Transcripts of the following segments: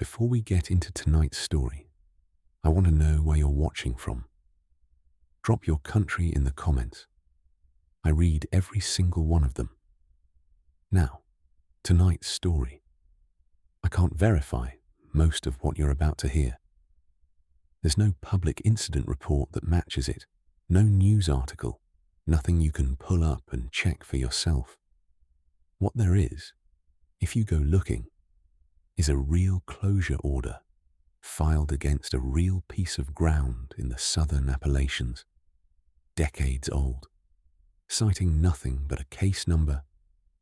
Before we get into tonight's story, I want to know where you're watching from. Drop your country in the comments. I read every single one of them. Now, tonight's story. I can't verify most of what you're about to hear. There's no public incident report that matches it, no news article, nothing you can pull up and check for yourself. What there is, if you go looking, is a real closure order filed against a real piece of ground in the southern Appalachians, decades old, citing nothing but a case number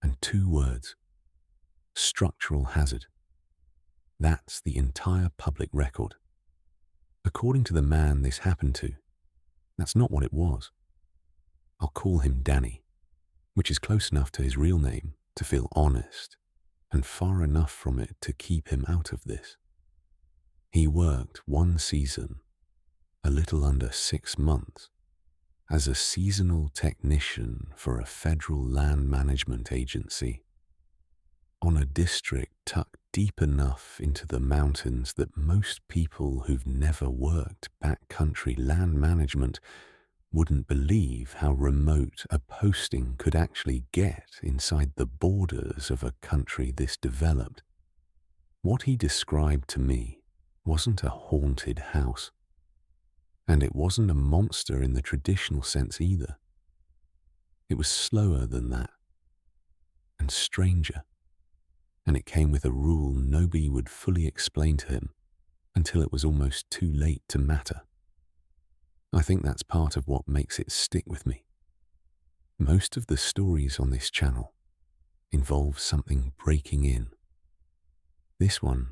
and 2 words: structural hazard. That's the entire public record. According to the man this happened to, that's not what it was. I'll call him Danny, which is close enough to his real name to feel honest and far enough from it to keep him out of this. He worked one season, a little under 6 months, as a seasonal technician for a federal land management agency on a district tucked deep enough into the mountains that most people who've never worked backcountry land management wouldn't believe how remote a posting could actually get inside the borders of a country this developed. What he described to me wasn't a haunted house, and it wasn't a monster in the traditional sense either. It was slower than that, and stranger, and it came with a rule nobody would fully explain to him until it was almost too late to matter. I think that's part of what makes it stick with me. Most of the stories on this channel involve something breaking in. This one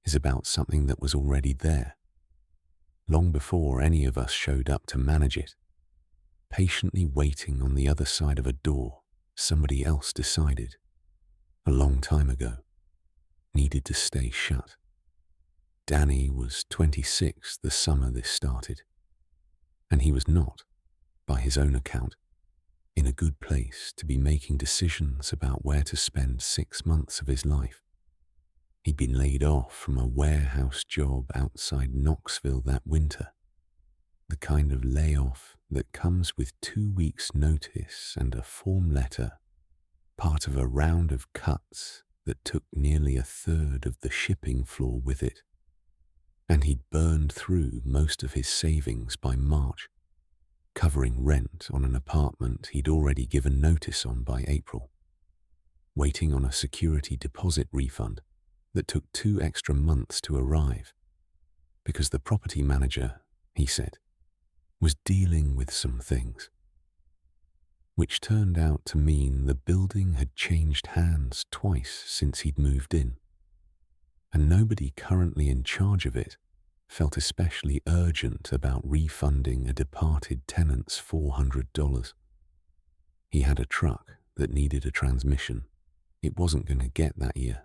is about something that was already there, long before any of us showed up to manage it, patiently waiting on the other side of a door somebody else decided, a long time ago, needed to stay shut. Danny was 26 the summer this started, and he was not, by his own account, in a good place to be making decisions about where to spend 6 months of his life. He'd been laid off from a warehouse job outside Knoxville that winter, the kind of layoff that comes with 2 weeks' notice and a form letter, part of a round of cuts that took nearly a third of the shipping floor with it. And he'd burned through most of his savings by March, covering rent on an apartment he'd already given notice on by April, waiting on a security deposit refund that took 2 extra months to arrive, because the property manager, he said, was dealing with some things, which turned out to mean the building had changed hands twice since he'd moved in, and nobody currently in charge of it felt especially urgent about refunding a departed tenant's $400. He had a truck that needed a transmission. It wasn't going to get that year.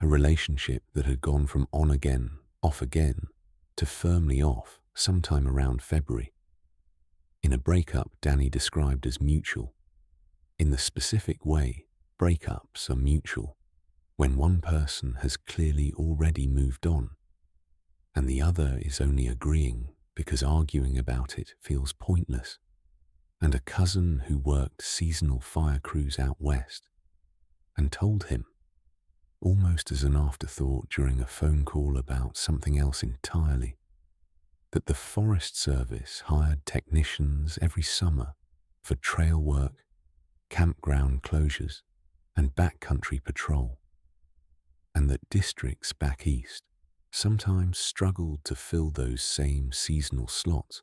A relationship that had gone from on again, off again, to firmly off sometime around February. In a breakup Danny described as mutual. In the specific way breakups are mutual, when one person has clearly already moved on, and the other is only agreeing because arguing about it feels pointless, and a cousin who worked seasonal fire crews out west and told him, almost as an afterthought during a phone call about something else entirely, that the Forest Service hired technicians every summer for trail work, campground closures, and backcountry patrol, and that districts back east sometimes struggled to fill those same seasonal slots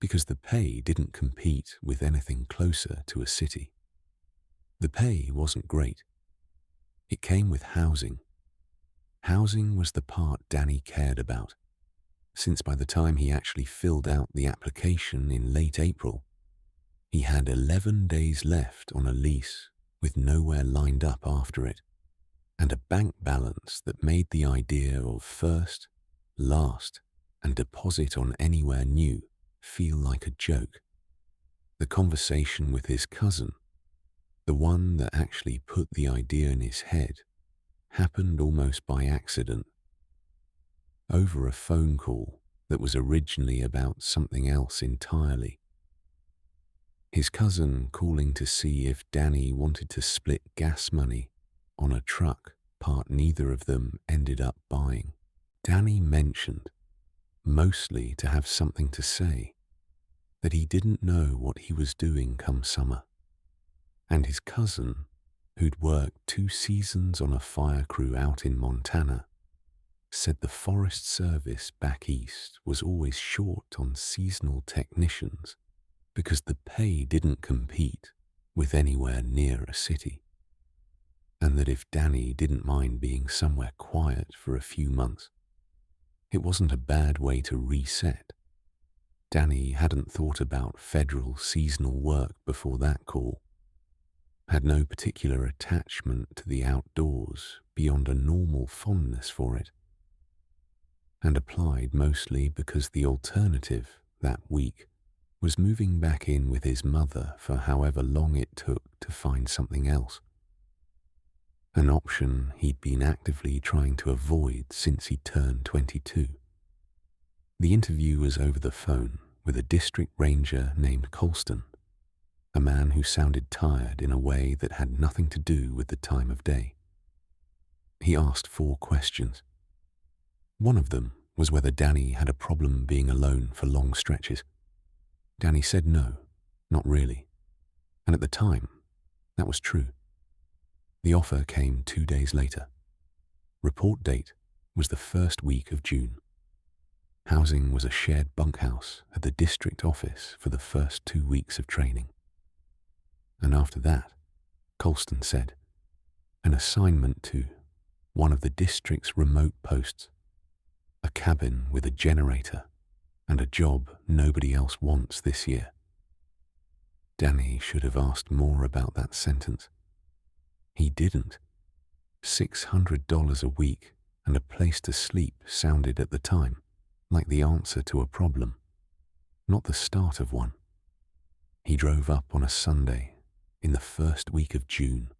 because the pay didn't compete with anything closer to a city. The pay wasn't great. It came with housing. Housing was the part Danny cared about, since by the time he actually filled out the application in late April, he had 11 days left on a lease with nowhere lined up after it, and a bank balance that made the idea of first, last, and deposit on anywhere new feel like a joke. The conversation with his cousin, the one that actually put the idea in his head, happened almost by accident over a phone call that was originally about something else entirely. His cousin calling to see if Danny wanted to split gas money on a truck part neither of them ended up buying. Danny mentioned, mostly to have something to say, that he didn't know what he was doing come summer. And his cousin, who'd worked 2 seasons on a fire crew out in Montana, said the Forest Service back east was always short on seasonal technicians because the pay didn't compete with anywhere near a city, and that if Danny didn't mind being somewhere quiet for a few months, it wasn't a bad way to reset. Danny hadn't thought about federal seasonal work before that call, had no particular attachment to the outdoors beyond a normal fondness for it, and applied mostly because the alternative that week was moving back in with his mother for however long it took to find something else. An option he'd been actively trying to avoid since he turned 22. The interview was over the phone with a district ranger named Colston, a man who sounded tired in a way that had nothing to do with the time of day. He asked 4 questions. One of them was whether Danny had a problem being alone for long stretches. Danny said no, not really. And at the time, that was true. The offer came 2 days later. Report date was the first week of June. Housing was a shared bunkhouse at the district office for the first 2 weeks of training. And after that, Colston said, an assignment to one of the district's remote posts, a cabin with a generator, and a job nobody else wants this year. Danny should have asked more about that sentence. He didn't. $600 a week and a place to sleep sounded at the time like the answer to a problem, not the start of one. He drove up on a Sunday in the first week of June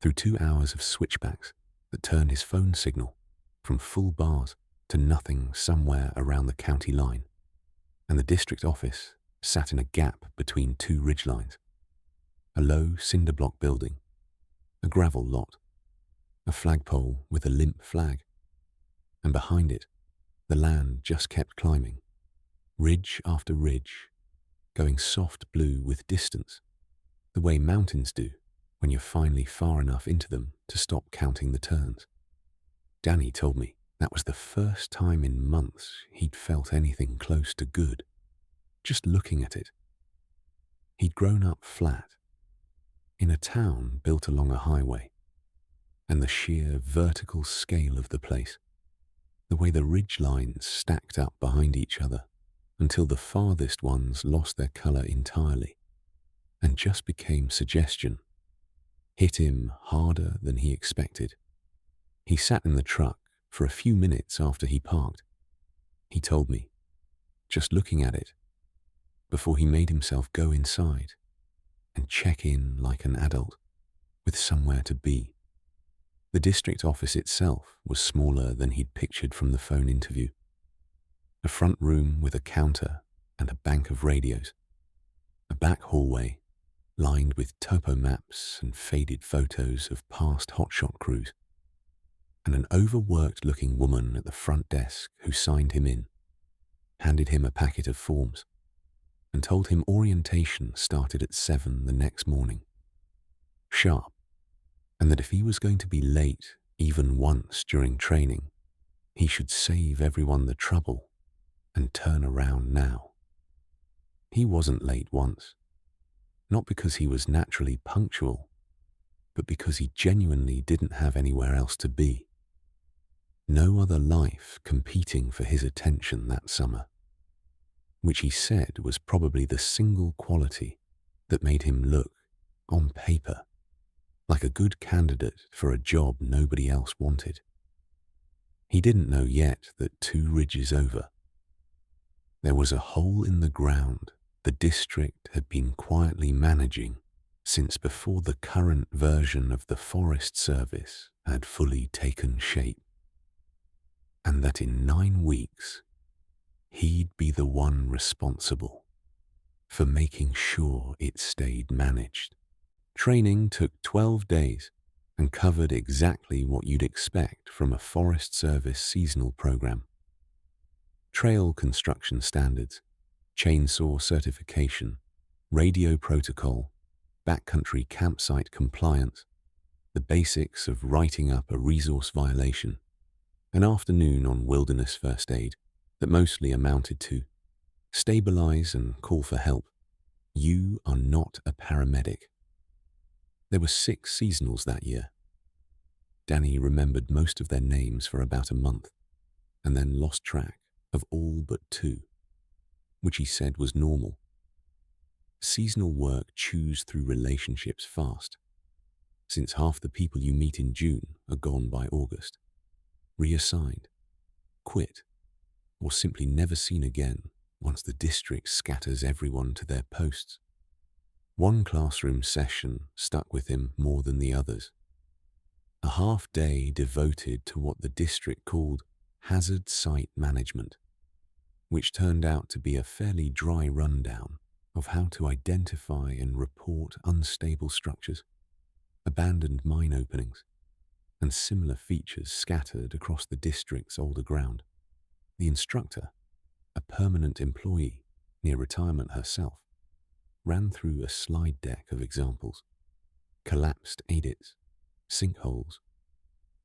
through 2 hours of switchbacks that turned his phone signal from full bars to nothing somewhere around the county line, and the district office sat in a gap between 2 ridgelines, a low cinder block building, a gravel lot, a flagpole with a limp flag, and behind it, the land just kept climbing, ridge after ridge, going soft blue with distance, the way mountains do when you're finally far enough into them to stop counting the turns. Danny told me that was the first time in months he'd felt anything close to good, just looking at it. He'd grown up flat, in a town built along a highway, and the sheer vertical scale of the place, the way the ridge lines stacked up behind each other until the farthest ones lost their colour entirely and just became suggestion, hit him harder than he expected. He sat in the truck for a few minutes after he parked. He told me, just looking at it, before he made himself go inside and check in like an adult with somewhere to be. The district office itself was smaller than he'd pictured from the phone interview. A front room with a counter and a bank of radios. A back hallway lined with topo maps and faded photos of past hotshot crews. And an overworked-looking woman at the front desk who signed him in, handed him a packet of forms, and told him orientation started at 7 the next morning. Sharp. And that if he was going to be late even once during training, he should save everyone the trouble and turn around now. He wasn't late once, not because he was naturally punctual, but because he genuinely didn't have anywhere else to be. No other life competing for his attention that summer, which he said was probably the single quality that made him look, on paper, like a good candidate for a job nobody else wanted. He didn't know yet that 2 ridges over, there was a hole in the ground the district had been quietly managing since before the current version of the Forest Service had fully taken shape. And and that in 9 weeks, he'd be the one responsible for making sure it stayed managed. Training took 12 days and covered exactly what you'd expect from a Forest Service seasonal program. Trail construction standards, chainsaw certification, radio protocol, backcountry campsite compliance, the basics of writing up a resource violation, an afternoon on wilderness first aid that mostly amounted to stabilize and call for help. You are not a paramedic. There were 6 seasonals that year. Danny remembered most of their names for about a month and then lost track of all but 2, which he said was normal. Seasonal work chews through relationships fast, since half the people you meet in June are gone by August, reassigned, quit, or simply never seen again once the district scatters everyone to their posts. One classroom session stuck with him more than the others. A half day devoted to what the district called hazard site management, which turned out to be a fairly dry rundown of how to identify and report unstable structures, abandoned mine openings, and similar features scattered across the district's older ground. The instructor, a permanent employee near retirement herself, ran through a slide deck of examples: collapsed adits, sinkholes,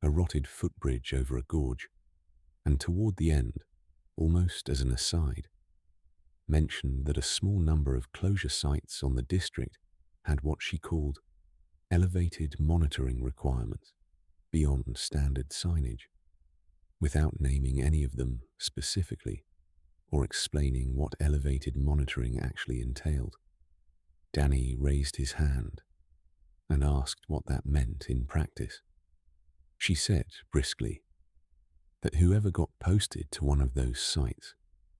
a rotted footbridge over a gorge, and toward the end, almost as an aside, mentioned that a small number of closure sites on the district had what she called elevated monitoring requirements beyond standard signage, without naming any of them specifically or explaining what elevated monitoring actually entailed. Danny raised his hand and asked what that meant in practice. She said briskly that whoever got posted to one of those sites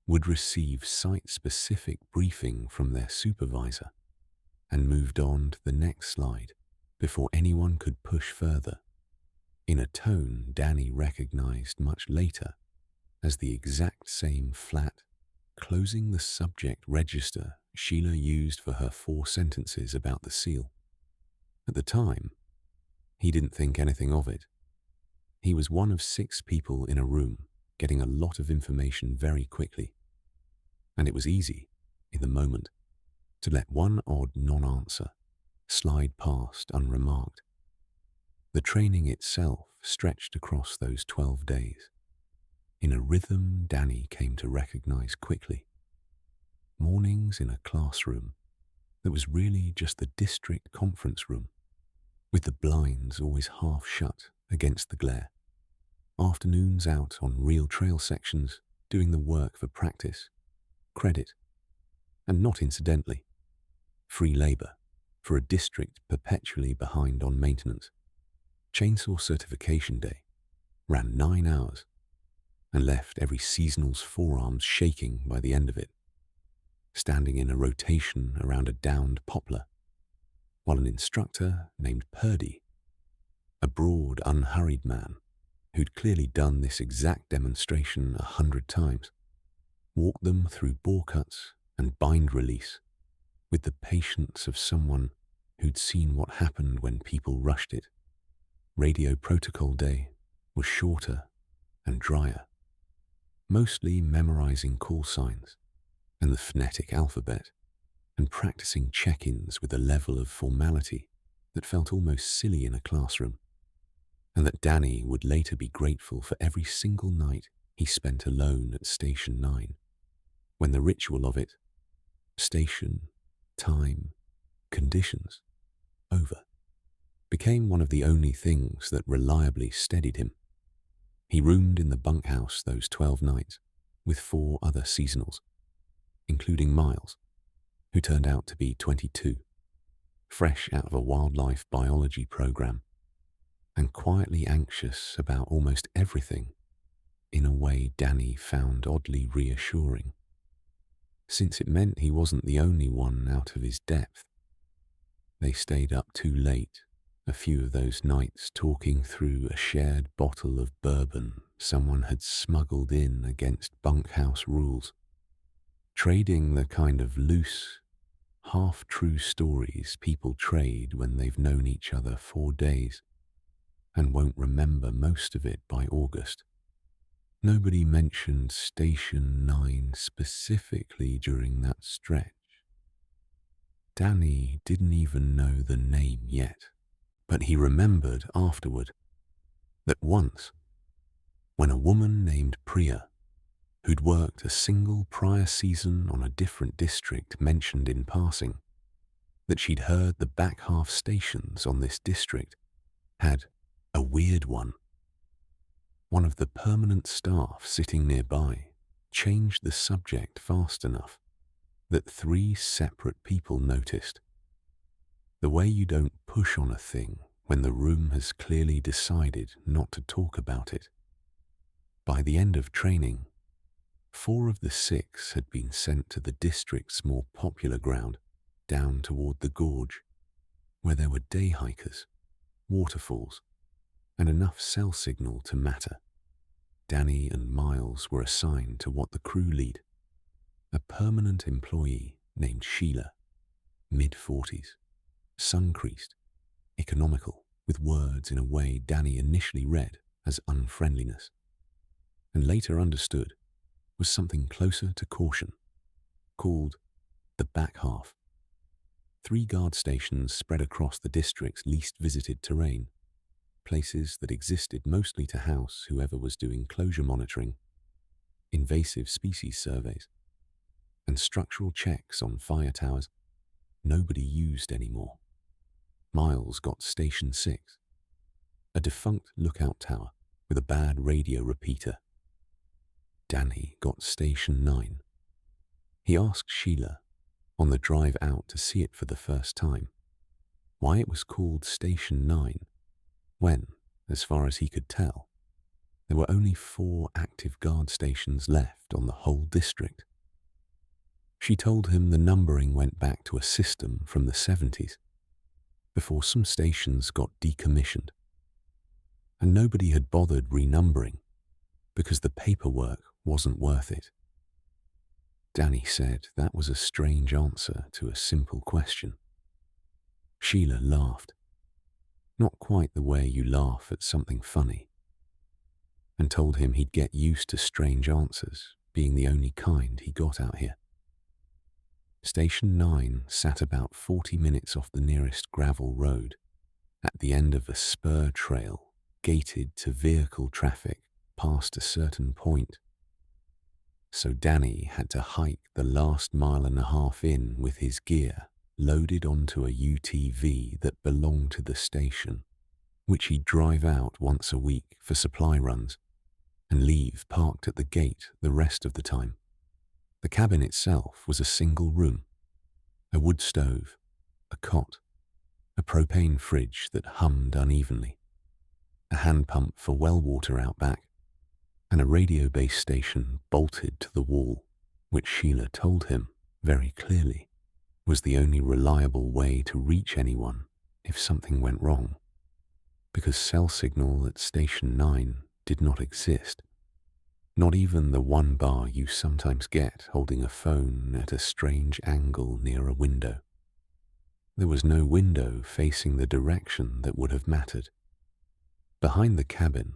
would receive site-specific briefing from their supervisor and moved on to the next slide before anyone could push further, in a tone Danny recognized much later as the exact same flat, closing the subject register Sheila used for her 4 sentences about the seal. At the time, he didn't think anything of it. He was one of 6 people in a room getting a lot of information very quickly, and it was easy, in the moment, to let one odd non-answer slide past unremarked. The training itself stretched across those 12 days, in a rhythm Danny came to recognize quickly. Mornings in a classroom that was really just the district conference room, with the blinds always half shut against the glare. Afternoons out on real trail sections doing the work for practice, credit, and not incidentally, free labor for a district perpetually behind on maintenance. Chainsaw certification day ran 9 hours and left every seasonal's forearms shaking by the end of it, standing in a rotation around a downed poplar, while an instructor named Purdy, a broad, unhurried man who'd clearly done this exact demonstration 100 times, walked them through bore cuts and bind release with the patience of someone who'd seen what happened when people rushed it. Radio protocol day was shorter and drier, mostly memorizing call signs and the phonetic alphabet, and practicing check-ins with a level of formality that felt almost silly in a classroom, and that Danny would later be grateful for every single night he spent alone at Station 9, when the ritual of it, station, time, conditions, over, became one of the only things that reliably steadied him. He roomed in the bunkhouse those 12 nights with 4 other seasonals, including Miles, who turned out to be 22, fresh out of a wildlife biology program, and quietly anxious about almost everything in a way Danny found oddly reassuring, since it meant he wasn't the only one out of his depth. They stayed up too late a few of those nights talking through a shared bottle of bourbon someone had smuggled in against bunkhouse rules, trading the kind of loose, half-true stories people trade when they've known each other 4 days and won't remember most of it by August. Nobody mentioned Station 9 specifically during that stretch. Danny didn't even know the name yet, but he remembered afterward that once, when a woman named Priya, who'd worked a single prior season on a different district, mentioned in passing that she'd heard the back half stations on this district had a weird one. One of the permanent staff sitting nearby changed the subject fast enough that 3 separate people noticed. The way you don't push on a thing when the room has clearly decided not to talk about it. By the end of training, 4 of the 6 had been sent to the district's more popular ground down toward the gorge, where there were day hikers, waterfalls, and enough cell signal to matter. Danny and Miles were assigned to what the crew lead, a permanent employee named Sheila, mid-40s, sun-creased, economical, with words in a way Danny initially read as unfriendliness, and later understood was something closer to caution, called the back half. 3 guard stations spread across the district's least visited terrain, places that existed mostly to house whoever was doing closure monitoring, invasive species surveys, and structural checks on fire towers nobody used anymore. Miles got Station 6, a defunct lookout tower with a bad radio repeater. Danny got Station 9. He asked Sheila, on the drive out to see it for the first time, why it was called Station 9 when, as far as he could tell, there were only 4 active guard stations left on the whole district. She told him the numbering went back to a system from the 70s, before some stations got decommissioned, and nobody had bothered renumbering because the paperwork wasn't worth it. Danny said that was a strange answer to a simple question. Sheila laughed, not quite the way you laugh at something funny, and told him he'd get used to strange answers being the only kind he got out here. Station 9 sat about 40 minutes off the nearest gravel road, at the end of a spur trail gated to vehicle traffic past a certain point. So Danny had to hike the last 1.5 miles in with his gear loaded onto a UTV that belonged to the station, which he'd drive out once a week for supply runs and leave parked at the gate the rest of the time. The cabin itself was a single room, a wood stove, a cot, a propane fridge that hummed unevenly, a hand pump for well water out back, and a radio base station bolted to the wall, which Sheila told him, very clearly, was the only reliable way to reach anyone if something went wrong, because cell signal at Station 9 did not exist. Not even the 1 bar you sometimes get holding a phone at a strange angle near a window. There was no window facing the direction that would have mattered. Behind the cabin,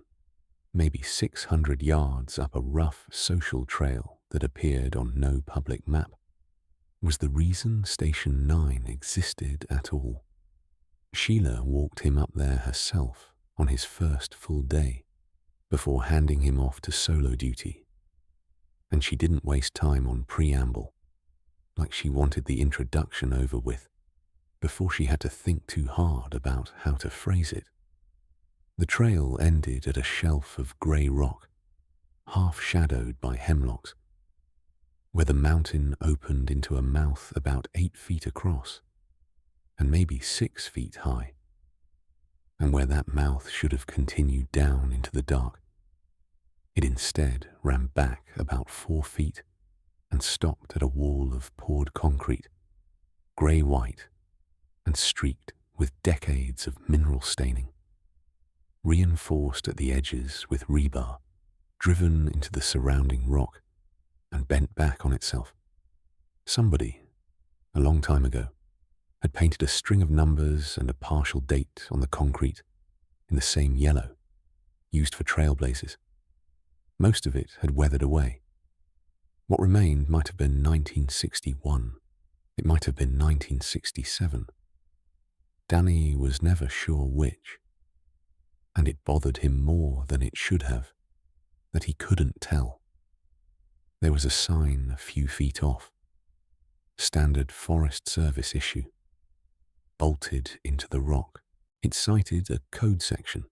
maybe 600 yards up a rough social trail that appeared on no public map, was the reason Station 9 existed at all. Sheila walked him up there herself on his first full day, before handing him off to solo duty, and she didn't waste time on preamble, like she wanted the introduction over with, before she had to think too hard about how to phrase it. The trail ended at a shelf of grey rock, half shadowed by hemlocks, where the mountain opened into a mouth about 8 feet across, and maybe 6 feet high, and where that mouth should have continued down into the dark, it instead ran back about 4 feet and stopped at a wall of poured concrete, grey-white and streaked with decades of mineral staining, reinforced at the edges with rebar driven into the surrounding rock and bent back on itself. Somebody, a long time ago, had painted a string of numbers and a partial date on the concrete in the same yellow used for trailblazers. Most of it had weathered away. What remained might have been 1961. It might have been 1967. Danny was never sure which, and it bothered him more than it should have that he couldn't tell. There was a sign a few feet off, standard Forest Service issue, bolted into the rock. It cited a code section,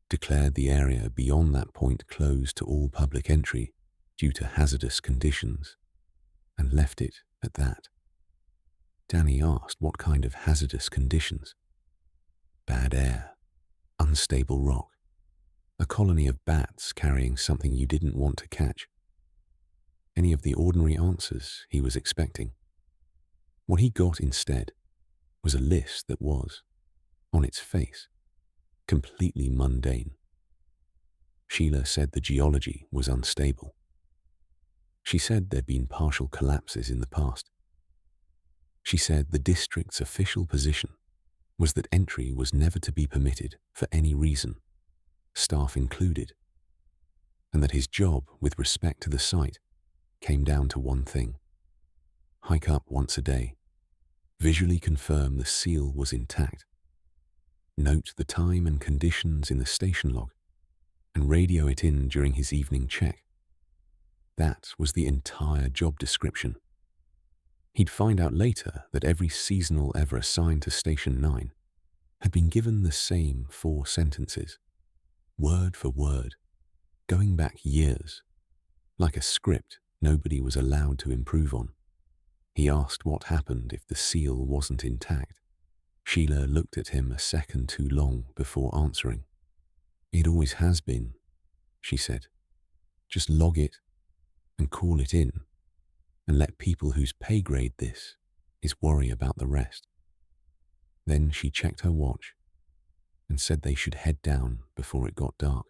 declared the area beyond that point closed to all public entry due to hazardous conditions, and left it at that. Danny asked what kind of hazardous conditions. Bad air, unstable rock, a colony of bats carrying something you didn't want to catch. Any of the ordinary answers he was expecting. What he got instead was a list that was, on its face, completely mundane. Sheila said the geology was unstable. She said there'd been partial collapses in the past. She said the district's official position was that entry was never to be permitted for any reason, staff included, and that his job with respect to the site came down to one thing: hike up once a day, visually confirm the seal was intact, note the time and conditions in the station log, and radio it in during his evening check. That was the entire job description. He'd find out later that every seasonal ever assigned to Station 9 had been given the same 4 sentences, word for word, going back years, like a script nobody was allowed to improve on. He asked what happened if the seal wasn't intact. Sheila looked at him a second too long before answering. "It always has been," she said. "Just log it and call it in, and let people whose pay grade this is worry about the rest." Then she checked her watch and said they should head down before it got dark,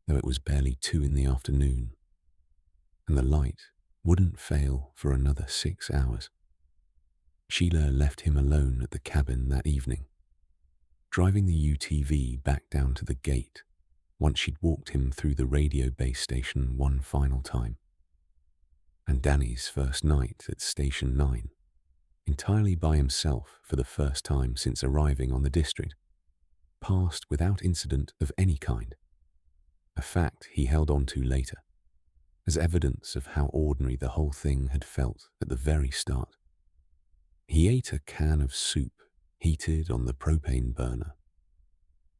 though it was barely 2 in the afternoon, and the light wouldn't fail for another 6 hours. Sheila left him alone at the cabin that evening, driving the UTV back down to the gate once she'd walked him through the radio base station one final time. And Danny's first night at Station 9, entirely by himself for the first time since arriving on the district, passed without incident of any kind, a fact he held on to later, as evidence of how ordinary the whole thing had felt at the very start. He ate a can of soup heated on the propane burner,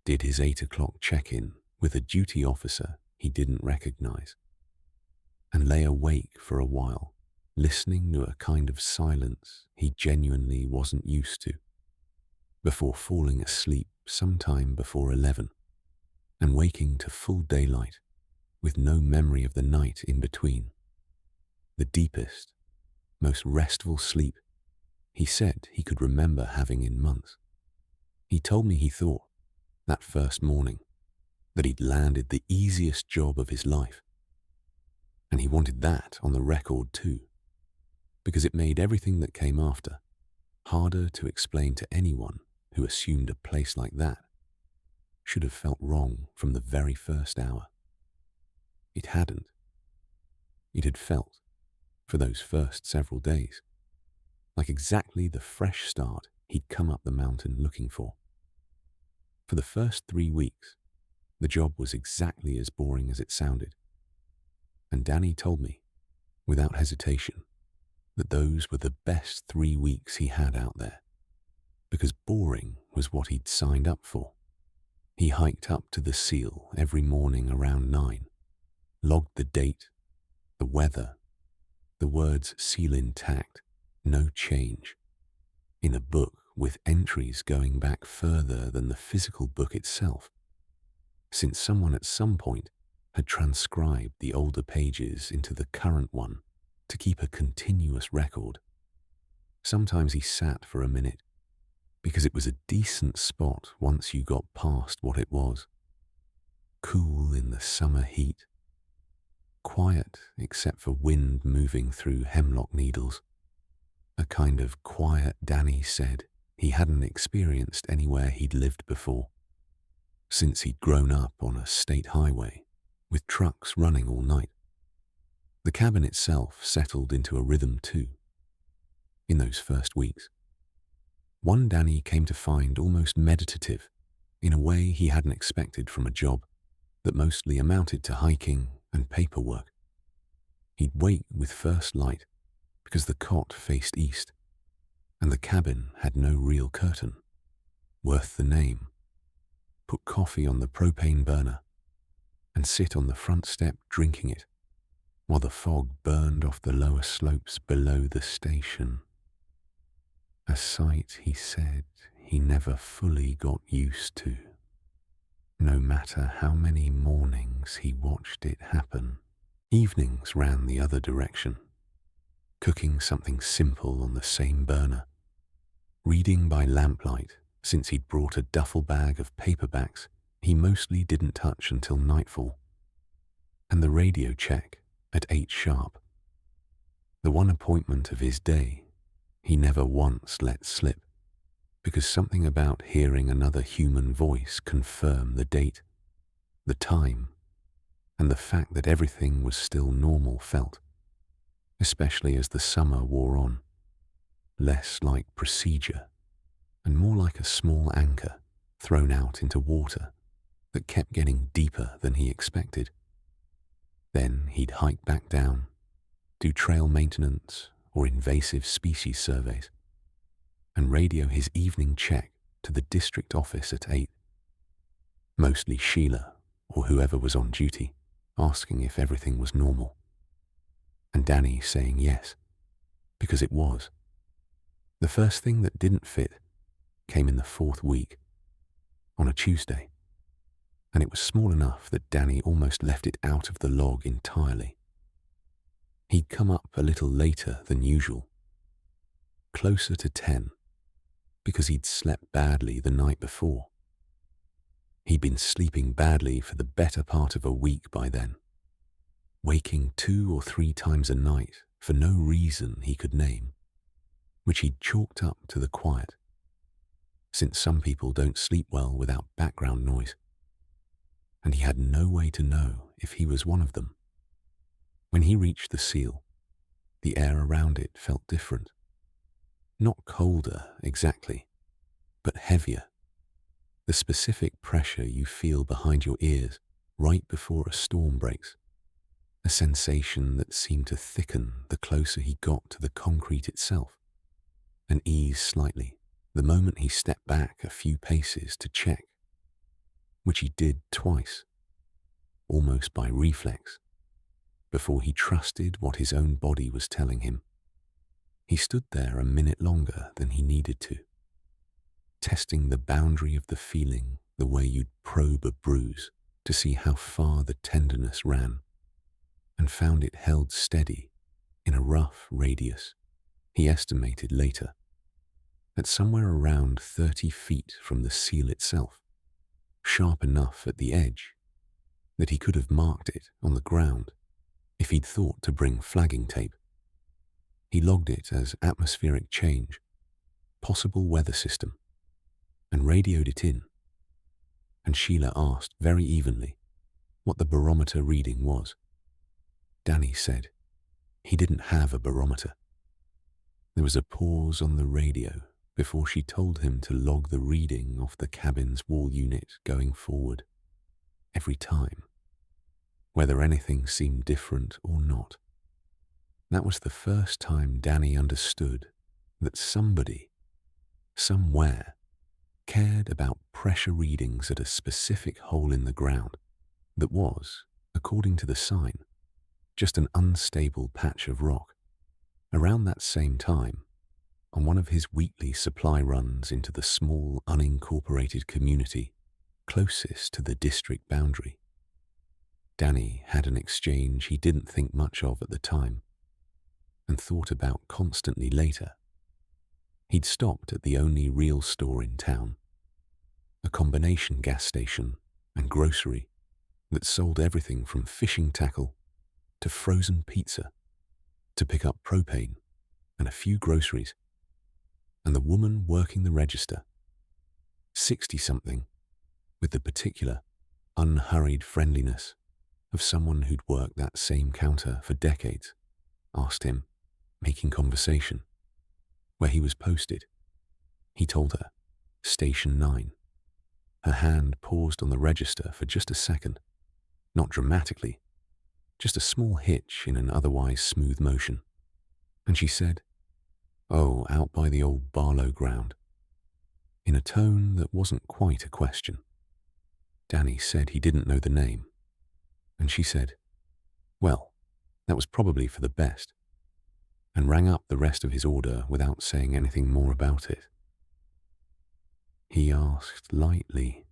did his 8 o'clock check-in with a duty officer he didn't recognize, and lay awake for a while, listening to a kind of silence he genuinely wasn't used to, before falling asleep sometime before 11, and waking to full daylight with no memory of the night in between. The deepest, most restful sleep he said he could remember having in months. He told me he thought, that first morning, that he'd landed the easiest job of his life. And he wanted that on the record too, because it made everything that came after harder to explain to anyone who assumed a place like that should have felt wrong from the very first hour. It hadn't. It had felt, for those first several days, like exactly the fresh start he'd come up the mountain looking for. For the first 3 weeks, the job was exactly as boring as it sounded. And Danny told me, without hesitation, that those were the best 3 weeks he had out there, because boring was what he'd signed up for. He hiked up to the seal every morning around 9, logged the date, the weather, the words "seal intact," no change, in a book with entries going back further than the physical book itself, since someone at some point had transcribed the older pages into the current one to keep a continuous record. Sometimes he sat for a minute, because it was a decent spot once you got past what it was. Cool in the summer heat, quiet except for wind moving through hemlock needles. A kind of quiet Danny said he hadn't experienced anywhere he'd lived before, since he'd grown up on a state highway with trucks running all night. The cabin itself settled into a rhythm too. In those first weeks, one Danny came to find almost meditative in a way he hadn't expected from a job that mostly amounted to hiking and paperwork. He'd wait with first light because the cot faced east and the cabin had no real curtain, worth the name. Put coffee on the propane burner and sit on the front step drinking it while the fog burned off the lower slopes below the station. A sight, he said, he never fully got used to, no matter how many mornings he watched it happen. Evenings ran the other direction, cooking something simple on the same burner, reading by lamplight since he'd brought a duffel bag of paperbacks he mostly didn't touch until nightfall, and the radio check at 8 sharp. The one appointment of his day he never once let slip, because something about hearing another human voice confirm the date, the time, and the fact that everything was still normal felt, especially as the summer wore on, less like procedure and more like a small anchor thrown out into water that kept getting deeper than he expected. Then he'd hike back down, do trail maintenance or invasive species surveys, and radio his evening check to the district office at 8. Mostly Sheila or whoever was on duty, asking if everything was normal. And Danny saying yes, because it was. The first thing that didn't fit came in the 4th week, on a Tuesday, and it was small enough that Danny almost left it out of the log entirely. He'd come up a little later than usual, closer to 10, because he'd slept badly the night before. He'd been sleeping badly for the better part of a week by then, waking 2 or 3 times a night for no reason he could name, which he'd chalked up to the quiet, since some people don't sleep well without background noise, and he had no way to know if he was one of them. When he reached the seal, the air around it felt different. Not colder exactly, but heavier. The specific pressure you feel behind your ears right before a storm breaks. A sensation that seemed to thicken the closer he got to the concrete itself, and ease slightly the moment he stepped back a few paces to check, which he did twice, almost by reflex, before he trusted what his own body was telling him. He stood there a minute longer than he needed to, testing the boundary of the feeling the way you'd probe a bruise to see how far the tenderness ran, and found it held steady in a rough radius, he estimated later, at somewhere around 30 feet from the seal itself, sharp enough at the edge that he could have marked it on the ground if he'd thought to bring flagging tape. He logged it as atmospheric change, possible weather system, and radioed it in, and Sheila asked very evenly what the barometer reading was. Danny said he didn't have a barometer. There was a pause on the radio before she told him to log the reading off the cabin's wall unit going forward, every time, whether anything seemed different or not. That was the first time Danny understood that somebody, somewhere, cared about pressure readings at a specific hole in the ground that was, according to the sign, just an unstable patch of rock. Around that same time, on one of his weekly supply runs into the small unincorporated community closest to the district boundary, Danny had an exchange he didn't think much of at the time and thought about constantly later. He'd stopped at the only real store in town, a combination gas station and grocery that sold everything from fishing tackle to frozen pizza, to pick up propane and a few groceries. And the woman working the register, 60-something, with the particular, unhurried friendliness of someone who'd worked that same counter for decades, asked him, making conversation, where he was posted. He told her, Station 9. Her hand paused on the register for just a second, not dramatically, just a small hitch in an otherwise smooth motion. And she said, "Oh, out by the old Barlow ground," in a tone that wasn't quite a question. Danny said he didn't know the name, and she said, "Well, that was probably for the best," and rang up the rest of his order without saying anything more about it. He asked lightly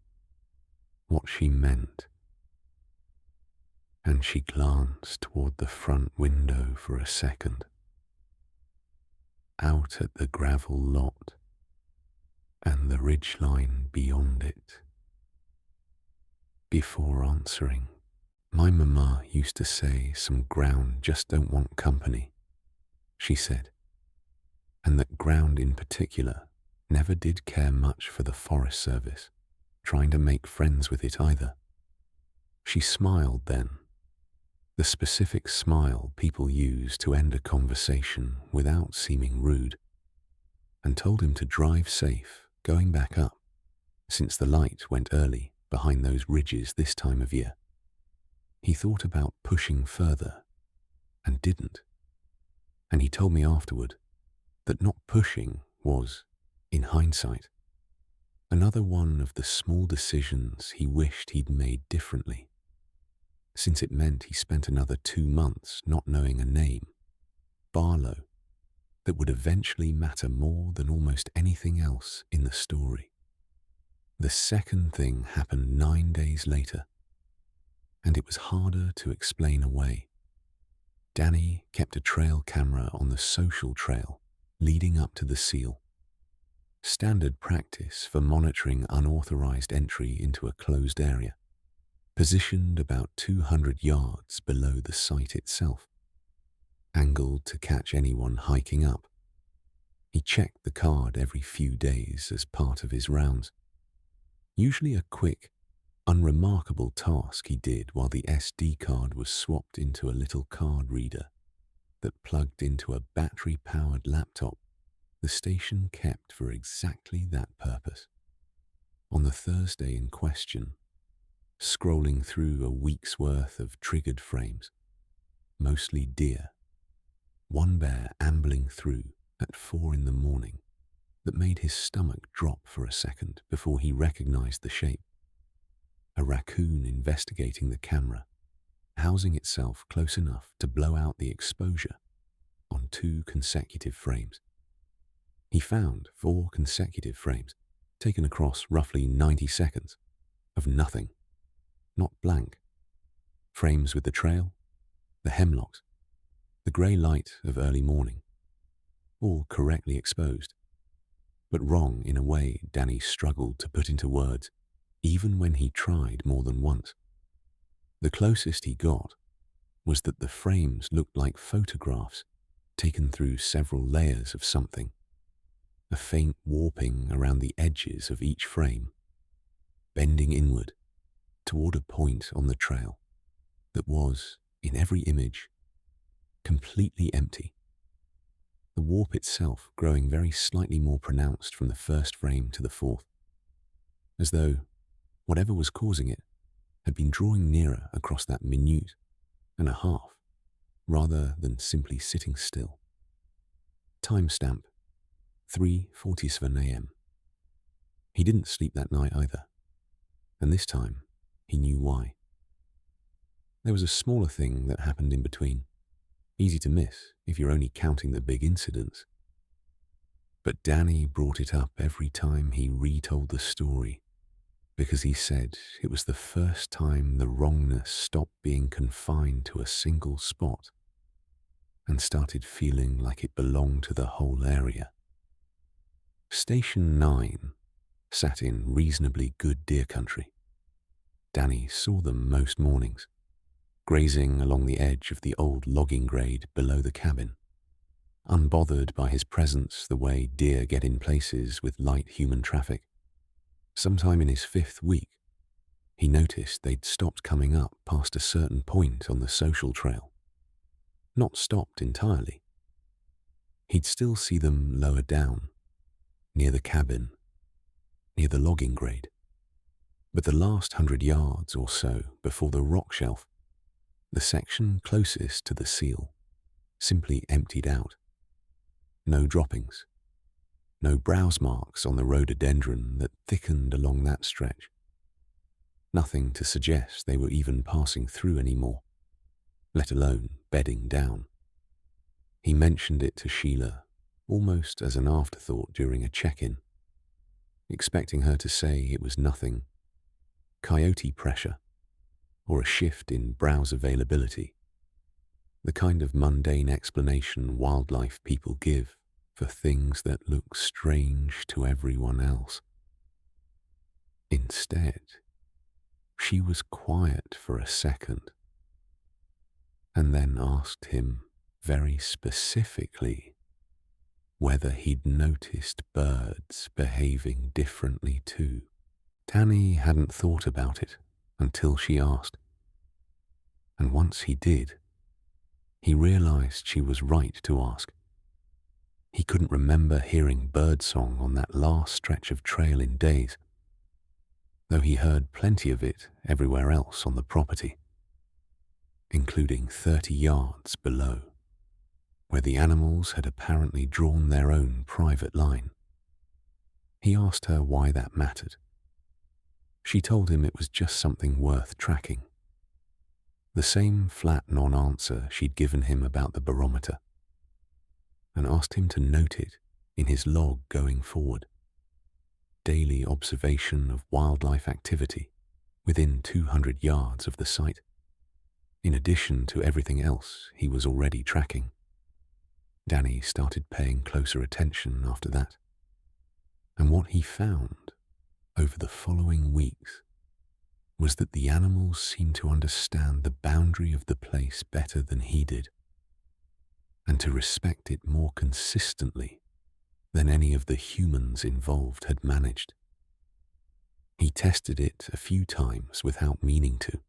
what she meant, and she glanced toward the front window for a second, out at the gravel lot and the ridgeline beyond it, before answering. "My mama used to say some ground just don't want company," she said, "and that ground in particular never did care much for the Forest Service, trying to make friends with it either." She smiled then, the specific smile people use to end a conversation without seeming rude, and told him to drive safe going back up, since the light went early behind those ridges this time of year. He thought about pushing further and didn't, and he told me afterward that not pushing was, in hindsight, another one of the small decisions he wished he'd made differently, since it meant he spent another 2 months not knowing a name, Barlow, that would eventually matter more than almost anything else in the story. The second thing happened 9 days later, and it was harder to explain away. Danny kept a trail camera on the social trail leading up to the seal, standard practice for monitoring unauthorized entry into a closed area, positioned about 200 yards below the site itself, angled to catch anyone hiking up. He checked the card every few days as part of his rounds, usually a quick, unremarkable task he did while the SD card was swapped into a little card reader that plugged into a battery-powered laptop the station kept for exactly that purpose. On the Thursday in question, scrolling through a week's worth of triggered frames, mostly deer, one bear ambling through at 4 in the morning that made his stomach drop for a second before he recognized the shape. A raccoon investigating the camera, housing itself close enough to blow out the exposure on 2 consecutive frames. He found 4 consecutive frames, taken across roughly 90 seconds, of nothing, not blank. Frames with the trail, the hemlocks, the grey light of early morning, all correctly exposed, but wrong in a way Danny struggled to put into words, even when he tried more than once. The closest he got was that the frames looked like photographs taken through several layers of something, a faint warping around the edges of each frame, bending inward toward a point on the trail that was, in every image, completely empty. The warp itself growing very slightly more pronounced from the first frame to the 4th, as though whatever was causing it had been drawing nearer across that minute and a half, rather than simply sitting still. Timestamp 3:47 a.m. He didn't sleep that night either, and this time he knew why. There was a smaller thing that happened in between, easy to miss if you're only counting the big incidents. But Danny brought it up every time he retold the story, because he said it was the first time the wrongness stopped being confined to a single spot and started feeling like it belonged to the whole area. Station 9 sat in reasonably good deer country. Danny saw them most mornings, grazing along the edge of the old logging grade below the cabin, unbothered by his presence the way deer get in places with light human traffic. Sometime in his 5th week, he noticed they'd stopped coming up past a certain point on the social trail. Not stopped entirely. He'd still see them lower down, near the cabin, near the logging grade. But the last 100 yards or so before the rock shelf, the section closest to the seal, simply emptied out. No droppings, no browse marks on the rhododendron that thickened along that stretch. Nothing to suggest they were even passing through anymore, let alone bedding down. He mentioned it to Sheila almost as an afterthought during a check-in, expecting her to say it was nothing, coyote pressure, or a shift in browse availability, the kind of mundane explanation wildlife people give for things that look strange to everyone else. Instead, she was quiet for a second, and then asked him very specifically whether he'd noticed birds behaving differently too. Danny hadn't thought about it until she asked, and once he did, he realized she was right to ask. He couldn't remember hearing birdsong on that last stretch of trail in days, though he heard plenty of it everywhere else on the property, including 30 yards below, where the animals had apparently drawn their own private line. He asked her why that mattered. She told him it was just something worth tracking. The same flat non-answer she'd given him about the barometer, and asked him to note it in his log going forward. Daily observation of wildlife activity within 200 yards of the site, in addition to everything else he was already tracking. Danny started paying closer attention after that, and what he found over the following weeks was that the animals seemed to understand the boundary of the place better than he did, and to respect it more consistently than any of the humans involved had managed. He tested it a few times without meaning to,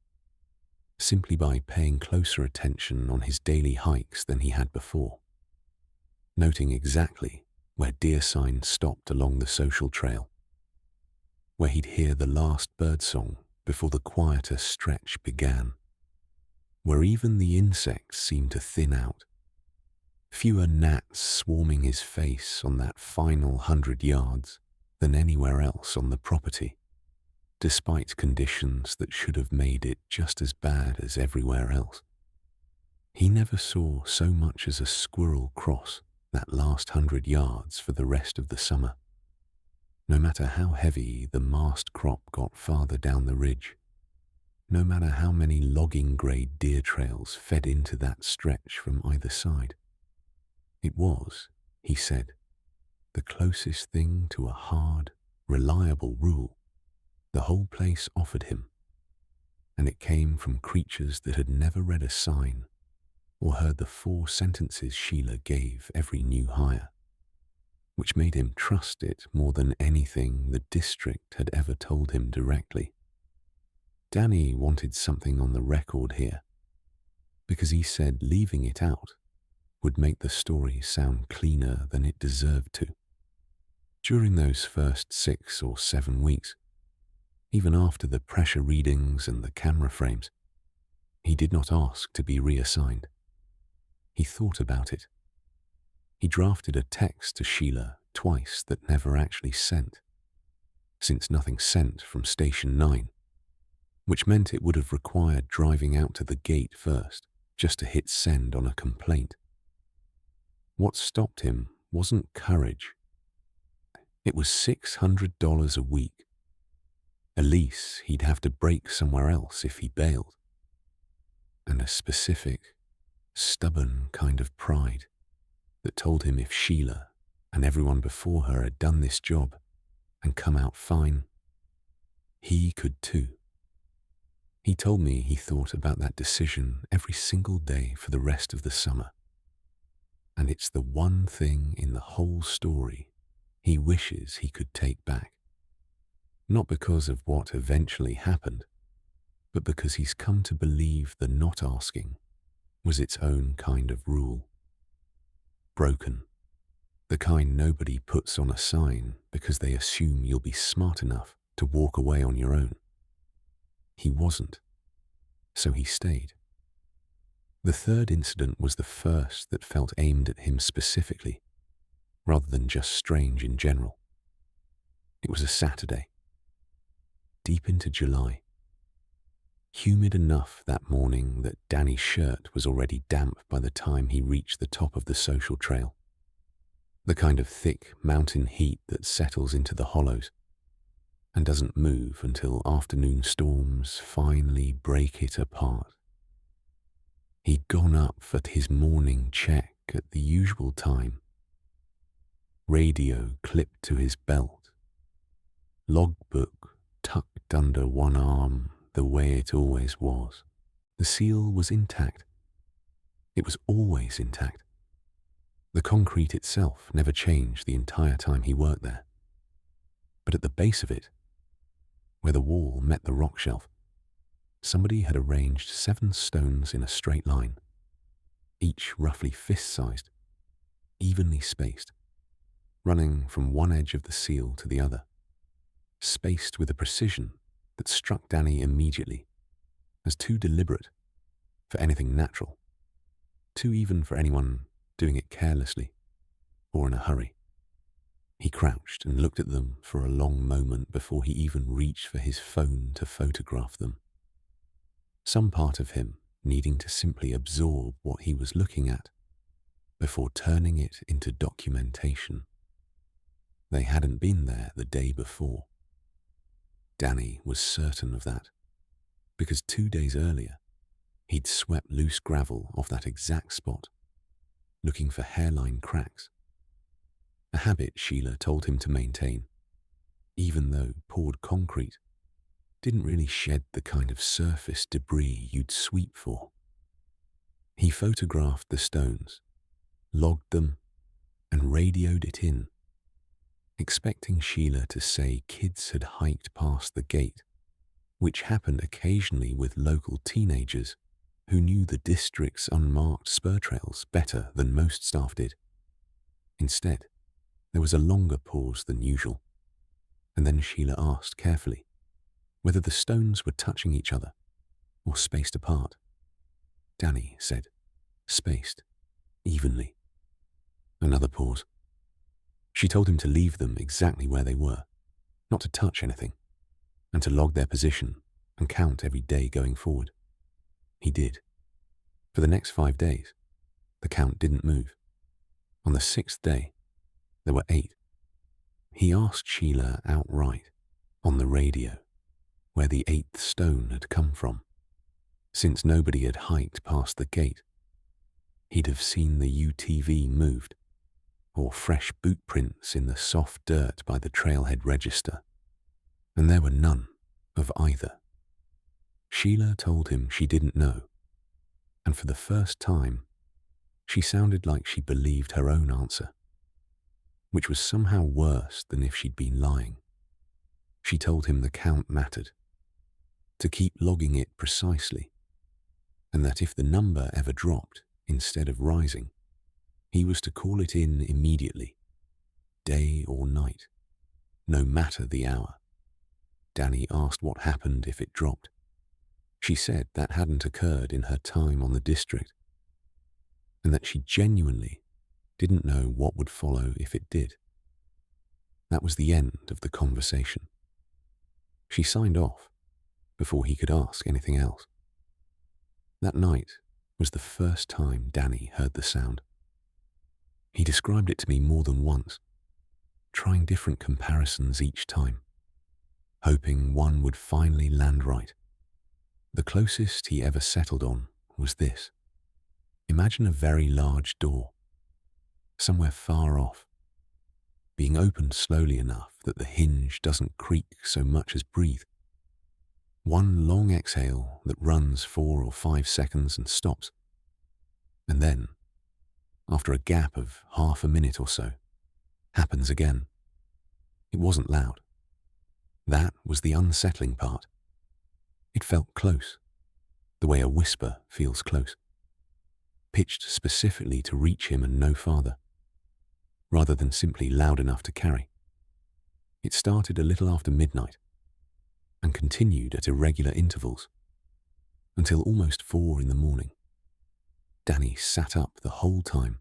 simply by paying closer attention on his daily hikes than he had before, noting exactly where deer signs stopped along the social trail, where he'd hear the last birdsong before the quieter stretch began, where even the insects seemed to thin out, fewer gnats swarming his face on that final 100 yards than anywhere else on the property, despite conditions that should have made it just as bad as everywhere else. He never saw so much as a squirrel cross that last 100 yards for the rest of the summer, no matter how heavy the mast crop got farther down the ridge, no matter how many logging grade deer trails fed into that stretch from either side. It was, he said, the closest thing to a hard, reliable rule the whole place offered him, and it came from creatures that had never read a sign or heard the 4 sentences Sheila gave every new hire, which made him trust it more than anything the district had ever told him directly. Danny wanted something on the record here, because he said leaving it out would make the story sound cleaner than it deserved to. During those first 6 or 7 weeks, even after the pressure readings and the camera frames, he did not ask to be reassigned. He thought about it. He drafted a text to Sheila twice that never actually sent, since nothing sent from Station 9, which meant it would have required driving out to the gate first just to hit send on a complaint. What stopped him wasn't courage. It was $600 a week, a lease he'd have to break somewhere else if he bailed, and a specific, stubborn kind of pride that told him if Sheila and everyone before her had done this job and come out fine, he could too. He told me he thought about that decision every single day for the rest of the summer. And it's the one thing in the whole story he wishes he could take back. Not because of what eventually happened, but because he's come to believe the not asking was its own kind of rule. Broken. The kind nobody puts on a sign because they assume you'll be smart enough to walk away on your own. He wasn't, so he stayed. The third incident was the first that felt aimed at him specifically, rather than just strange in general. It was a Saturday, deep into July. Humid enough that morning that Danny's shirt was already damp by the time he reached the top of the social trail. The kind of thick mountain heat that settles into the hollows and doesn't move until afternoon storms finally break it apart. He'd gone up for his morning check at the usual time. Radio clipped to his belt. Logbook tucked under one arm the way it always was. The seal was intact. It was always intact. The concrete itself never changed the entire time he worked there. But at the base of it, where the wall met the rock shelf, somebody had arranged 7 stones in a straight line, each roughly fist-sized, evenly spaced, running from one edge of the seal to the other, spaced with a precision that struck Danny immediately as too deliberate for anything natural, too even for anyone doing it carelessly or in a hurry. He crouched and looked at them for a long moment before he even reached for his phone to photograph them. Some part of him needing to simply absorb what he was looking at before turning it into documentation. They hadn't been there the day before. Danny was certain of that, because 2 days earlier, he'd swept loose gravel off that exact spot, looking for hairline cracks. A habit Sheila told him to maintain, even though poured concrete didn't really shed the kind of surface debris you'd sweep for. He photographed the stones, logged them, and radioed it in, expecting Sheila to say kids had hiked past the gate, which happened occasionally with local teenagers who knew the district's unmarked spur trails better than most staff did. Instead, there was a longer pause than usual, and then Sheila asked carefully whether the stones were touching each other or spaced apart. Danny said, spaced, evenly. Another pause. She told him to leave them exactly where they were, not to touch anything, and to log their position and count every day going forward. He did. For the next 5 days, the count didn't move. On the 6th day, there were 8. He asked Sheila outright, on the radio, where the 8th stone had come from. Since nobody had hiked past the gate, he'd have seen the UTV moved, or fresh boot prints in the soft dirt by the trailhead register, and there were none of either. Sheila told him she didn't know, and for the first time, she sounded like she believed her own answer, which was somehow worse than if she'd been lying. She told him the count mattered, to keep logging it precisely, and that if the number ever dropped instead of rising, he was to call it in immediately, day or night, no matter the hour. Danny asked what happened if it dropped. She said that hadn't occurred in her time on the district, and that she genuinely didn't know what would follow if it did. That was the end of the conversation. She signed off before he could ask anything else. That night was the first time Danny heard the sound. He described it to me more than once, trying different comparisons each time, hoping one would finally land right. The closest he ever settled on was this. Imagine a very large door, somewhere far off, being opened slowly enough that the hinge doesn't creak so much as breathe. One long exhale that runs 4 or 5 seconds and stops. And then, after a gap of half a minute or so, happens again. It wasn't loud. That was the unsettling part. It felt close, the way a whisper feels close, pitched specifically to reach him and no farther, rather than simply loud enough to carry. It started a little after midnight and continued at irregular intervals until almost 4 in the morning. Danny sat up the whole time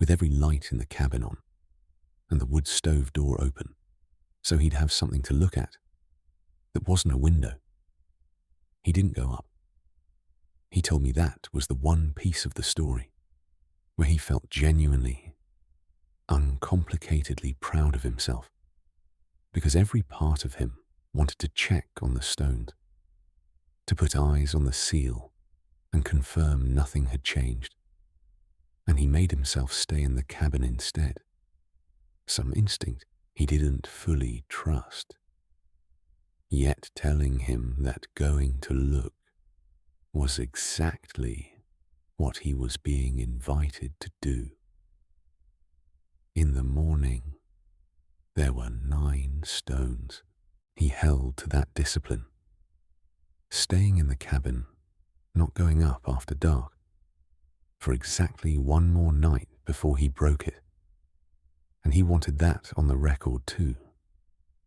with every light in the cabin on and the wood stove door open, so he'd have something to look at that wasn't a window. He didn't go up. He told me that was the one piece of the story where he felt genuinely, uncomplicatedly proud of himself, because every part of him wanted to check on the stones, to put eyes on the seal and confirm nothing had changed. And he made himself stay in the cabin instead. Some instinct he didn't fully trust, yet telling him that going to look was exactly what he was being invited to do. In the morning, there were 9 stones. He held to that discipline, staying in the cabin, not going up after dark, for exactly one more night before he broke it. And he wanted that on the record too,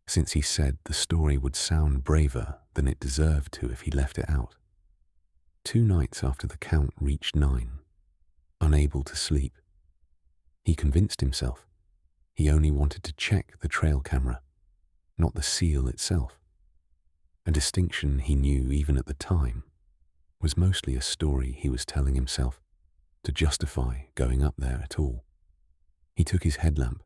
since he said the story would sound braver than it deserved to if he left it out. 2 nights after the count reached 9, unable to sleep, he convinced himself he only wanted to check the trail camera, not the seal itself. A distinction he knew even at the time was mostly a story he was telling himself to justify going up there at all. He took his headlamp,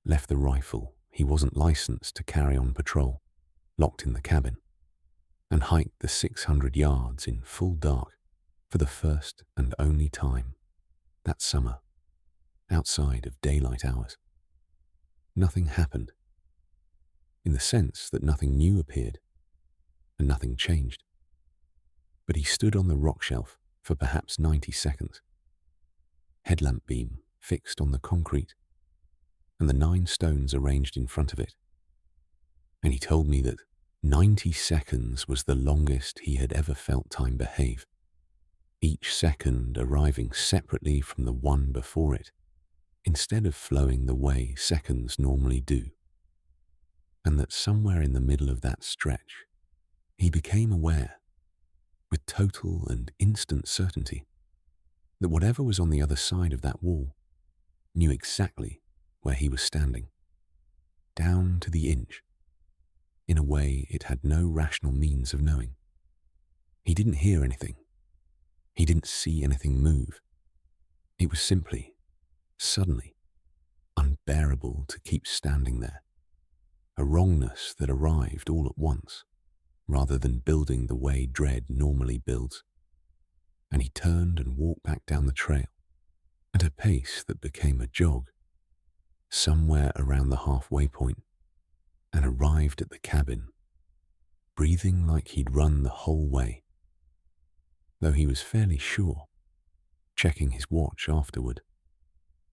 left the rifle he wasn't licensed to carry on patrol, locked in the cabin, and hiked the 600 yards in full dark for the first and only time that summer, outside of daylight hours. Nothing happened, in the sense that nothing new appeared and nothing changed. But he stood on the rock shelf for perhaps 90 seconds, headlamp beam fixed on the concrete and the 9 stones arranged in front of it. And he told me that 90 seconds was the longest he had ever felt time behave, each second arriving separately from the one before it, instead of flowing the way seconds normally do. And that somewhere in the middle of that stretch, he became aware, with total and instant certainty, that whatever was on the other side of that wall knew exactly where he was standing, down to the inch, in a way it had no rational means of knowing. He didn't hear anything. He didn't see anything move. It was simply, suddenly, unbearable to keep standing there, a wrongness that arrived all at once, rather than building the way dread normally builds. And he turned and walked back down the trail, at a pace that became a jog, somewhere around the halfway point, and arrived at the cabin, breathing like he'd run the whole way, though he was fairly sure, checking his watch afterward,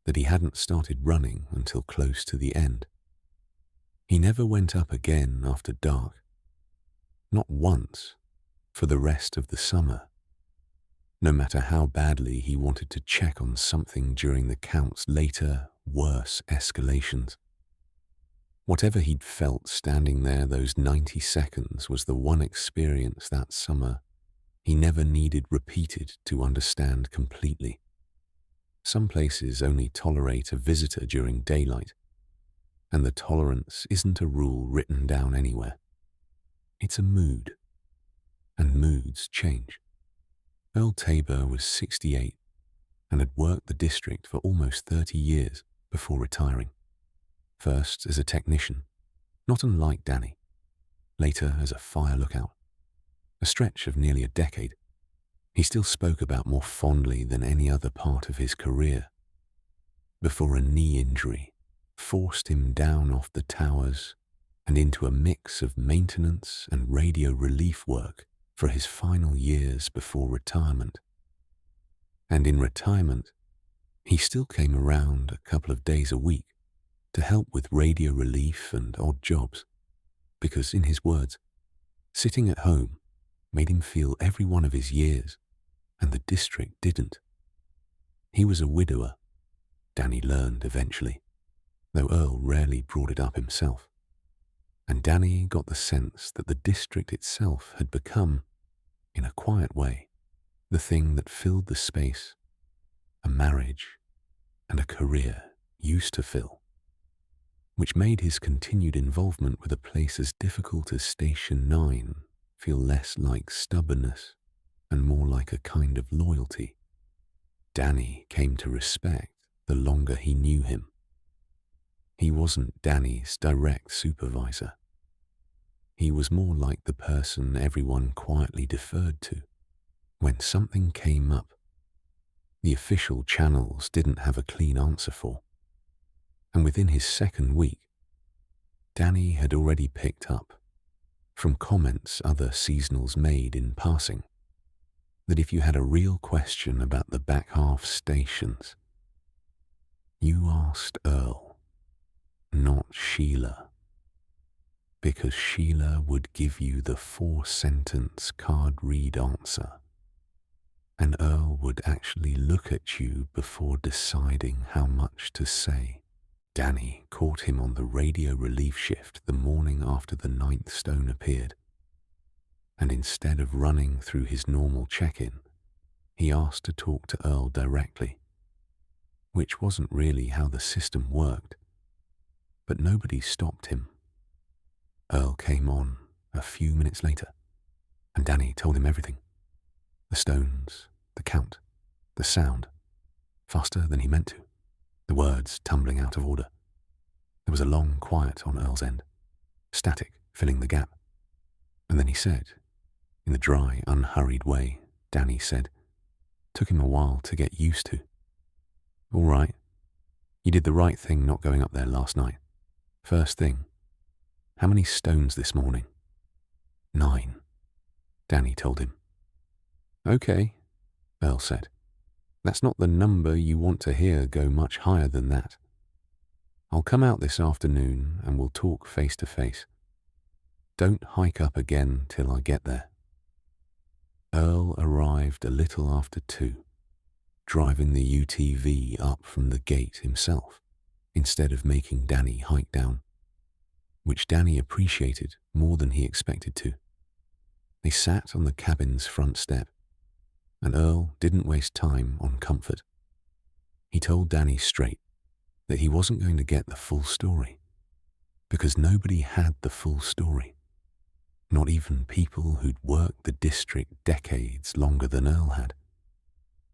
that he hadn't started running until close to the end. He never went up again after dark, not once for the rest of the summer, no matter how badly he wanted to check on something during the count's later, worse escalations. Whatever he'd felt standing there those 90 seconds was the one experience that summer he never needed repeated to understand completely. Some places only tolerate a visitor during daylight, and the tolerance isn't a rule written down anywhere. It's a mood, and moods change. Earl Tabor was 68 and had worked the district for almost 30 years before retiring. First as a technician, not unlike Danny, later as a fire lookout. A stretch of nearly a decade he still spoke about more fondly than any other part of his career, before a knee injury forced him down off the towers and into a mix of maintenance and radio relief work for his final years before retirement. And in retirement, he still came around a couple of days a week to help with radio relief and odd jobs, because in his words, sitting at home made him feel every one of his years, and the district didn't. He was a widower, Danny learned eventually, though Earl rarely brought it up himself. And Danny got the sense that the district itself had become, in a quiet way, the thing that filled the space a marriage and a career used to fill, which made his continued involvement with a place as difficult as Station 9 feel less like stubbornness and more like a kind of loyalty Danny came to respect the longer he knew him. He wasn't Danny's direct supervisor. He was more like the person everyone quietly deferred to when something came up the official channels didn't have a clean answer for. And within his second week, Danny had already picked up, from comments other seasonals made in passing, that if you had a real question about the back half stations, you asked Earl, not Sheila, because Sheila would give you the 4-sentence card read answer, and Earl would actually look at you before deciding how much to say. Danny caught him on the radio relief shift the morning after the 9th stone appeared, and instead of running through his normal check-in, he asked to talk to Earl directly, which wasn't really how the system worked, but nobody stopped him. Earl came on a few minutes later, and Danny told him everything. The stones, the count, the sound, faster than he meant to, the words tumbling out of order. There was a long quiet on Earl's end, static filling the gap. And then he said, in the dry, unhurried way Danny said, took him a while to get used to. All right, you did the right thing not going up there last night. First thing, how many stones this morning? 9, Danny told him. Okay, Earl said. That's not the number you want to hear go much higher than that. I'll come out this afternoon and we'll talk face to face. Don't hike up again till I get there. Earl arrived a little after 2, driving the UTV up from the gate himself, instead of making Danny hike down, which Danny appreciated more than he expected to. They sat on the cabin's front step, and Earl didn't waste time on comfort. He told Danny straight that he wasn't going to get the full story, because nobody had the full story, not even people who'd worked the district decades longer than Earl had,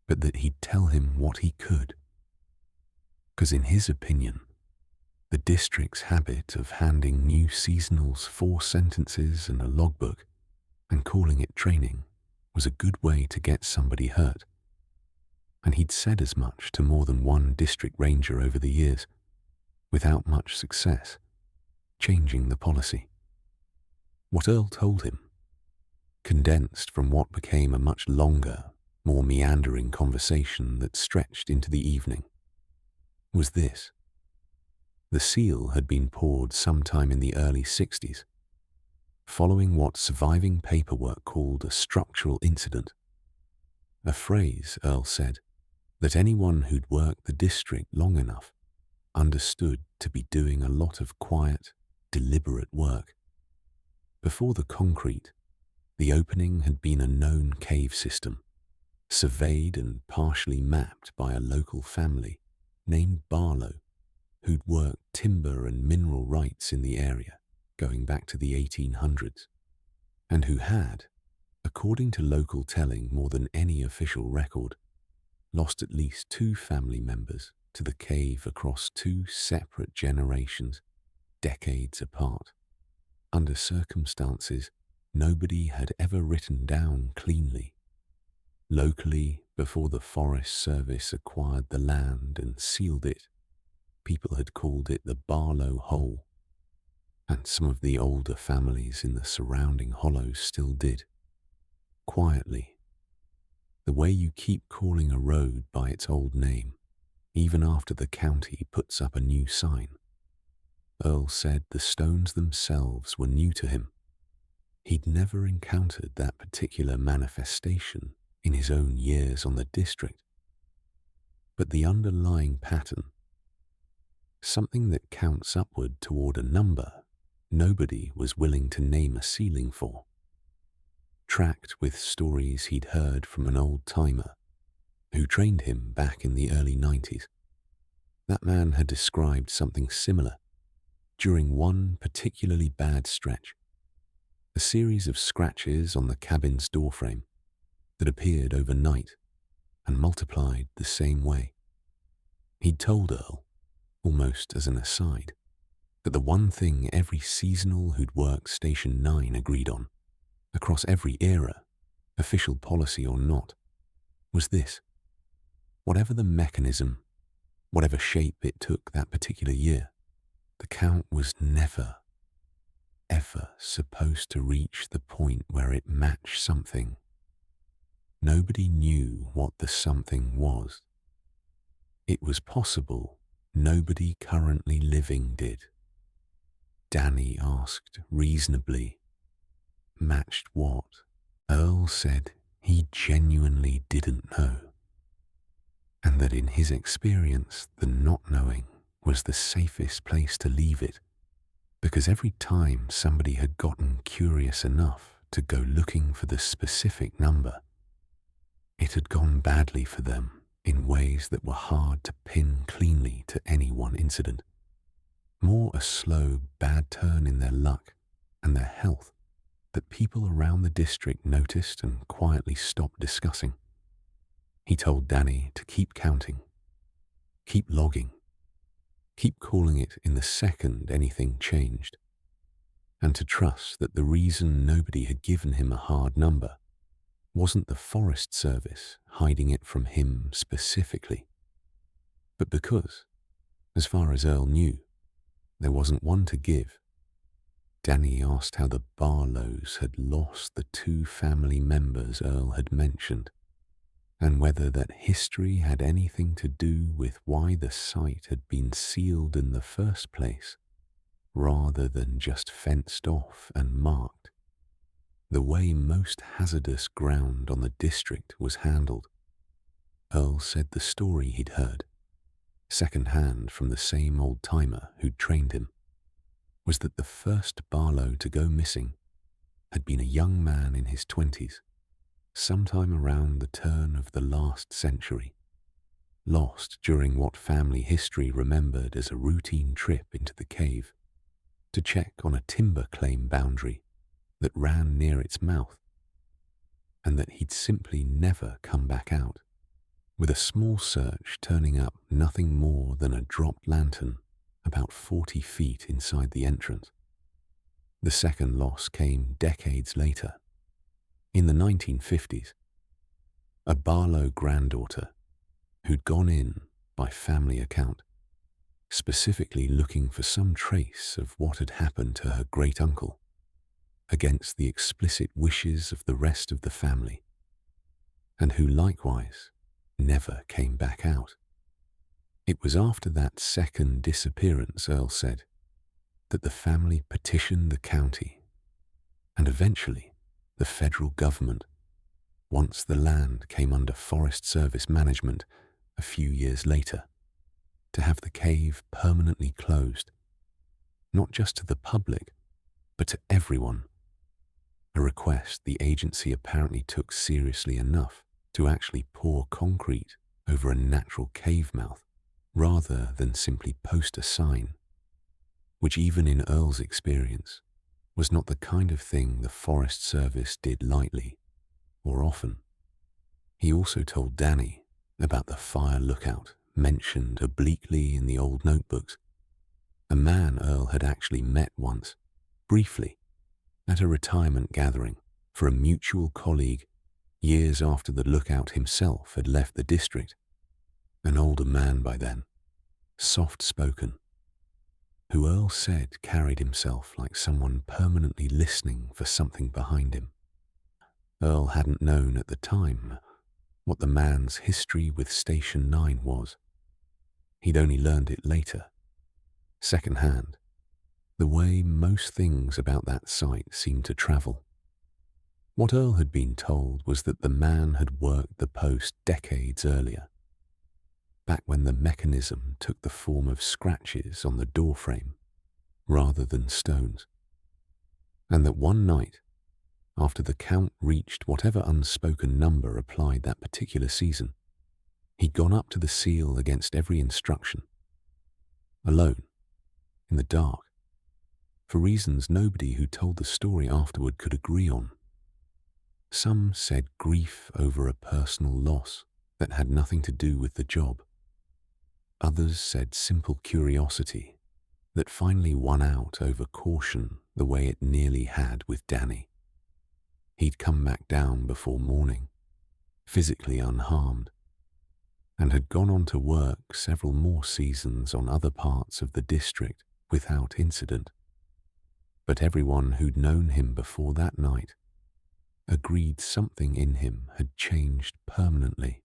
but that he'd tell him what he could. Because in his opinion, the district's habit of handing new seasonals 4 sentences and a logbook and calling it training was a good way to get somebody hurt, and he'd said as much to more than one district ranger over the years, without much success, changing the policy. What Earl told him, condensed from what became a much longer, more meandering conversation that stretched into the evening, was this. The seal had been poured sometime in the early 60s, following what surviving paperwork called a structural incident, a phrase, Earl said, that anyone who'd worked the district long enough understood to be doing a lot of quiet, deliberate work. Before the concrete, the opening had been a known cave system, surveyed and partially mapped by a local family named Barlow, who'd worked timber and mineral rights in the area going back to the 1800s, and who had, according to local telling more than any official record, lost at least 2 family members to the cave across 2 separate generations, decades apart, under circumstances nobody had ever written down cleanly. Locally, before the Forest Service acquired the land and sealed it, people had called it the Barlow Hole. and some of the older families in the surrounding hollows still did. Quietly, the way you keep calling a road by its old name, even after the county puts up a new sign. Earl said the stones themselves were new to him. He'd never encountered that particular manifestation in his own years on the district. But the underlying pattern, something that counts upward toward a number nobody was willing to name a ceiling for, tracked with stories he'd heard from an old-timer who trained him back in the early 90s. That man had described something similar during one particularly bad stretch, a series of scratches on the cabin's doorframe that appeared overnight and multiplied the same way. He'd told Earl, almost as an aside, that the one thing every seasonal who'd worked Station 9 agreed on, across every era, official policy or not, was this: whatever the mechanism, whatever shape it took that particular year, the count was never, ever supposed to reach the point where it matched something. Nobody knew what the something was. It was possible nobody currently living did. Danny asked reasonably. Matched what? Earl said he genuinely didn't know, and that in his experience the not knowing was the safest place to leave it, because every time somebody had gotten curious enough to go looking for the specific number, it had gone badly for them in ways that were hard to pin cleanly to any one incident. More a slow, bad turn in their luck and their health that people around the district noticed and quietly stopped discussing. He told Danny to keep counting, keep logging, keep calling it in the second anything changed, and to trust that the reason nobody had given him a hard number wasn't the Forest Service hiding it from him specifically, but because, as far as Earl knew, there wasn't one to give. Danny asked how the Barlows had lost the two family members Earl had mentioned, and whether that history had anything to do with why the site had been sealed in the first place, rather than just fenced off and marked, the way most hazardous ground on the district was handled. Earl said the story he'd heard, second-hand from the same old-timer who'd trained him, was that the first Barlow to go missing had been a young man in his 20s, sometime around the turn of the last century, lost during what family history remembered as a routine trip into the cave to check on a timber claim boundary that ran near its mouth, and that he'd simply never come back out, with a small search turning up nothing more than a dropped lantern about 40 feet inside the entrance. The second loss came decades later, in the 1950s. A Barlow granddaughter who'd gone in, by family account, specifically looking for some trace of what had happened to her great-uncle, against the explicit wishes of the rest of the family, and who likewise never came back out. It was after that second disappearance, Earl said, that the family petitioned the county, and eventually the federal government, once the land came under Forest Service management a few years later, to have the cave permanently closed, not just to the public, but to everyone, a request the agency apparently took seriously enough to actually pour concrete over a natural cave mouth rather than simply post a sign, which even in Earl's experience was not the kind of thing the Forest Service did lightly or often. He also told Danny about the fire lookout mentioned obliquely in the old notebooks, a man Earl had actually met once, briefly, at a retirement gathering for a mutual colleague years after the lookout himself had left the district, an older man by then, soft-spoken, who Earl said carried himself like someone permanently listening for something behind him. Earl hadn't known at the time what the man's history with Station 9 was. He'd only learned it later, second-hand, the way most things about that site seemed to travel. What Earl had been told was that the man had worked the post decades earlier, back when the mechanism took the form of scratches on the doorframe rather than stones, and that one night, after the count reached whatever unspoken number applied that particular season, he'd gone up to the seal against every instruction, alone, in the dark, for reasons nobody who told the story afterward could agree on. Some said grief over a personal loss that had nothing to do with the job. Others said simple curiosity that finally won out over caution the way it nearly had with Danny. He'd come back down before morning, physically unharmed, and had gone on to work several more seasons on other parts of the district without incident. But everyone who'd known him before that night agreed something in him had changed permanently.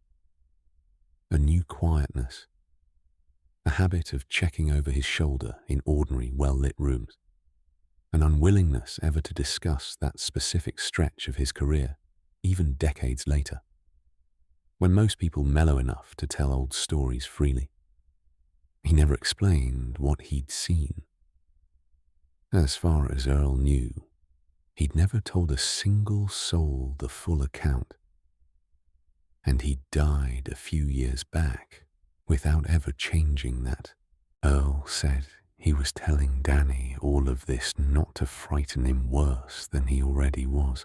A new quietness, a habit of checking over his shoulder in ordinary, well-lit rooms, an unwillingness ever to discuss that specific stretch of his career, even decades later, when most people mellow enough to tell old stories freely. He never explained what he'd seen. As far as Earl knew, he'd never told a single soul the full account, and he'd died a few years back without ever changing that. Earl said he was telling Danny all of this not to frighten him worse than he already was,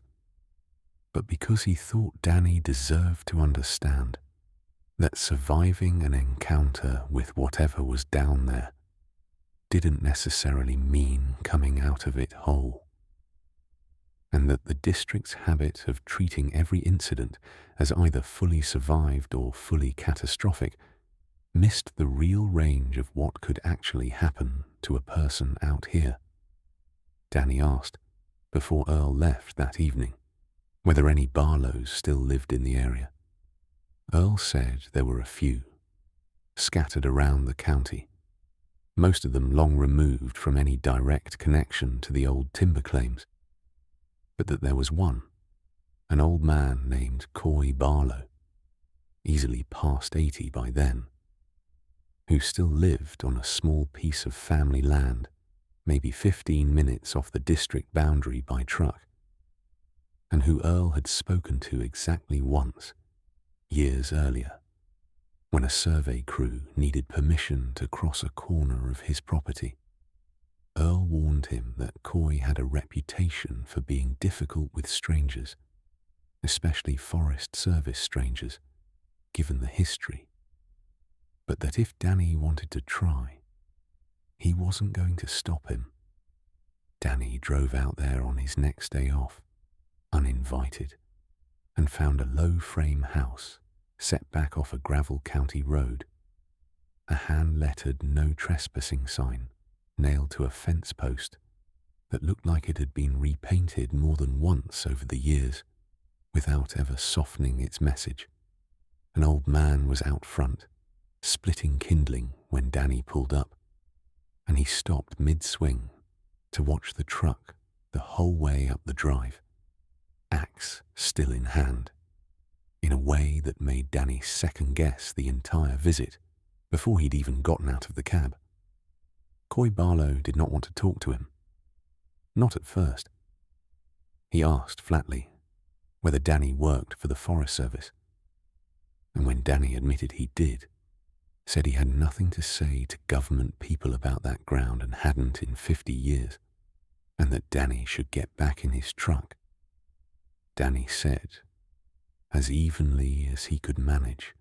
but because he thought Danny deserved to understand that surviving an encounter with whatever was down there didn't necessarily mean coming out of it whole, and that the district's habit of treating every incident as either fully survived or fully catastrophic missed the real range of what could actually happen to a person out here. Danny asked, before Earl left that evening, whether any Barlows still lived in the area. Earl said there were a few, scattered around the county, most of them long removed from any direct connection to the old timber claims, but that there was one, an old man named Coy Barlow, easily past 80 by then, who still lived on a small piece of family land, maybe 15 minutes off the district boundary by truck, and who Earl had spoken to exactly once, years earlier, when a survey crew needed permission to cross a corner of his property. Earl warned him that Coy had a reputation for being difficult with strangers, especially Forest Service strangers, given the history, but that if Danny wanted to try, he wasn't going to stop him. Danny drove out there on his next day off, uninvited, and found a low-frame house set back off a gravel county road, a hand-lettered no trespassing sign nailed to a fence post that looked like it had been repainted more than once over the years without ever softening its message. An old man was out front, splitting kindling when Danny pulled up, and he stopped mid-swing to watch the truck the whole way up the drive, axe still in hand, in a way that made Danny second-guess the entire visit before he'd even gotten out of the cab. Coy Barlow did not want to talk to him. Not at first. He asked flatly whether Danny worked for the Forest Service, and when Danny admitted he did, said he had nothing to say to government people about that ground and hadn't in 50 years, and that Danny should get back in his truck. Danny said, as evenly as he could manage,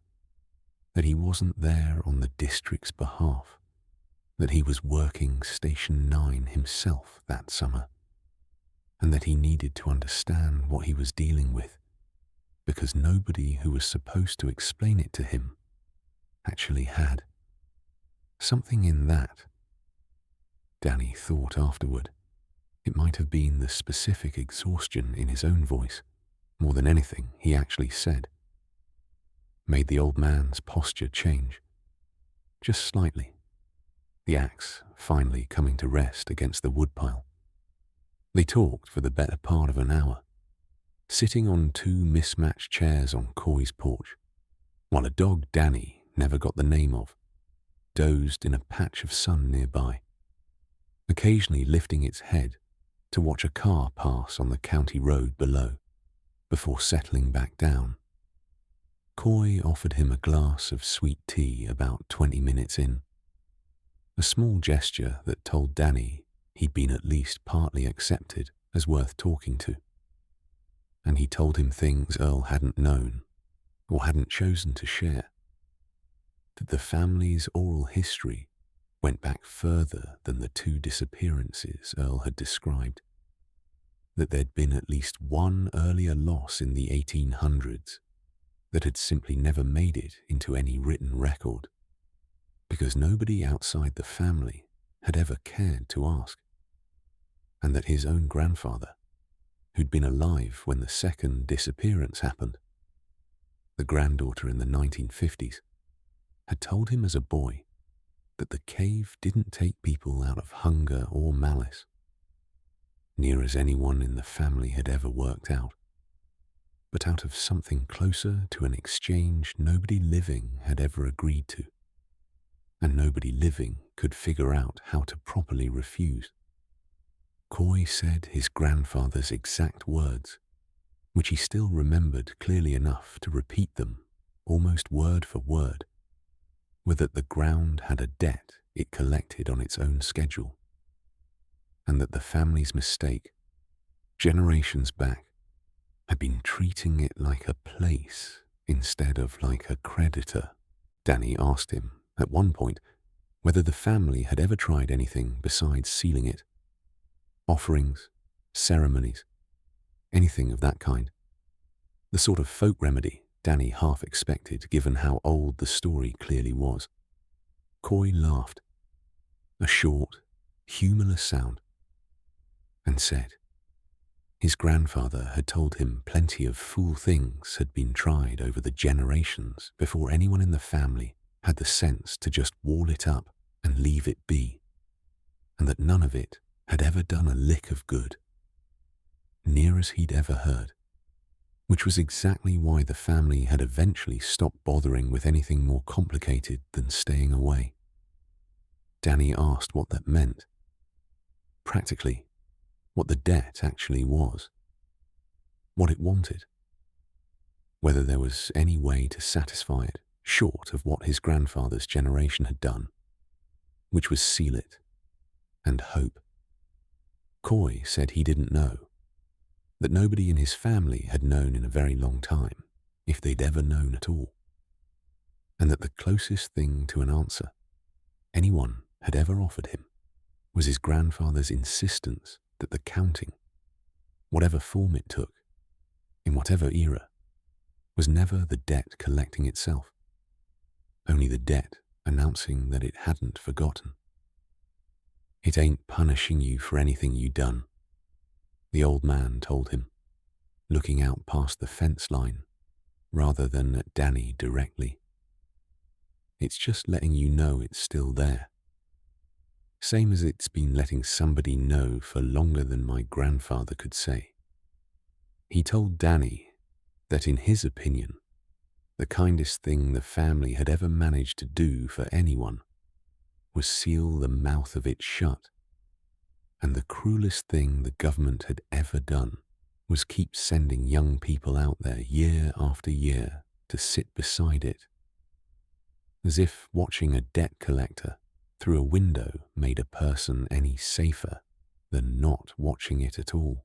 that he wasn't there on the district's behalf, that he was working Station 9 himself that summer, and that he needed to understand what he was dealing with, because nobody who was supposed to explain it to him actually had. Something in that, Danny thought afterward. It might have been the specific exhaustion in his own voice, more than anything he actually said, made the old man's posture change, just slightly, the axe finally coming to rest against the woodpile. They talked for the better part of an hour, sitting on two mismatched chairs on Coy's porch, while a dog Danny never got the name of dozed in a patch of sun nearby, occasionally lifting its head to watch a car pass on the county road below before settling back down. Coy offered him a glass of sweet tea about 20 minutes in, a small gesture that told Danny he'd been at least partly accepted as worth talking to. And he told him things Earl hadn't known or hadn't chosen to share, that the family's oral history went back further than the two disappearances Earl had described, that there'd been at least one earlier loss in the 1800s that had simply never made it into any written record, because nobody outside the family had ever cared to ask, and that his own grandfather, who'd been alive when the second disappearance happened, the granddaughter in the 1950s, had told him as a boy that the cave didn't take people out of hunger or malice, near as anyone in the family had ever worked out, but out of something closer to an exchange nobody living had ever agreed to, and nobody living could figure out how to properly refuse. Coy said his grandfather's exact words, which he still remembered clearly enough to repeat them almost word for word, were that the ground had a debt it collected on its own schedule, and that the family's mistake, generations back, had been treating it like a place instead of like a creditor. Danny asked him, at one point, whether the family had ever tried anything besides sealing it. Offerings, ceremonies, anything of that kind. The sort of folk remedy Danny half expected given how old the story clearly was. Coy laughed, a short, humorless sound, and said his grandfather had told him plenty of fool things had been tried over the generations before anyone in the family had the sense to just wall it up and leave it be, and that none of it had ever done a lick of good, near as he'd ever heard, which was exactly why the family had eventually stopped bothering with anything more complicated than staying away. Danny asked what that meant. Practically, what the debt actually was, what it wanted, whether there was any way to satisfy it short of what his grandfather's generation had done, which was seal it and hope. Coy said he didn't know, that nobody in his family had known in a very long time, if they'd ever known at all, and that the closest thing to an answer anyone had ever offered him was his grandfather's insistence that the counting, whatever form it took, in whatever era, was never the debt collecting itself, only the debt announcing that it hadn't forgotten. It ain't punishing you for anything you done, the old man told him, looking out past the fence line rather than at Danny directly. It's just letting you know it's still there. Same as it's been letting somebody know for longer than my grandfather could say. He told Danny that in his opinion, the kindest thing the family had ever managed to do for anyone was seal the mouth of it shut, and the cruelest thing the government had ever done was keep sending young people out there year after year to sit beside it, as if watching a debt collector through a window made a person any safer than not watching it at all.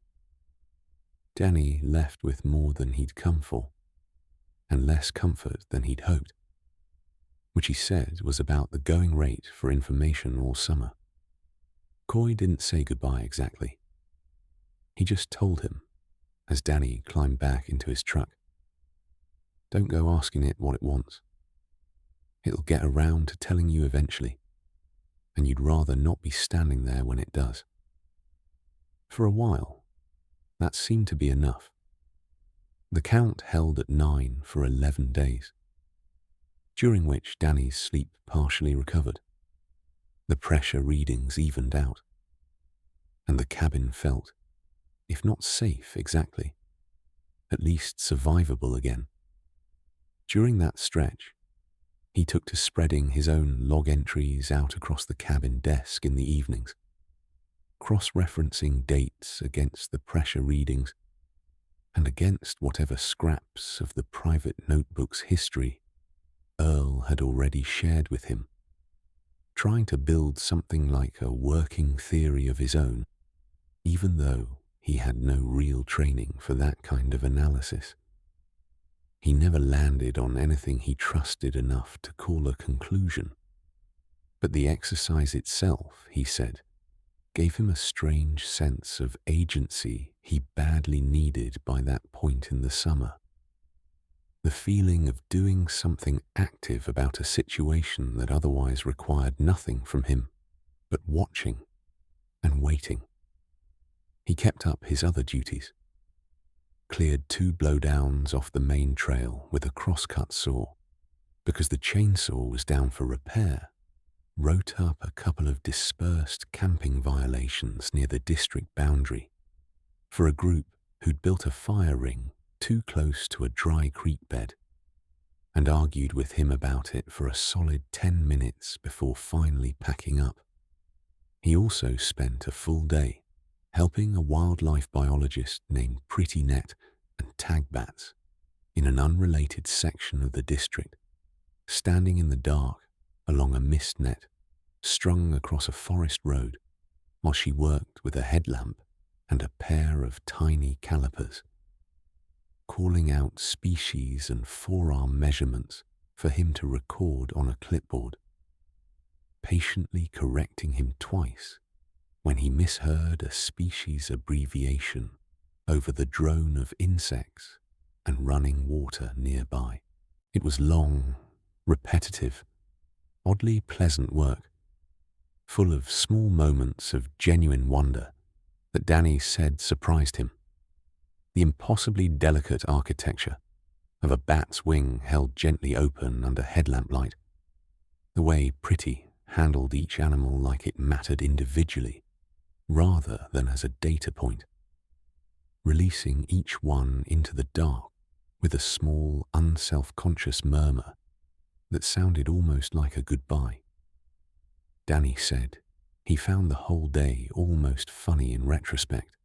Danny left with more than he'd come for, and less comfort than he'd hoped, which he said was about the going rate for information all summer. Coy didn't say goodbye exactly. He just told him, as Danny climbed back into his truck, "Don't go asking it what it wants. It'll get around to telling you eventually. and you'd rather not be standing there when it does. For a while, that seemed to be enough. The count held at 9 for 11 days, during which Danny's sleep partially recovered. The pressure readings evened out, and the cabin felt, if not safe exactly, at least survivable again. During that stretch, he took to spreading his own log entries out across the cabin desk in the evenings, cross-referencing dates against the pressure readings and against whatever scraps of the private notebook's history Earl had already shared with him, trying to build something like a working theory of his own, even though he had no real training for that kind of analysis. He never landed on anything he trusted enough to call a conclusion, but the exercise itself, he said, gave him a strange sense of agency he badly needed by that point in the summer. The feeling of doing something active about a situation that otherwise required nothing from him but watching and waiting. He kept up his other duties, cleared 2 blowdowns off the main trail with a crosscut saw because the chainsaw was down for repair, wrote up a couple of dispersed camping violations near the district boundary for a group who'd built a fire ring too close to a dry creek bed, and argued with him about it for a solid 10 minutes before finally packing up. He also spent a full day helping a wildlife biologist named Pretty Net and Tag Bats in an unrelated section of the district, standing in the dark along a mist net strung across a forest road while she worked with a headlamp and a pair of tiny calipers, calling out species and forearm measurements for him to record on a clipboard, patiently correcting him twice when he misheard a species abbreviation over the drone of insects and running water nearby. It was long, repetitive, oddly pleasant work, full of small moments of genuine wonder that Danny said surprised him. The impossibly delicate architecture of a bat's wing held gently open under headlamp light, the way Pretty handled each animal like it mattered individually rather than as a data point, releasing each one into the dark with a small, unself-conscious murmur that sounded almost like a goodbye. Danny said he found the whole day almost funny in retrospect,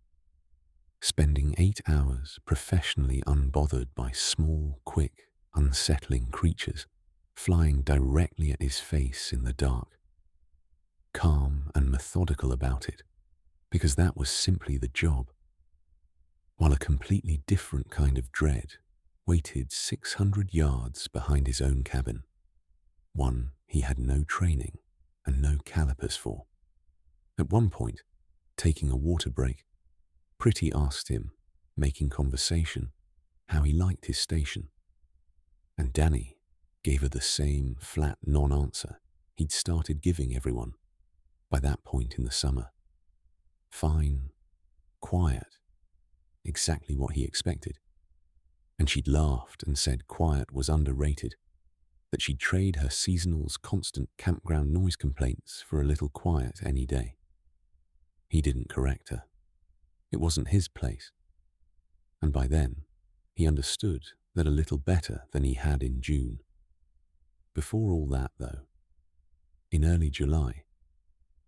spending 8 hours professionally unbothered by small, quick, unsettling creatures flying directly at his face in the dark, calm and methodical about it, because that was simply the job, while a completely different kind of dread waited 600 yards behind his own cabin, one he had no training and no calipers for. At one point, taking a water break, Pretty asked him, making conversation, how he liked his station, and Danny gave her the same flat non-answer he'd started giving everyone by that point in the summer. Fine, quiet, exactly what he expected. And she'd laughed and said quiet was underrated, that she'd trade her seasonal's constant campground noise complaints for a little quiet any day. He didn't correct her. It wasn't his place. And by then, he understood that a little better than he had in June. Before all that, though, in early July,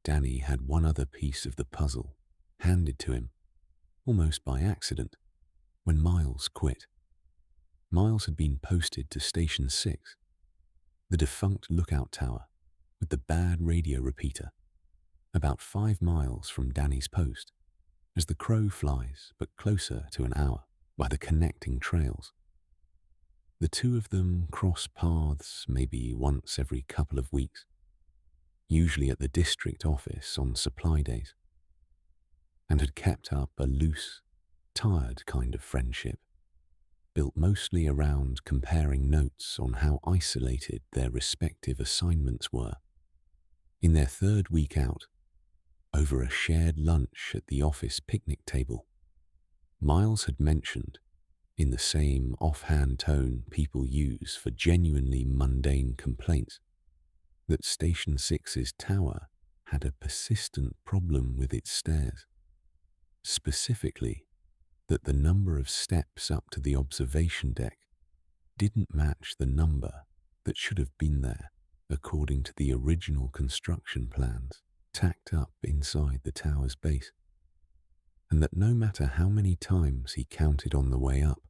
Danny had one other piece of the puzzle handed to him, almost by accident, when Miles quit. Miles had been posted to Station 6, the defunct lookout tower with the bad radio repeater, about 5 miles from Danny's post, as the crow flies but closer to an hour by the connecting trails. The two of them cross paths maybe once every couple of weeks, usually at the district office on supply days, and had kept up a loose, tired kind of friendship, built mostly around comparing notes on how isolated their respective assignments were, In their third week out, over a shared lunch at the office picnic table, Miles had mentioned, in the same offhand tone people use for genuinely mundane complaints, that Station 6's tower had a persistent problem with its stairs. Specifically, that the number of steps up to the observation deck didn't match the number that should have been there according to the original construction plans tacked up inside the tower's base, and that no matter how many times he counted on the way up,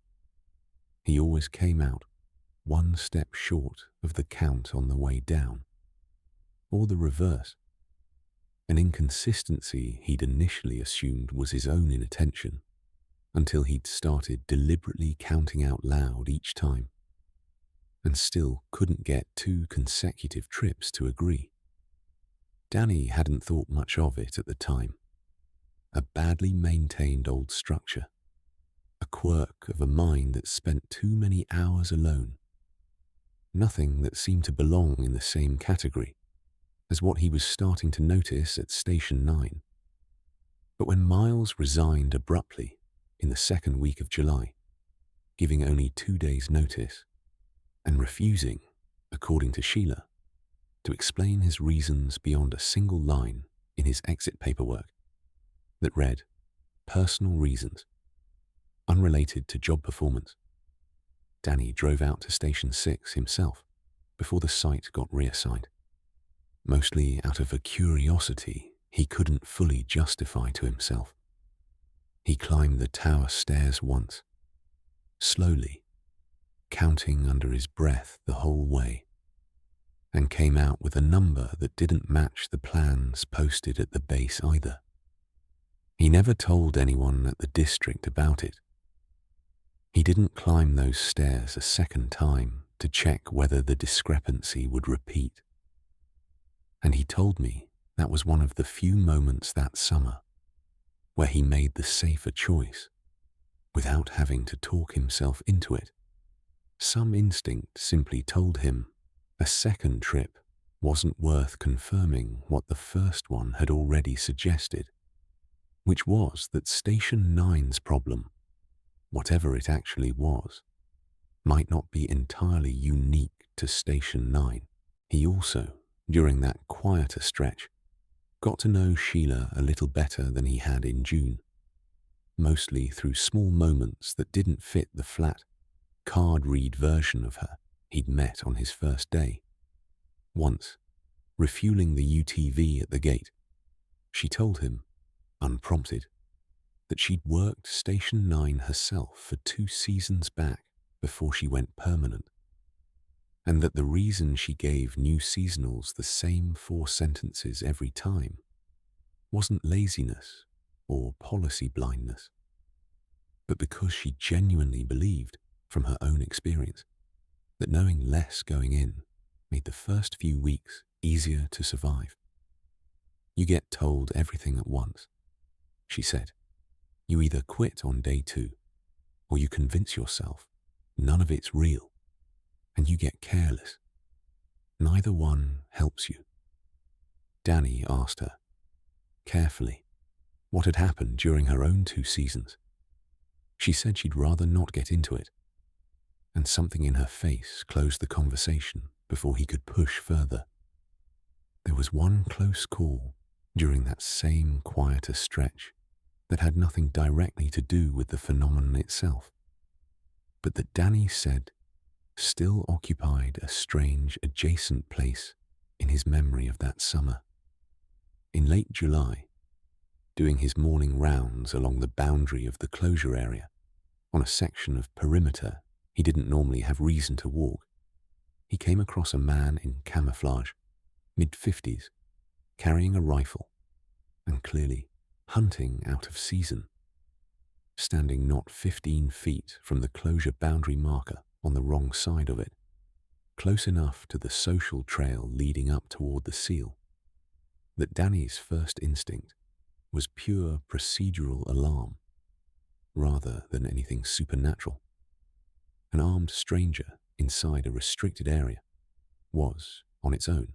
he always came out one step short of the count on the way down, or the reverse, an inconsistency he'd initially assumed was his own inattention until he'd started deliberately counting out loud each time, and still couldn't get 2 consecutive trips to agree. Danny hadn't thought much of it at the time. A badly maintained old structure, a quirk of a mind that spent too many hours alone. Nothing that seemed to belong in the same category as what he was starting to notice at Station 9. But when Miles resigned abruptly in the second week of July, giving only 2 days' notice, and refusing, according to Sheila, to explain his reasons beyond a single line in his exit paperwork that read, "Personal reasons, unrelated to job performance," Danny drove out to Station 6 himself before the site got reassigned, mostly out of a curiosity he couldn't fully justify to himself. He climbed the tower stairs once, slowly, counting under his breath the whole way, and came out with a number that didn't match the plans posted at the base either. He never told anyone at the district about it. He didn't climb those stairs a second time to check whether the discrepancy would repeat. And he told me that was one of the few moments that summer where he made the safer choice without having to talk himself into it. Some instinct simply told him a second trip wasn't worth confirming what the first one had already suggested, which was that Station 9's problem, whatever it actually was, might not be entirely unique to Station 9. He also, during that quieter stretch, got to know Sheila a little better than he had in June, mostly through small moments that didn't fit the flat, card-read version of her he'd met on his first day. Once, refueling the UTV at the gate, she told him, unprompted, that she'd worked Station 9 herself for 2 seasons back before she went permanent, and that the reason she gave new seasonals the same 4 sentences every time wasn't laziness or policy blindness, but because she genuinely believed, from her own experience, that knowing less going in made the first few weeks easier to survive. "You get told everything at once," she said. "You either quit on day 2, or you convince yourself none of it's real, and you get careless. Neither one helps you." Danny asked her, carefully, what had happened during her own 2 seasons. She said she'd rather not get into it, and something in her face closed the conversation before he could push further. There was one close call during that same quieter stretch that had nothing directly to do with the phenomenon itself, but that Danny said still occupied a strange adjacent place in his memory of that summer. In late July, doing his morning rounds along the boundary of the closure area, on a section of perimeter he didn't normally have reason to walk, he came across a man in camouflage, mid-50s, carrying a rifle, and clearly hunting out of season, standing not 15 feet from the closure boundary marker on the wrong side of it, close enough to the social trail leading up toward the seal, that Danny's first instinct was pure procedural alarm, rather than anything supernatural. An armed stranger inside a restricted area was, on its own,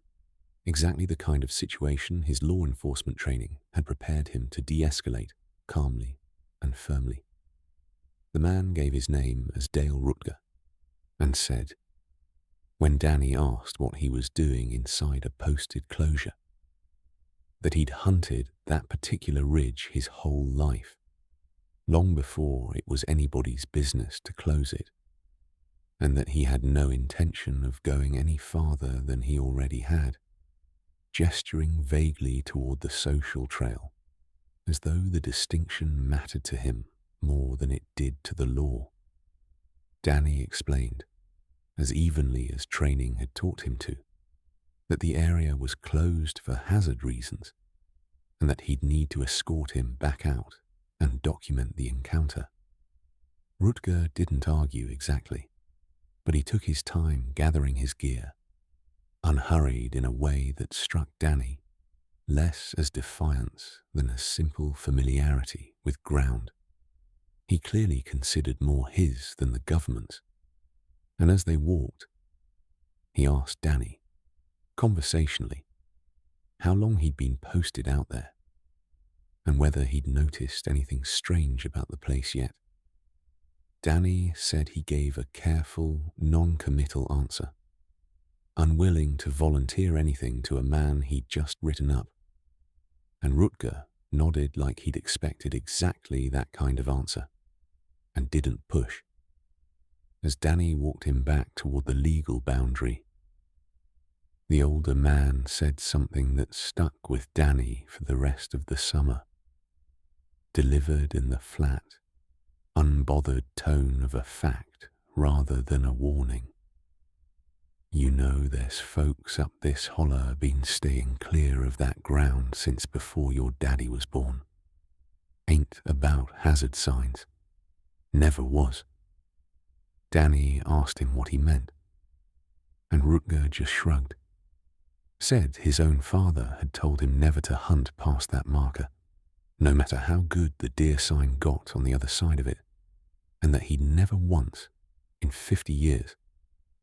Exactly the kind of situation his law enforcement training had prepared him to de-escalate calmly and firmly. The man gave his name as Dale Rutger and said, when Danny asked what he was doing inside a posted closure, that he'd hunted that particular ridge his whole life, long before it was anybody's business to close it, and that he had no intention of going any farther than he already had, gesturing vaguely toward the social trail, as though the distinction mattered to him more than it did to the law. Danny explained, as evenly as training had taught him to, that the area was closed for hazard reasons, and that he'd need to escort him back out and document the encounter. Rutger didn't argue exactly, but he took his time gathering his gear, unhurried in a way that struck Danny less as defiance than as simple familiarity with ground. He clearly considered more his than the government's, and as they walked, he asked Danny, conversationally, how long he'd been posted out there, and whether he'd noticed anything strange about the place yet. Danny said he gave a careful, non-committal answer, unwilling to volunteer anything to a man he'd just written up, and Rutger nodded like he'd expected exactly that kind of answer, and didn't push. As Danny walked him back toward the legal boundary, the older man said something that stuck with Danny for the rest of the summer, delivered in the flat, unbothered tone of a fact rather than a warning. You know there's folks up this holler been staying clear of that ground since before your daddy was born. Ain't about hazard signs. Never was. Danny asked him what he meant, and Rutger just shrugged. Said his own father had told him never to hunt past that marker, no matter how good the deer sign got on the other side of it, and that he'd never once, in 50 years,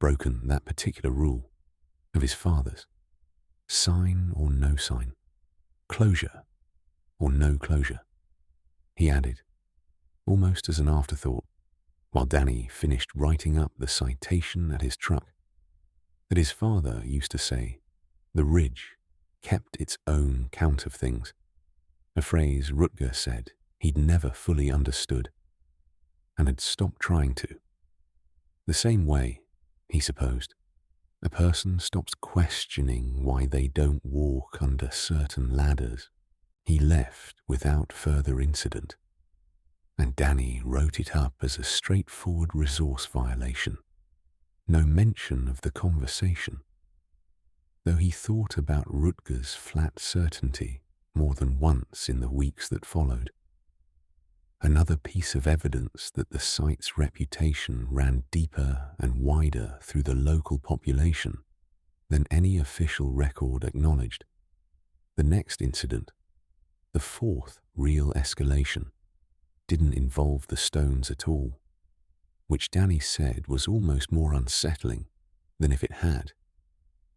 broken that particular rule of his father's. Sign or no sign, closure or no closure, he added, almost as an afterthought, while Danny finished writing up the citation at his truck, that his father used to say the ridge kept its own count of things, a phrase Rutger said he'd never fully understood and had stopped trying to. The same way, he supposed, a person stops questioning why they don't walk under certain ladders. He left without further incident, and Danny wrote it up as a straightforward resource violation. No mention of the conversation, though he thought about Rutger's flat certainty more than once in the weeks that followed. Another piece of evidence that the site's reputation ran deeper and wider through the local population than any official record acknowledged. The next incident, the fourth real escalation, didn't involve the stones at all, which Danny said was almost more unsettling than if it had,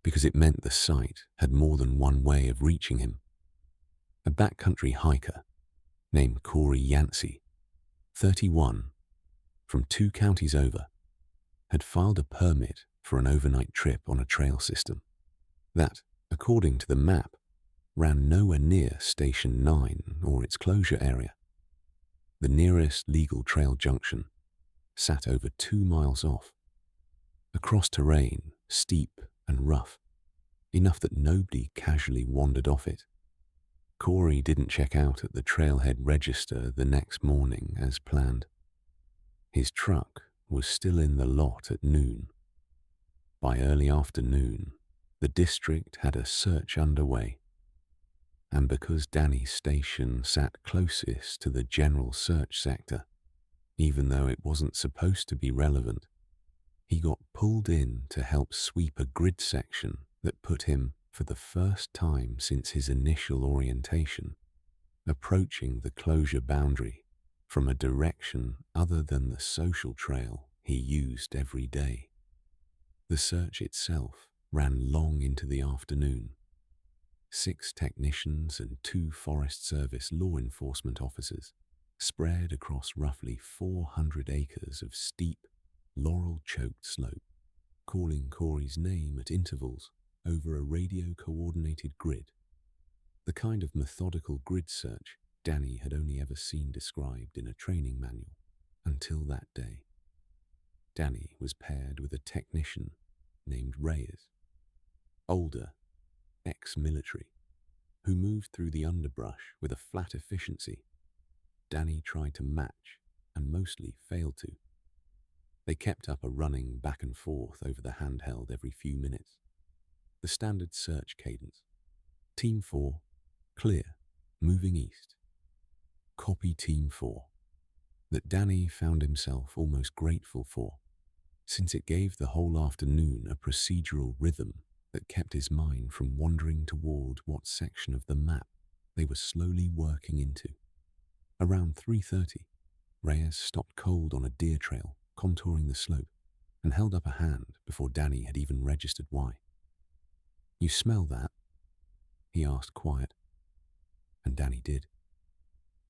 because it meant the site had more than one way of reaching him. A backcountry hiker named Corey Yancey, 31, from 2 counties over, had filed a permit for an overnight trip on a trail system that, according to the map, ran nowhere near Station 9 or its closure area. The nearest legal trail junction sat over 2 miles off, across terrain steep and rough, enough that nobody casually wandered off it. Corey didn't check out at the trailhead register the next morning as planned. His truck was still in the lot at noon. By early afternoon, the district had a search underway, and because Danny's station sat closest to the general search sector, even though it wasn't supposed to be relevant, he got pulled in to help sweep a grid section that put him, for the first time since his initial orientation, approaching the closure boundary from a direction other than the social trail he used every day. The search itself ran long into the afternoon, 6 technicians and 2 Forest Service law enforcement officers spread across roughly 400 acres of steep, laurel-choked slope, calling Corey's name at intervals over a radio-coordinated grid, the kind of methodical grid search Danny had only ever seen described in a training manual until that day. Danny was paired with a technician named Reyes, older, ex-military, who moved through the underbrush with a flat efficiency Danny tried to match and mostly failed to. They kept up a running back and forth over the handheld every few minutes. The standard search cadence. Team 4, clear, moving east. Copy Team 4. That Danny found himself almost grateful for, since it gave the whole afternoon a procedural rhythm that kept his mind from wandering toward what section of the map they were slowly working into. Around 3:30, Reyes stopped cold on a deer trail contouring the slope and held up a hand before Danny had even registered why. "You smell that?" he asked quiet. And Danny did.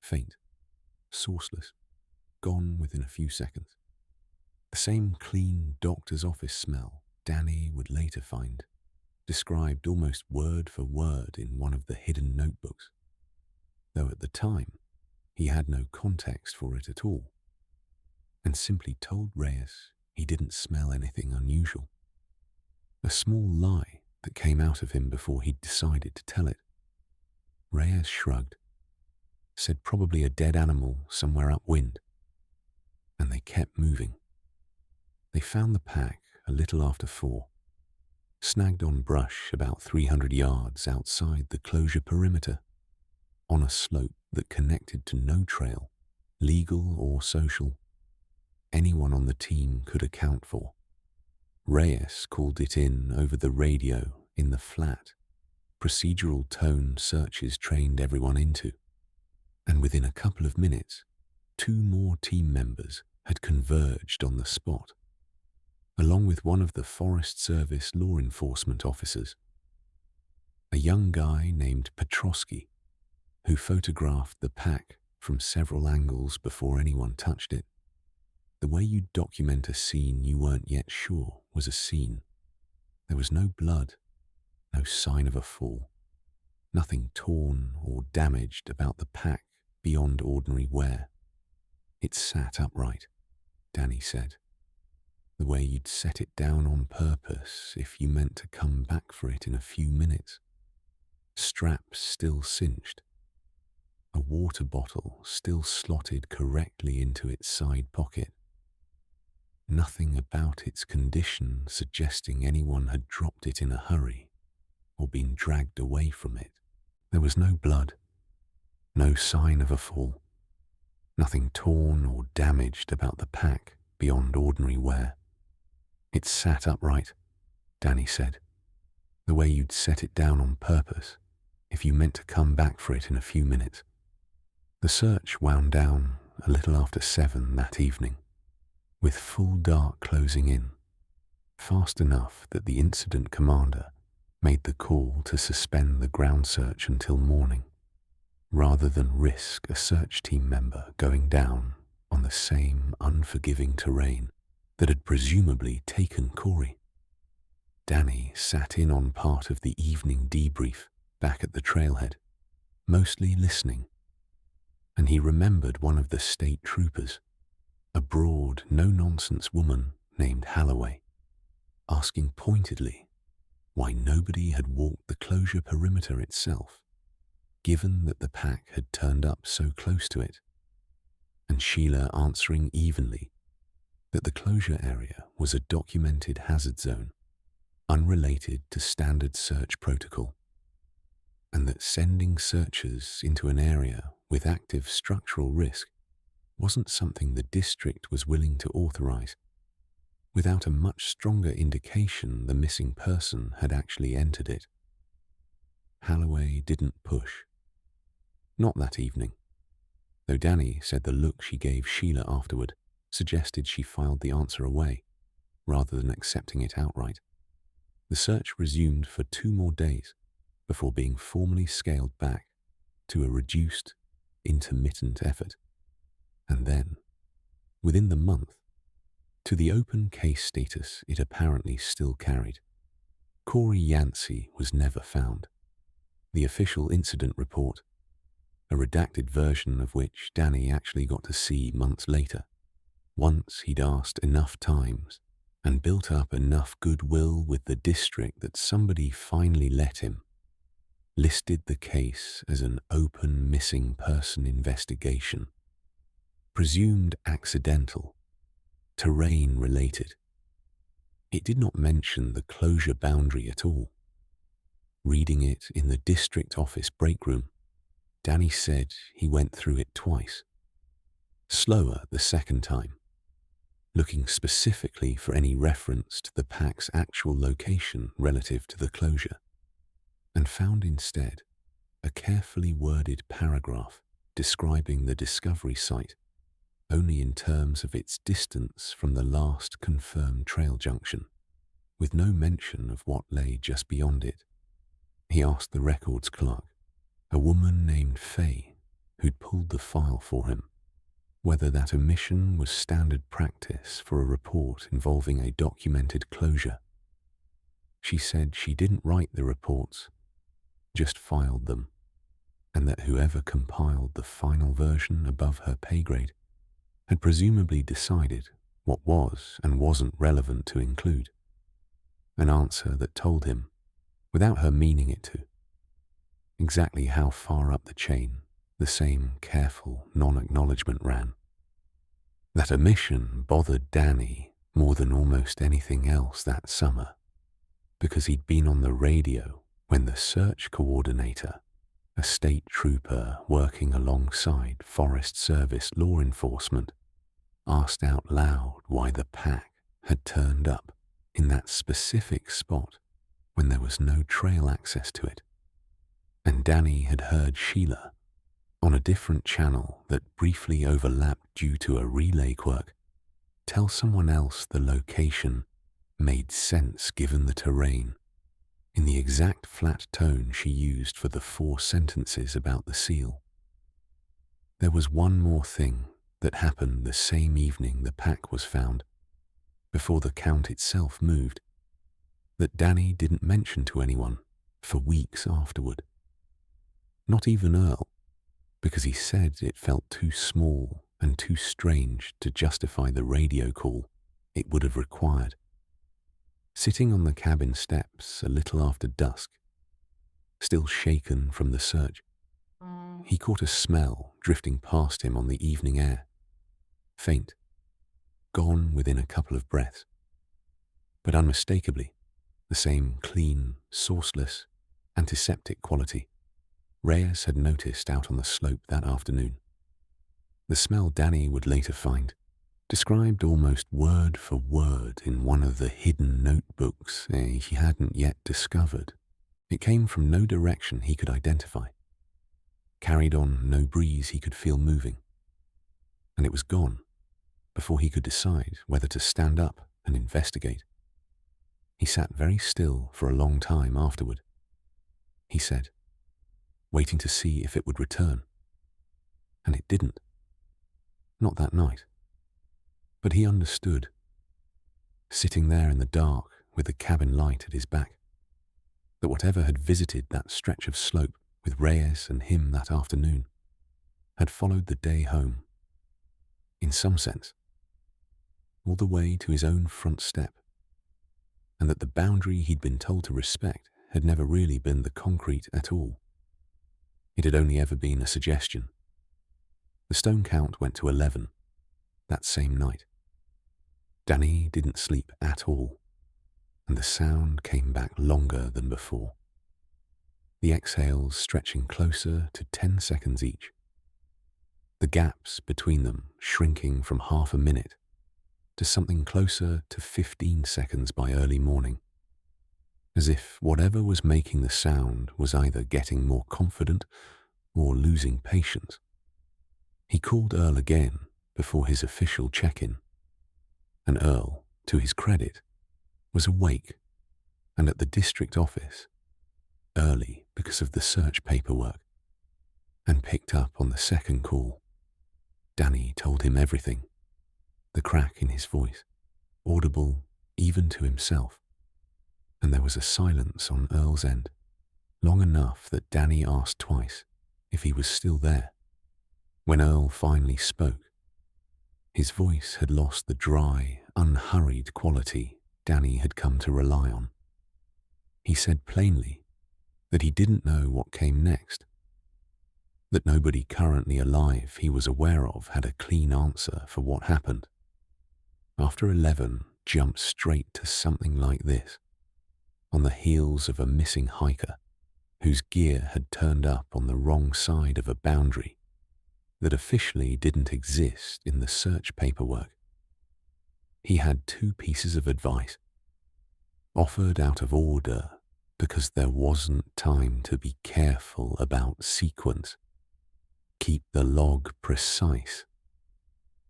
Faint, sourceless, gone within a few seconds. The same clean doctor's office smell Danny would later find described almost word for word in one of the hidden notebooks, though at the time he had no context for it at all, and simply told Reyes he didn't smell anything unusual. A small lie that came out of him before he'd decided to tell it. Reyes shrugged, said probably a dead animal somewhere upwind, and they kept moving. They found the pack a little after 4, snagged on brush about 300 yards outside the closure perimeter, on a slope that connected to no trail, legal or social, anyone on the team could account for. Reyes called it in over the radio in the flat, procedural tone searches trained everyone into, and within a couple of minutes, 2 more team members had converged on the spot, along with one of the Forest Service law enforcement officers, a young guy named Petrosky, who photographed the pack from several angles before anyone touched it. The way you document a scene you weren't yet sure was a scene. There was no blood, no sign of a fall, nothing torn or damaged about the pack beyond ordinary wear. It sat upright, Danny said, the way you'd set it down on purpose if you meant to come back for it in a few minutes. Straps still cinched, a water bottle still slotted correctly into its side pocket. Nothing about its condition suggesting anyone had dropped it in a hurry or been dragged away from it. There was no blood, no sign of a fall, nothing torn or damaged about the pack beyond ordinary wear. It sat upright, Danny said, the way you'd set it down on purpose if you meant to come back for it in a few minutes. The search wound down a little after 7 that evening, with full dark closing in, fast enough that the incident commander made the call to suspend the ground search until morning, rather than risk a search team member going down on the same unforgiving terrain that had presumably taken Corey. Danny sat in on part of the evening debrief back at the trailhead, mostly listening, and he remembered one of the state troopers, a broad, no-nonsense woman named Holloway, asking pointedly why nobody had walked the closure perimeter itself, given that the pack had turned up so close to it, and Sheila answering evenly that the closure area was a documented hazard zone, unrelated to standard search protocol, and that sending searchers into an area with active structural risk wasn't something the district was willing to authorize, without a much stronger indication the missing person had actually entered it. Holloway didn't push. Not that evening, though Danny said the look she gave Sheila afterward suggested she filed the answer away, rather than accepting it outright. The search resumed for 2 more days, before being formally scaled back to a reduced, intermittent effort, and then, within the month, to the open case status it apparently still carried. Corey Yancey was never found. The official incident report, a redacted version of which Danny actually got to see months later, once he'd asked enough times and built up enough goodwill with the district that somebody finally let him, listed the case as an open missing person investigation, presumed accidental, terrain related. It did not mention the closure boundary at all. Reading it in the district office break room, Danny said he went through it twice, slower the second time, looking specifically for any reference to the pack's actual location relative to the closure, and found instead a carefully worded paragraph describing the discovery site only in terms of its distance from the last confirmed trail junction, with no mention of what lay just beyond it. He asked the records clerk, a woman named Faye, who'd pulled the file for him, whether that omission was standard practice for a report involving a documented closure. She said she didn't write the reports, just filed them, and that whoever compiled the final version above her pay grade had presumably decided what was and wasn't relevant to include. An answer that told him, without her meaning it to, exactly how far up the chain the same careful non-acknowledgement ran. That omission bothered Danny more than almost anything else that summer, because he'd been on the radio when the search coordinator, a state trooper working alongside Forest Service law enforcement, asked out loud why the pack had turned up in that specific spot when there was no trail access to it. And Danny had heard Sheila, on a different channel that briefly overlapped due to a relay quirk, tell someone else the location made sense given the terrain, in the exact flat tone she used for the 4 sentences about the seal. There was one more thing that happened the same evening the pack was found, before the count itself moved, that Danny didn't mention to anyone for weeks afterward. Not even Earl, because he said it felt too small and too strange to justify the radio call it would have required. Sitting on the cabin steps a little after dusk, still shaken from the search, he caught a smell drifting past him on the evening air. Faint, gone within a couple of breaths, but unmistakably the same clean, sourceless, antiseptic quality Reyes had noticed out on the slope that afternoon. The smell Danny would later find, described almost word for word in one of the hidden notebooks he hadn't yet discovered. It came from no direction he could identify, carried on no breeze he could feel moving, and it was gone before he could decide whether to stand up and investigate. He sat very still for a long time afterward. He said, waiting to see if it would return. And it didn't. Not that night. But he understood, sitting there in the dark with the cabin light at his back, that whatever had visited that stretch of slope with Reyes and him that afternoon had followed the day home, in some sense, all the way to his own front step, and that the boundary he'd been told to respect had never really been the concrete at all. It had only ever been a suggestion. The stone count went to 11 that same night. Danny didn't sleep at all, and the sound came back longer than before, the exhales stretching closer to 10 seconds each, the gaps between them shrinking from half a minute to something closer to 15 seconds by early morning, as if whatever was making the sound was either getting more confident or losing patience. He called Earl again before his official check-in, and Earl, to his credit, was awake and at the district office, early because because of the search paperwork, and picked up on the second call. Danny told him everything, the crack in his voice, audible even to himself, and there was a silence on Earl's end, long enough that Danny asked twice if he was still there. When Earl finally spoke, his voice had lost the dry, unhurried quality Danny had come to rely on. He said plainly that he didn't know what came next, that nobody currently alive he was aware of had a clean answer for what happened. After 11 jumped straight to something like this, on the heels of a missing hiker whose gear had turned up on the wrong side of a boundary that officially didn't exist in the search paperwork. He had two pieces of advice, offered out of order because there wasn't time to be careful about sequence. Keep the log precise.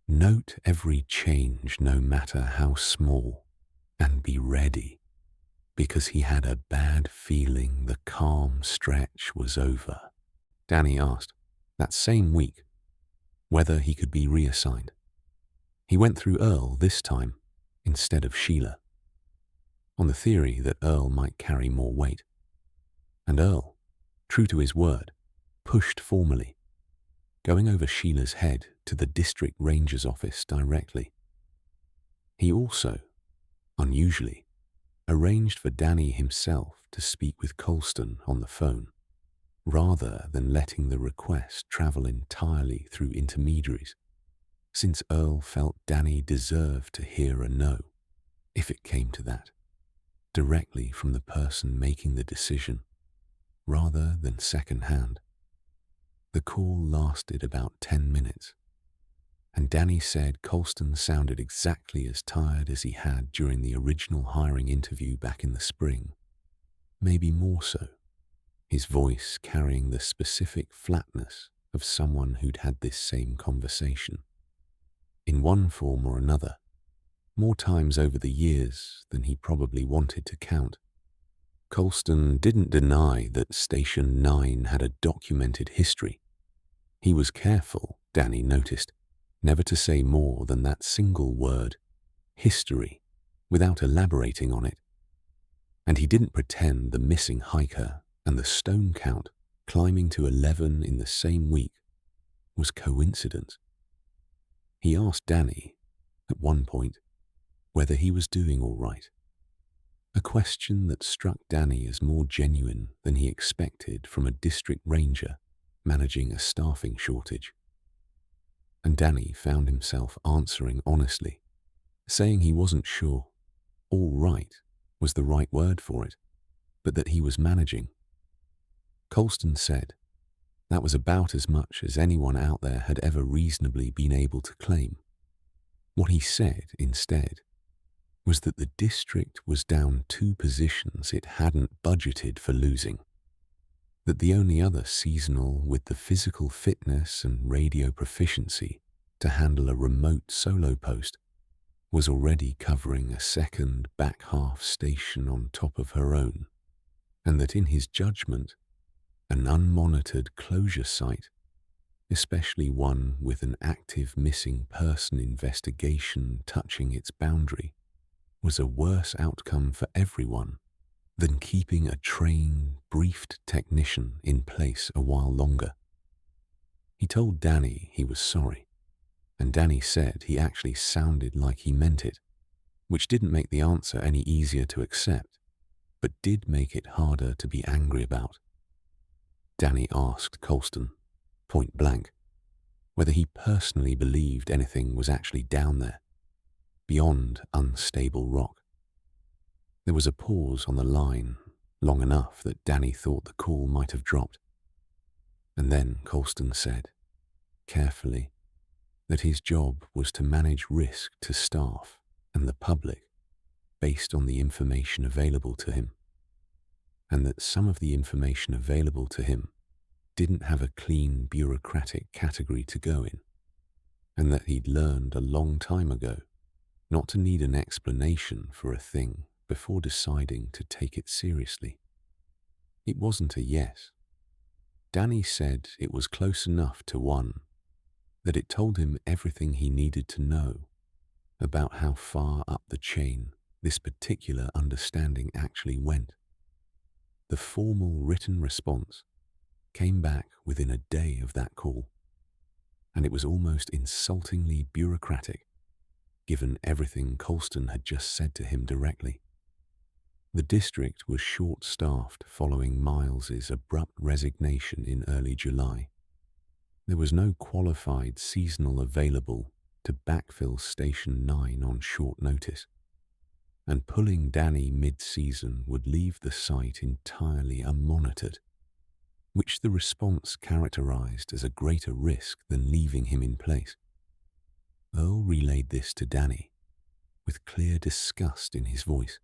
Note every change no matter how small, and be ready, because he had a bad feeling the calm stretch was over. Danny asked, that same week, whether he could be reassigned. He went through Earl this time instead of Sheila, on the theory that Earl might carry more weight. And Earl, true to his word, pushed formally, going over Sheila's head to the district ranger's office directly. He also, unusually, arranged for Danny himself to speak with Colston on the phone, rather than letting the request travel entirely through intermediaries, since Earl felt Danny deserved to hear a no, if it came to that, directly from the person making the decision, rather than second-hand. The call lasted about 10 minutes, and Danny said Colston sounded exactly as tired as he had during the original hiring interview back in the spring, maybe more so, his voice carrying the specific flatness of someone who'd had this same conversation, in one form or another, more times over the years than he probably wanted to count. Colston didn't deny that Station 9 had a documented history. He was careful, Danny noticed, never to say more than that single word, history, without elaborating on it. And he didn't pretend the missing hiker and the stone count climbing to 11 in the same week was coincidence. He asked Danny, at one point, whether he was doing all right, a question that struck Danny as more genuine than he expected from a district ranger managing a staffing shortage. And Danny found himself answering honestly, saying he wasn't sure all right was the right word for it, but that he was managing. Colston said that was about as much as anyone out there had ever reasonably been able to claim. What he said, instead, was that the district was down 2 positions it hadn't budgeted for losing, that the only other seasonal with the physical fitness and radio proficiency to handle a remote solo post was already covering a second back half station on top of her own, and that in his judgment, an unmonitored closure site, especially one with an active missing person investigation touching its boundary, was a worse outcome for everyone than keeping a trained, briefed technician in place a while longer. He told Danny he was sorry, and Danny said he actually sounded like he meant it, which didn't make the answer any easier to accept, but did make it harder to be angry about. Danny asked Colston, point blank, whether he personally believed anything was actually down there, beyond unstable rock. There was a pause on the line, long enough that Danny thought the call might have dropped. And then Colston said, carefully, that his job was to manage risk to staff and the public based on the information available to him, and that some of the information available to him didn't have a clean bureaucratic category to go in, and that he'd learned a long time ago not to need an explanation for a thing before deciding to take it seriously. It wasn't a yes. Danny said it was close enough to one that it told him everything he needed to know about how far up the chain this particular understanding actually went. The formal written response came back within a day of that call, and it was almost insultingly bureaucratic, given everything Colston had just said to him directly. The district was short-staffed following Miles's abrupt resignation in early July. There was no qualified seasonal available to backfill Station 9 on short notice, and pulling Danny mid-season would leave the site entirely unmonitored, which the response characterized as a greater risk than leaving him in place. Earl relayed this to Danny with clear disgust in his voice,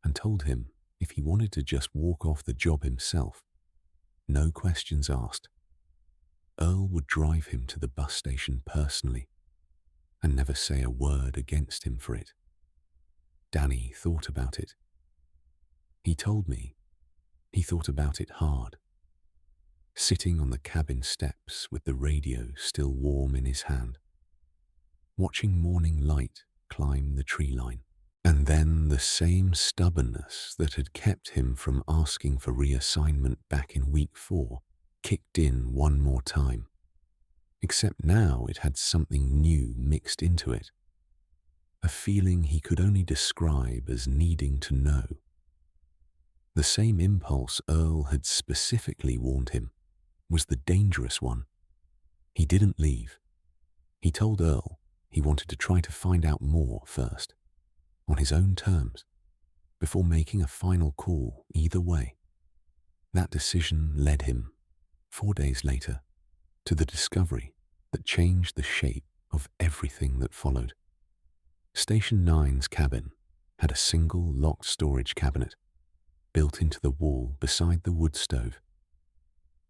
and told him if he wanted to just walk off the job himself, no questions asked, Earl would drive him to the bus station personally and never say a word against him for it. Danny thought about it. He told me he thought about it hard, sitting on the cabin steps with the radio still warm in his hand, watching morning light climb the tree line. And then the same stubbornness that had kept him from asking for reassignment back in week 4 kicked in one more time, except now it had something new mixed into it, a feeling he could only describe as needing to know. The same impulse Earl had specifically warned him was the dangerous one. He didn't leave. He told Earl he wanted to try to find out more first, on his own terms, before making a final call either way. That decision led him, 4 days later, to the discovery that changed the shape of everything that followed. Station 9's cabin had a single locked storage cabinet built into the wall beside the wood stove,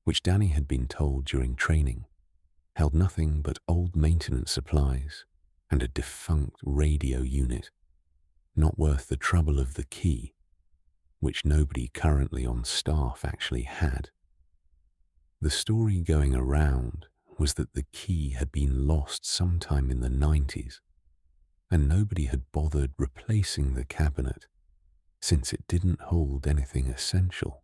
which Danny had been told during training held nothing but old maintenance supplies and a defunct radio unit, not worth the trouble of the key, which nobody currently on staff actually had. The story going around was that the key had been lost sometime in the 90s, and nobody had bothered replacing the cabinet since it didn't hold anything essential.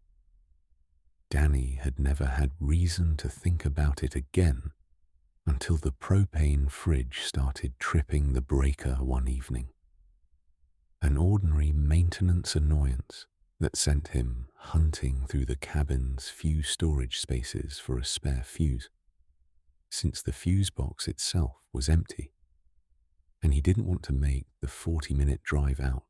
Danny had never had reason to think about it again until the propane fridge started tripping the breaker one evening. An ordinary maintenance annoyance that sent him hunting through the cabin's few storage spaces for a spare fuse, since the fuse box itself was empty, and he didn't want to make the 40-minute drive out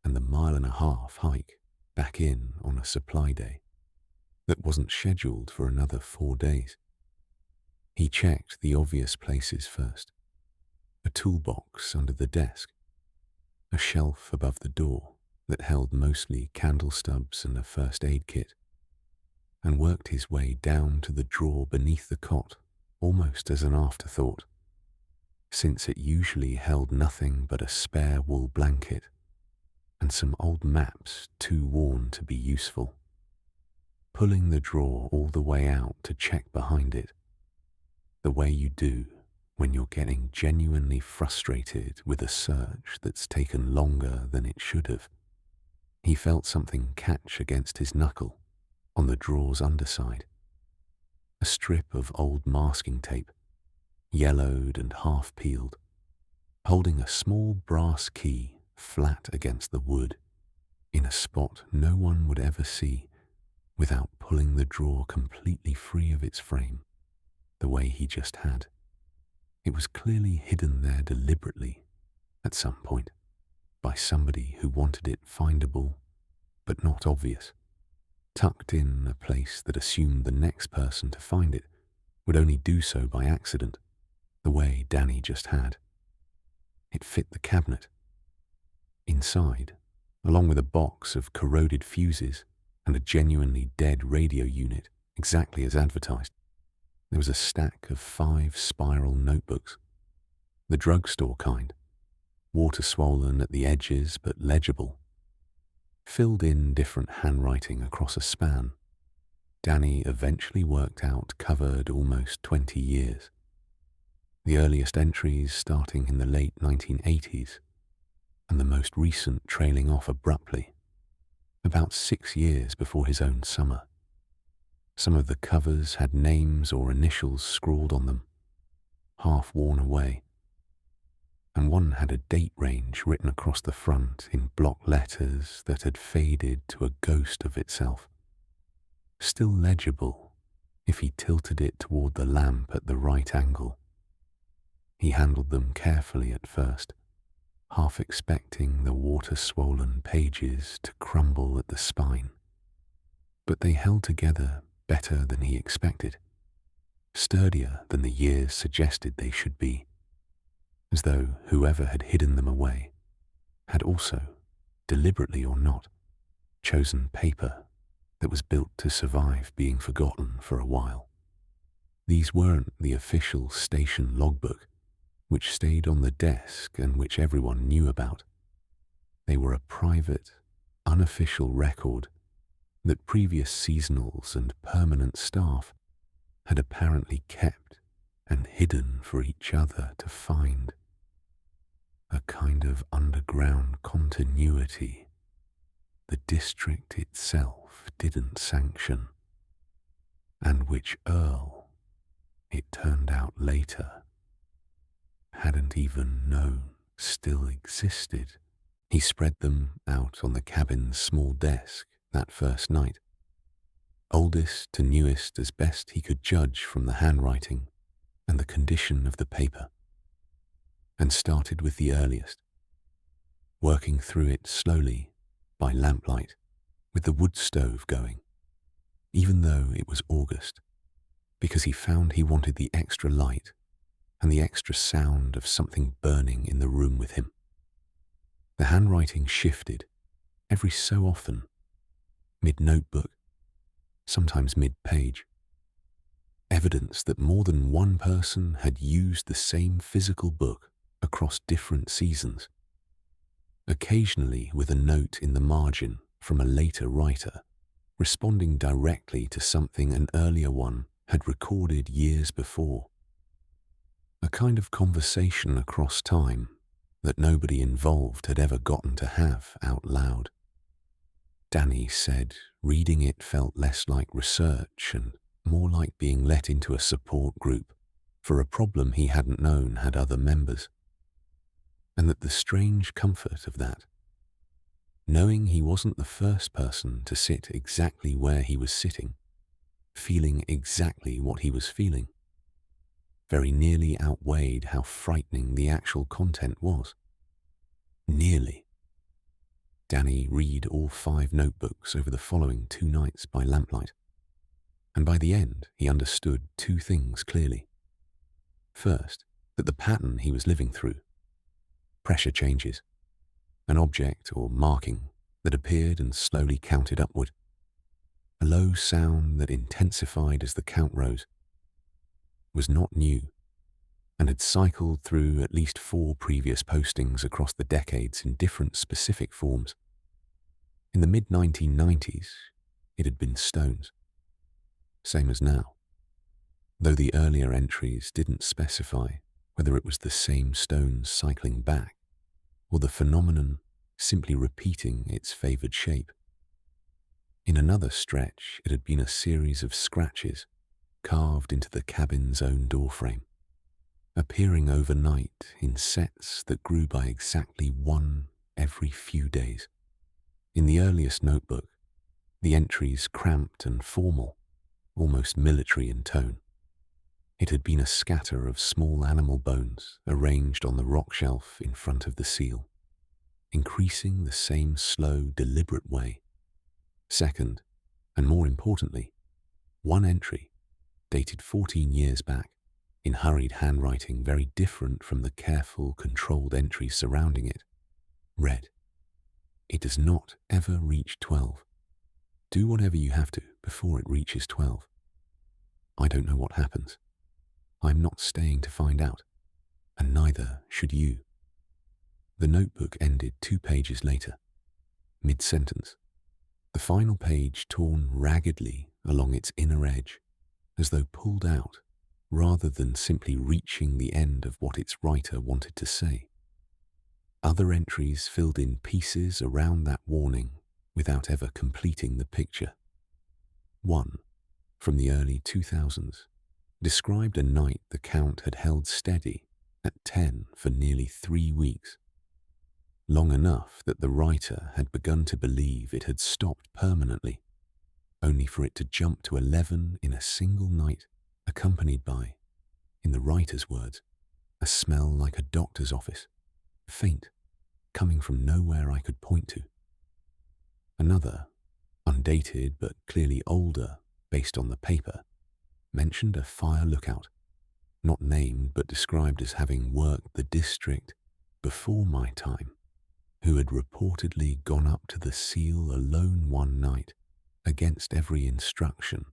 and the 1.5-mile hike back in on a supply day that wasn't scheduled for another 4 days. He checked the obvious places first: a toolbox under the desk, a shelf above the door that held mostly candle stubs and a first aid kit, and worked his way down to the drawer beneath the cot almost as an afterthought, since it usually held nothing but a spare wool blanket and some old maps too worn to be useful. Pulling the drawer all the way out to check behind it, the way you do when you're getting genuinely frustrated with a search that's taken longer than it should have. He felt something catch against his knuckle on the drawer's underside. A strip of old masking tape, yellowed and half-peeled, holding a small brass key flat against the wood in a spot no one would ever see without pulling the drawer completely free of its frame, the way he just had. It was clearly hidden there deliberately, at some point, by somebody who wanted it findable, but not obvious, tucked in a place that assumed the next person to find it would only do so by accident, the way Danny just had. It fit the cabinet. Inside, along with a box of corroded fuses and a genuinely dead radio unit, exactly as advertised, there was a stack of 5 spiral notebooks, the drugstore kind, water-swollen at the edges but legible. Filled in different handwriting across a span, Danny eventually worked out covered almost 20 years. The earliest entries starting in the late 1980s, and the most recent trailing off abruptly, about 6 years before his own summer. Some of the covers had names or initials scrawled on them, half worn away, and one had a date range written across the front in block letters that had faded to a ghost of itself. Still legible if he tilted it toward the lamp at the right angle. He handled them carefully at first, half expecting the water-swollen pages to crumble at the spine. But they held together better than he expected, sturdier than the years suggested they should be, as though whoever had hidden them away had also, deliberately or not, chosen paper that was built to survive being forgotten for a while. These weren't the official station logbook, which stayed on the desk and which everyone knew about. They were a private, unofficial record that previous seasonals and permanent staff had apparently kept and hidden for each other to find. A kind of underground continuity the district itself didn't sanction, and which Earl, it turned out later, hadn't even known still existed. He spread them out on the cabin's small desk that first night, oldest to newest as best he could judge from the handwriting and the condition of the paper, and started with the earliest, working through it slowly by lamplight with the wood stove going, even though it was August, because he found he wanted the extra light and the extra sound of something burning in the room with him. The handwriting shifted every so often, mid-notebook, sometimes mid-page. Evidence that more than one person had used the same physical book across different seasons, occasionally with a note in the margin from a later writer, responding directly to something an earlier one had recorded years before. A kind of conversation across time that nobody involved had ever gotten to have out loud. Danny said reading it felt less like research and more like being let into a support group for a problem he hadn't known had other members. And that the strange comfort of that, knowing he wasn't the first person to sit exactly where he was sitting, feeling exactly what he was feeling, very nearly outweighed how frightening the actual content was. Nearly. Danny read all 5 notebooks over the following 2 nights by lamplight, and by the end he understood 2 things clearly. First, that the pattern he was living through, pressure changes, an object or marking that appeared and slowly counted upward, a low sound that intensified as the count rose, was not new and had cycled through at least 4 previous postings across the decades in different specific forms. In the mid-1990s, it had been stones, same as now, though the earlier entries didn't specify whether it was the same stones cycling back or the phenomenon simply repeating its favoured shape. In another stretch, it had been a series of scratches carved into the cabin's own doorframe, appearing overnight in sets that grew by exactly 1 every few days. In the earliest notebook, the entries cramped and formal, almost military in tone. It had been a scatter of small animal bones arranged on the rock shelf in front of the seal, increasing the same slow, deliberate way. Second, and more importantly, 1 entry, dated 14 years back, in hurried handwriting very different from the careful, controlled entries surrounding it, read, "It does not ever reach 12. Do whatever you have to before it reaches 12. I don't know what happens. I'm not staying to find out, and neither should you." The notebook ended 2 pages later, mid-sentence, the final page torn raggedly along its inner edge, as though pulled out, rather than simply reaching the end of what its writer wanted to say. Other entries filled in pieces around that warning without ever completing the picture. One, from the early 2000s, described a night the Count had held steady at 10 for nearly 3 weeks, long enough that the writer had begun to believe it had stopped permanently, only for it to jump to 11 in a single night, accompanied by, in the writer's words, a smell like a doctor's office, faint, coming from nowhere I could point to. Another, undated but clearly older, based on the paper, mentioned a fire lookout, not named but described as having worked the district before my time, who had reportedly gone up to the seal alone one night against every instruction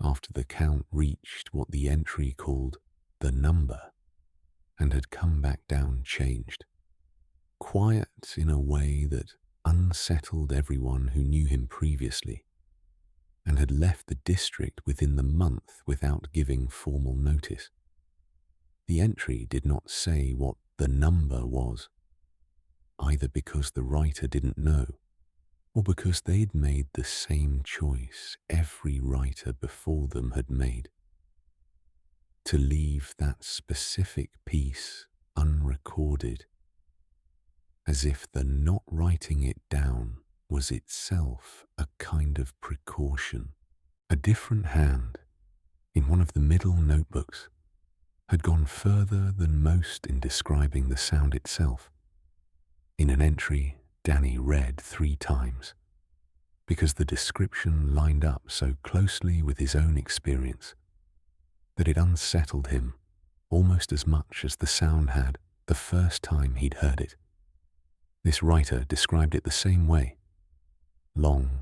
after the Count reached what the entry called the number and had come back down changed, quiet in a way that unsettled everyone who knew him previously, and had left the district within the month without giving formal notice. The entry did not say what the number was, either because the writer didn't know, or because they'd made the same choice every writer before them had made, to leave that specific piece unrecorded, as if the not writing it down was itself a kind of precaution. A different hand, in one of the middle notebooks, had gone further than most in describing the sound itself. In an entry Danny read 3 times, because the description lined up so closely with his own experience that it unsettled him almost as much as the sound had the first time he'd heard it. This writer described it the same way: long,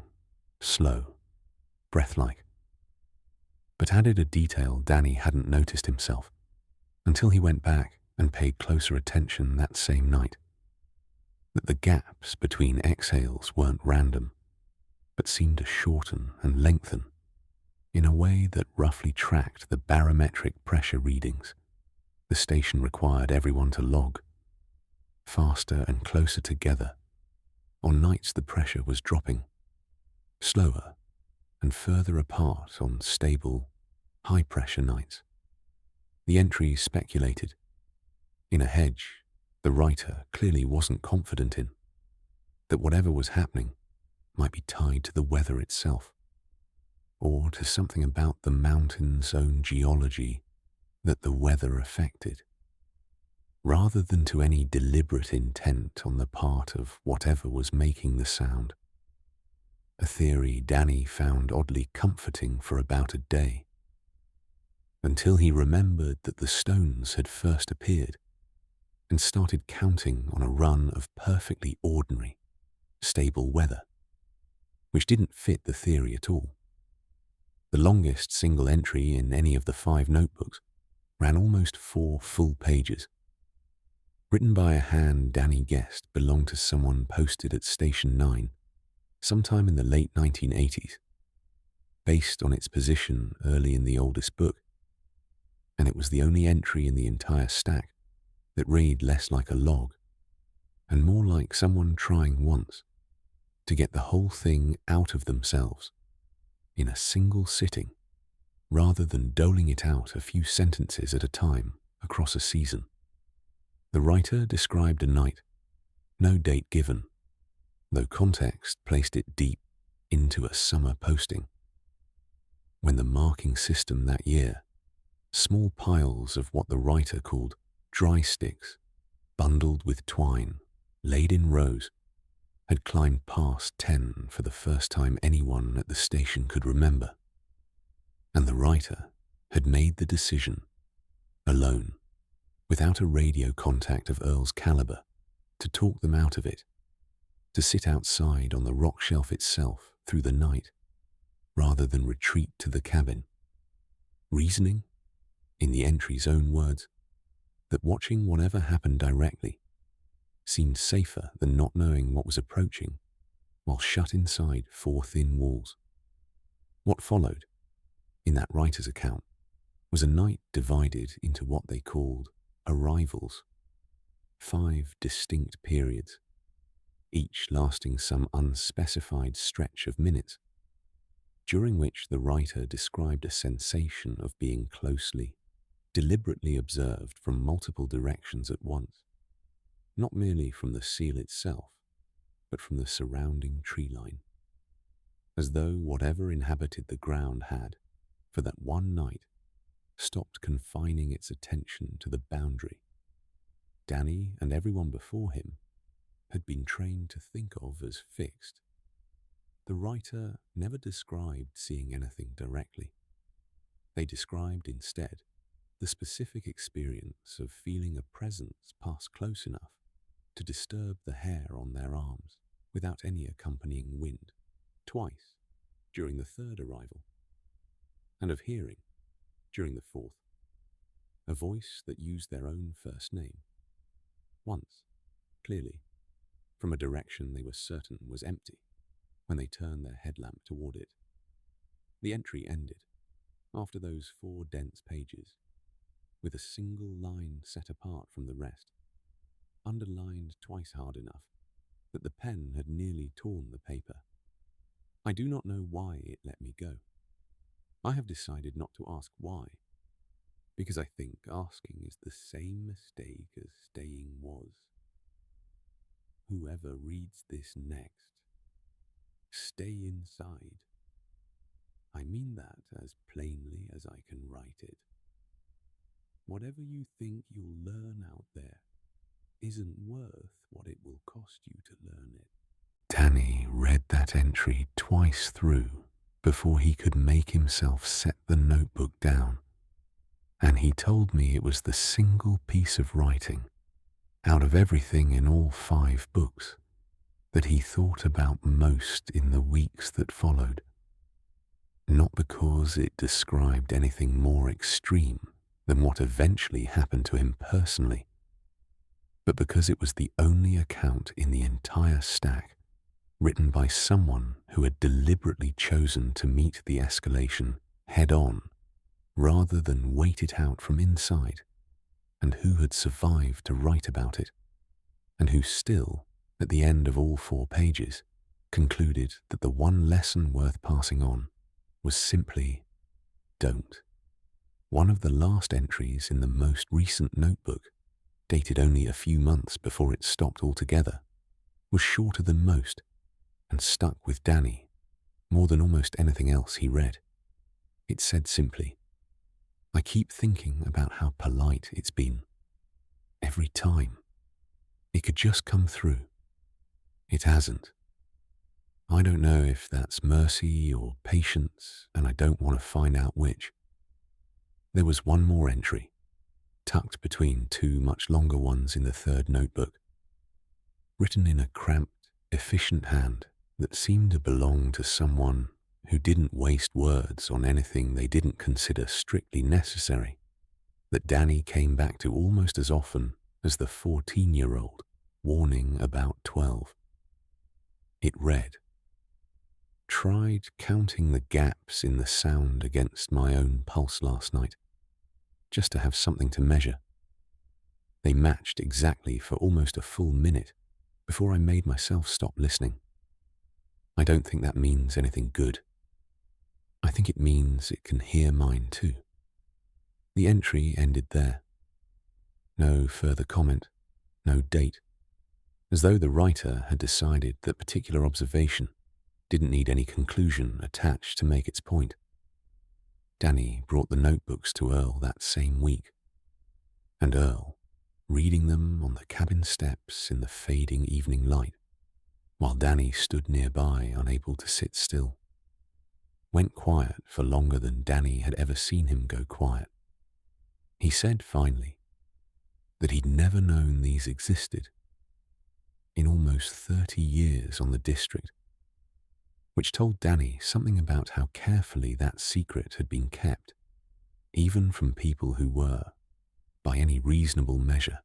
slow, breath-like, but added a detail Danny hadn't noticed himself until he went back and paid closer attention that same night: that the gaps between exhales weren't random, but seemed to shorten and lengthen in a way that roughly tracked the barometric pressure readings the station required everyone to log, faster and closer together on nights the pressure was dropping, slower and further apart on stable, high-pressure nights. The entry speculated, in a hedge the writer clearly wasn't confident in, that whatever was happening might be tied to the weather itself, or to something about the mountain's own geology that the weather affected, rather than to any deliberate intent on the part of whatever was making the sound. A theory Danny found oddly comforting for about a day, until he remembered that the stones had first appeared and started counting on a run of perfectly ordinary, stable weather, which didn't fit the theory at all. The longest single entry in any of the 5 notebooks ran almost 4 full pages, written by a hand Danny guessed belonged to someone posted at Station 9 sometime in the late 1980s, based on its position early in the oldest book, and it was the only entry in the entire stack that read less like a log and more like someone trying once to get the whole thing out of themselves in a single sitting, rather than doling it out a few sentences at a time across a season. The writer described a night, no date given, though context placed it deep into a summer posting, when the marking system that year, small piles of what the writer called dry sticks, bundled with twine, laid in rows, had climbed past 10 for the first time anyone at the station could remember, and the writer had made the decision, alone, without a radio contact of Earl's caliber, to talk them out of it, to sit outside on the rock shelf itself through the night, rather than retreat to the cabin, reasoning, in the entry's own words, that watching whatever happened directly seemed safer than not knowing what was approaching while shut inside four thin walls. What followed, in that writer's account, was a night divided into what they called arrivals, 5 distinct periods, each lasting some unspecified stretch of minutes, during which the writer described a sensation of being closely, deliberately observed from multiple directions at once, not merely from the seal itself, but from the surrounding tree line, as though whatever inhabited the ground had, for that one night, stopped confining its attention to the boundary Danny and everyone before him had been trained to think of as fixed. The writer never described seeing anything directly. They described instead the specific experience of feeling a presence pass close enough to disturb the hair on their arms without any accompanying wind, twice during the third arrival, and of hearing, during the fourth, a voice that used their own first name. Once, clearly, from a direction they were certain was empty, when they turned their headlamp toward it. The entry ended, after those 4 dense pages, with a single line set apart from the rest, underlined twice hard enough that the pen had nearly torn the paper. I do not know why it let me go. I have decided not to ask why, because I think asking is the same mistake as staying was. Whoever reads this next, stay inside. I mean that as plainly as I can write it. Whatever you think you'll learn out there isn't worth what it will cost you to learn it. Danny read that entry twice through before he could make himself set the notebook down, and he told me it was the single piece of writing, out of everything in all 5 books, that he thought about most in the weeks that followed. Not because it described anything more extreme than what eventually happened to him personally, but because it was the only account in the entire stack written by someone who had deliberately chosen to meet the escalation head-on rather than wait it out from inside, and who had survived to write about it, and who still, at the end of all 4 pages, concluded that the one lesson worth passing on was simply don't. One of the last entries in the most recent notebook, dated only a few months before it stopped altogether, was shorter than most and stuck with Danny more than almost anything else he read. It said simply, "I keep thinking about how polite it's been. Every time. It could just come through. It hasn't. I don't know if that's mercy or patience, and I don't want to find out which." There was one more entry, tucked between 2 much longer ones in the 3rd notebook, written in a cramped, efficient hand that seemed to belong to someone who didn't waste words on anything they didn't consider strictly necessary, that Danny came back to almost as often as the 14-year-old warning about 12. It read, "Tried counting the gaps in the sound against my own pulse last night, just to have something to measure. They matched exactly for almost a full minute before I made myself stop listening. I don't think that means anything good. I think it means it can hear mine too." The entry ended there. No further comment, no date, as though the writer had decided that particular observation didn't need any conclusion attached to make its point. Danny brought the notebooks to Earl that same week, and Earl, reading them on the cabin steps in the fading evening light, while Danny stood nearby unable to sit still, went quiet for longer than Danny had ever seen him go quiet. He said finally that he'd never known these existed in almost 30 years on the district, which told Danny something about how carefully that secret had been kept, even from people who were, by any reasonable measure,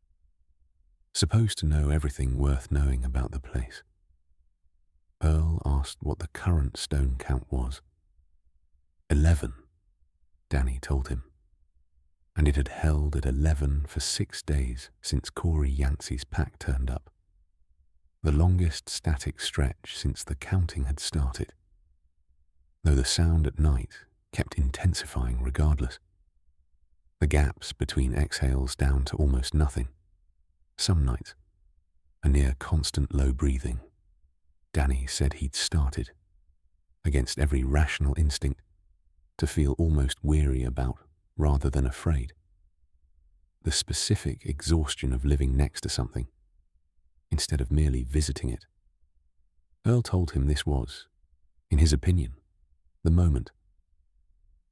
supposed to know everything worth knowing about the place. Earl asked what the current stone count was. 11, Danny told him, and it had held at 11 for 6 days since Corey Yancey's pack turned up. The longest static stretch since the counting had started, though the sound at night kept intensifying regardless. The gaps between exhales down to almost nothing. Some nights, a near constant low breathing. Danny said he'd started, against every rational instinct, to feel almost weary about rather than afraid. The specific exhaustion of living next to something, instead of merely visiting it. Earl told him this was, in his opinion, the moment.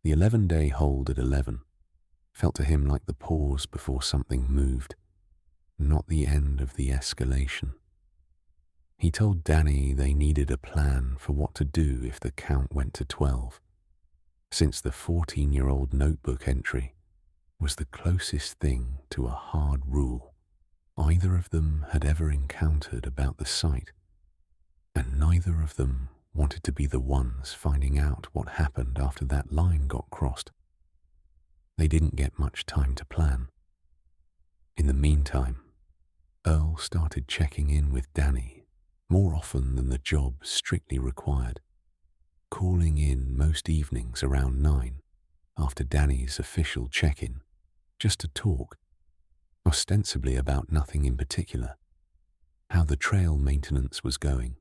The 11-day hold at 11 felt to him like the pause before something moved, not the end of the escalation. He told Danny they needed a plan for what to do if the count went to 12, since the 14-year-old notebook entry was the closest thing to a hard rule either of them had ever encountered about the site, and neither of them wanted to be the ones finding out what happened after that line got crossed. They didn't get much time to plan. In the meantime, Earl started checking in with Danny more often than the job strictly required, calling in most evenings around 9 after Danny's official check-in, just to talk, ostensibly about nothing in particular, how the trail maintenance was going,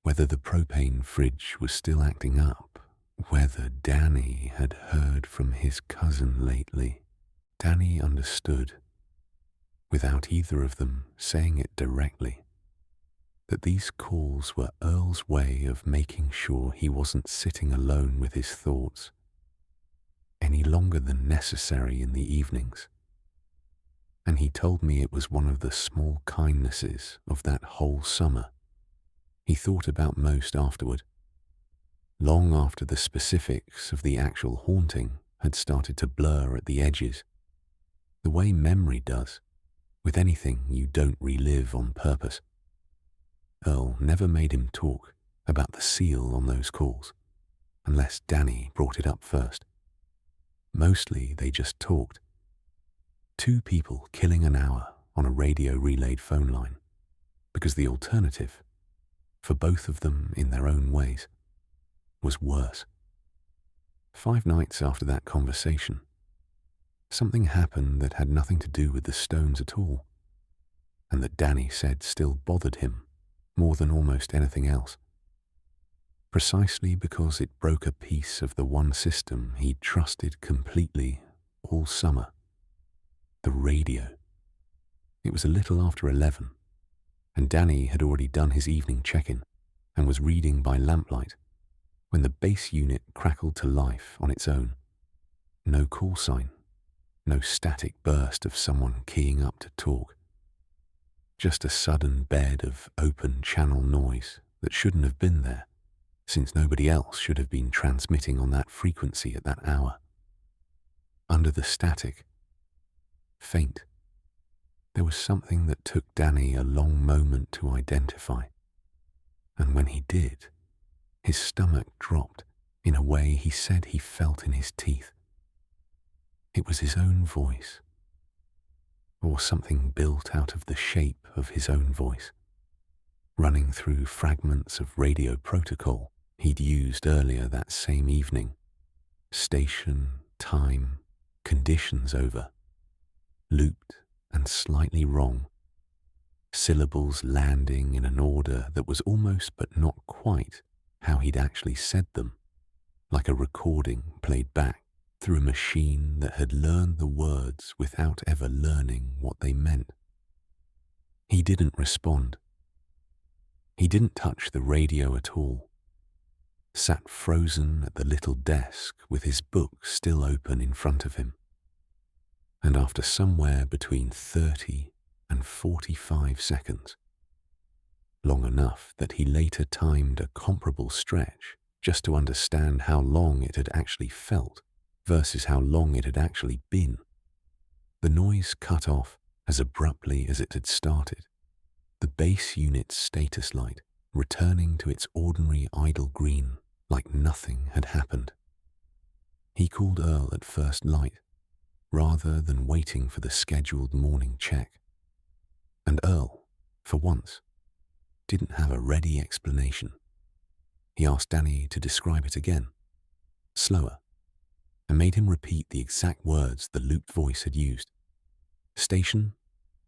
whether the propane fridge was still acting up, whether Danny had heard from his cousin lately. Danny understood, without either of them saying it directly, that these calls were Earl's way of making sure he wasn't sitting alone with his thoughts any longer than necessary in the evenings. And he told me it was one of the small kindnesses of that whole summer he thought about most afterward, long after the specifics of the actual haunting had started to blur at the edges, the way memory does with anything you don't relive on purpose. Earl never made him talk about the seal on those calls, unless Danny brought it up first. Mostly they just talked. 2 people killing an hour on a radio-relayed phone line, because the alternative, for both of them in their own ways, was worse. 5 nights after that conversation, something happened that had nothing to do with the stones at all, and that Danny said still bothered him more than almost anything else, precisely because it broke a piece of the one system he'd trusted completely all summer, the radio. It was a little after 11, and Danny had already done his evening check-in and was reading by lamplight when the base unit crackled to life on its own. No call sign, no static burst of someone keying up to talk. Just a sudden bed of open channel noise that shouldn't have been there, since nobody else should have been transmitting on that frequency at that hour. Under the static, faint, there was something that took Danny a long moment to identify, and when he did, his stomach dropped in a way he said he felt in his teeth. It was his own voice, or something built out of the shape of his own voice, running through fragments of radio protocol he'd used earlier that same evening. Station, time, conditions over, looped and slightly wrong, syllables landing in an order that was almost but not quite how he'd actually said them, like a recording played back through a machine that had learned the words without ever learning what they meant. He didn't respond. He didn't touch the radio at all, sat frozen at the little desk with his book still open in front of him. And after somewhere between 30 and 45 seconds, long enough that he later timed a comparable stretch just to understand how long it had actually felt versus how long it had actually been, the noise cut off as abruptly as it had started. The base unit's status light returning to its ordinary idle green like nothing had happened. He called Earl at first light, rather than waiting for the scheduled morning check. And Earl, for once, didn't have a ready explanation. He asked Danny to describe it again, slower, and made him repeat the exact words the looped voice had used. Station,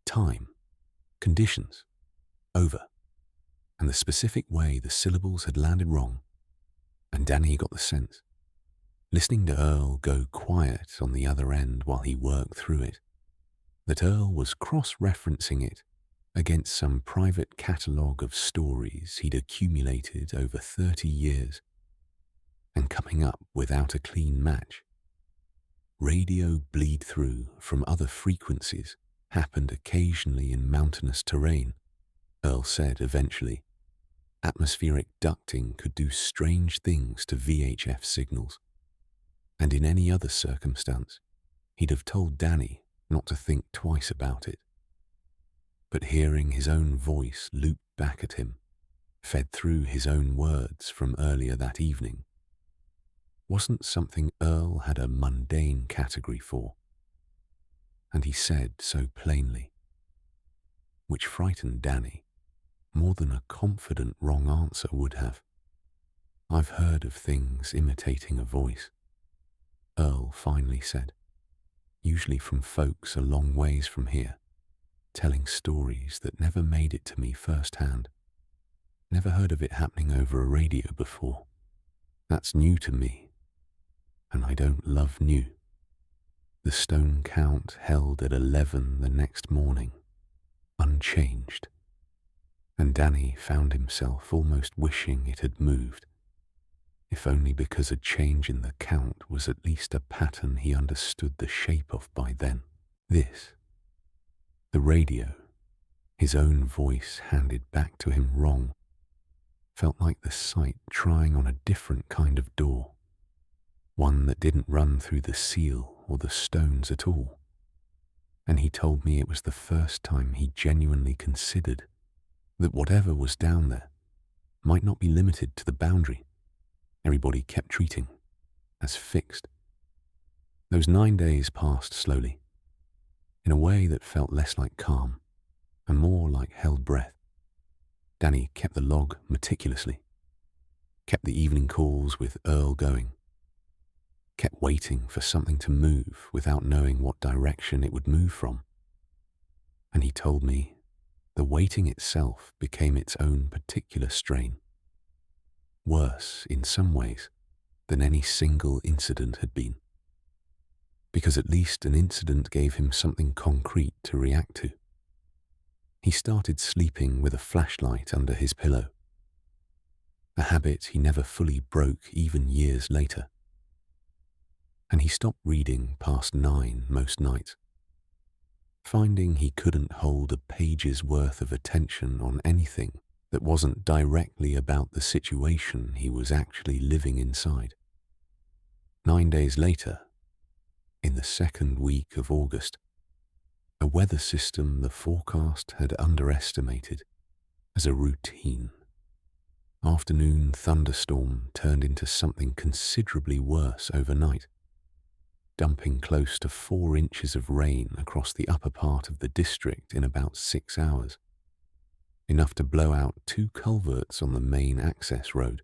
time, conditions, over, and the specific way the syllables had landed wrong, and Danny got the sense, listening to Earl go quiet on the other end while he worked through it, that Earl was cross-referencing it against some private catalogue of stories he'd accumulated over 30 years and coming up without a clean match. Radio bleed-through from other frequencies happened occasionally in mountainous terrain, Earl said eventually. Atmospheric ducting could do strange things to VHF signals, and in any other circumstance, he'd have told Danny not to think twice about it. But hearing his own voice loop back at him, fed through his own words from earlier that evening, wasn't something Earl had a mundane category for. And he said so plainly, which frightened Danny more than a confident wrong answer would have. I've heard of things imitating a voice, Earl finally said, usually from folks a long ways from here, telling stories that never made it to me firsthand. Never heard of it happening over a radio before. That's new to me, and I don't love new. The stone count held at 11 the next morning, unchanged, and Danny found himself almost wishing it had moved, if only because a change in the count was at least a pattern he understood the shape of by then. This, the radio, his own voice handed back to him wrong, felt like the sight trying on a different kind of door, one that didn't run through the seal or the stones at all. And he told me it was the first time he genuinely considered that whatever was down there might not be limited to the boundary everybody kept treating as fixed. Those 9 days passed slowly, in a way that felt less like calm and more like held breath. Danny kept the log meticulously, kept the evening calls with Earl going, kept waiting for something to move without knowing what direction it would move from. And he told me the waiting itself became its own particular strain, worse in some ways than any single incident had been, because at least an incident gave him something concrete to react to. He started sleeping with a flashlight under his pillow, a habit he never fully broke even years later. And he stopped reading past 9 most nights, finding he couldn't hold a page's worth of attention on anything that wasn't directly about the situation he was actually living inside. 9 days later, in the second week of August, a weather system the forecast had underestimated as a routine afternoon thunderstorm turned into something considerably worse overnight, dumping close to 4 inches of rain across the upper part of the district in about 6 hours, enough to blow out 2 culverts on the main access road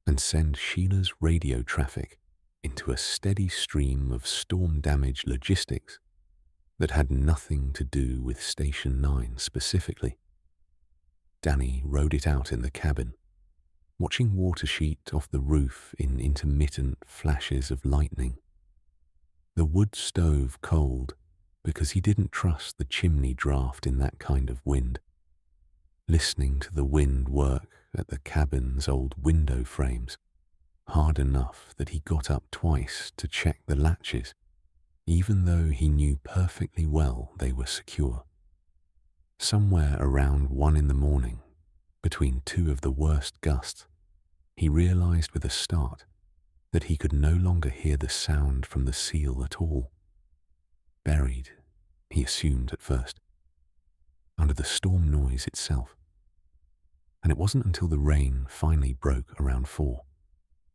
and send Sheila's radio traffic into a steady stream of storm-damaged logistics that had nothing to do with Station 9 specifically. Danny rode it out in the cabin, watching water sheet off the roof in intermittent flashes of lightning. The wood stove cold because he didn't trust the chimney draft in that kind of wind. Listening to the wind work at the cabin's old window frames, hard enough that he got up twice to check the latches, even though he knew perfectly well they were secure. Somewhere around 1 in the morning, between 2 of the worst gusts, he realized with a start that he could no longer hear the sound from the seal at all. Buried, he assumed at first, under the storm noise itself. And it wasn't until the rain finally broke around 4,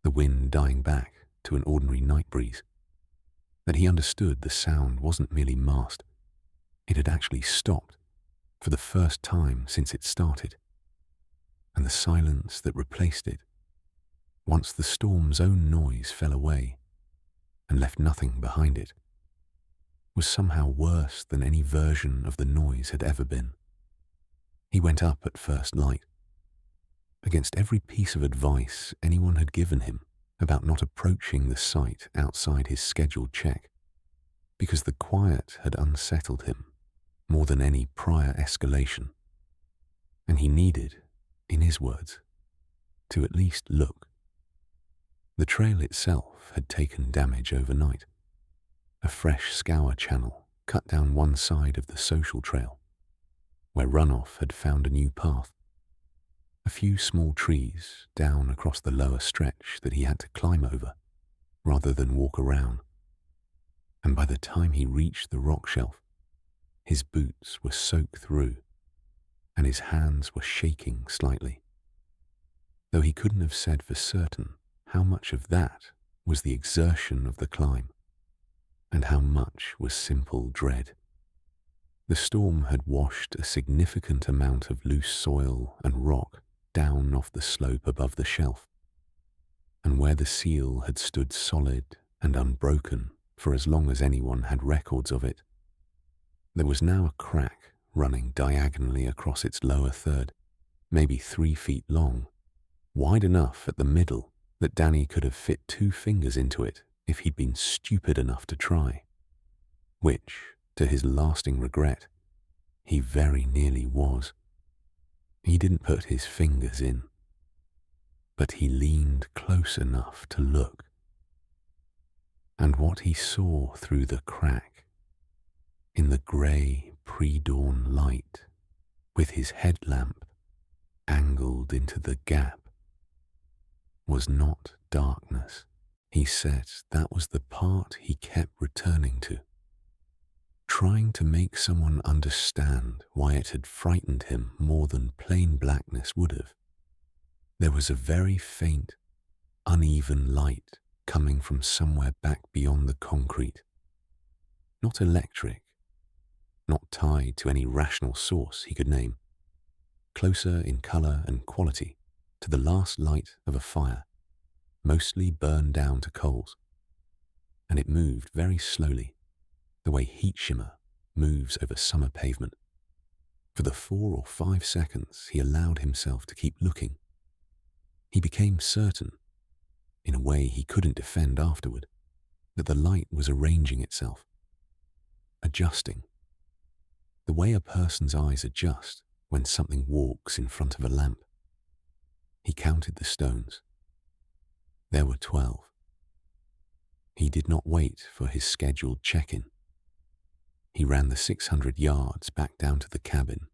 the wind dying back to an ordinary night breeze, that he understood the sound wasn't merely masked. It had actually stopped for the first time since it started. And the silence that replaced it, once the storm's own noise fell away and left nothing behind it, was somehow worse than any version of the noise had ever been. He went up at first light, against every piece of advice anyone had given him about not approaching the site outside his scheduled check, because the quiet had unsettled him more than any prior escalation, and he needed, in his words, to at least look. The trail itself had taken damage overnight. A fresh scour channel cut down one side of the social trail, where runoff had found a new path. A few small trees down across the lower stretch that he had to climb over rather than walk around. And by the time he reached the rock shelf, his boots were soaked through and his hands were shaking slightly, though he couldn't have said for certain how much of that was the exertion of the climb and how much was simple dread. The storm had washed a significant amount of loose soil and rock down off the slope above the shelf, and where the seal had stood solid and unbroken for as long as anyone had records of it, there was now a crack running diagonally across its lower third, maybe 3 feet long, wide enough at the middle that Danny could have fit 2 fingers into it if he'd been stupid enough to try, which, to his lasting regret, he very nearly was. He didn't put his fingers in, but he leaned close enough to look. And what he saw through the crack, in the grey pre-dawn light, with his headlamp angled into the gap, was not darkness. He said that was the part he kept returning to, trying to make someone understand why it had frightened him more than plain blackness would have. There was a very faint, uneven light coming from somewhere back beyond the concrete. Not electric, not tied to any rational source he could name, closer in colour and quality to the last light of a fire, mostly burned down to coals, and it moved very slowly, the way heat shimmer moves over summer pavement. For the 4 or 5 seconds he allowed himself to keep looking, he became certain, in a way he couldn't defend afterward, that the light was arranging itself, adjusting, the way a person's eyes adjust when something walks in front of a lamp. He counted the stones. There were 12. He did not wait for his scheduled check-in. He ran the 600 yards back down to the cabin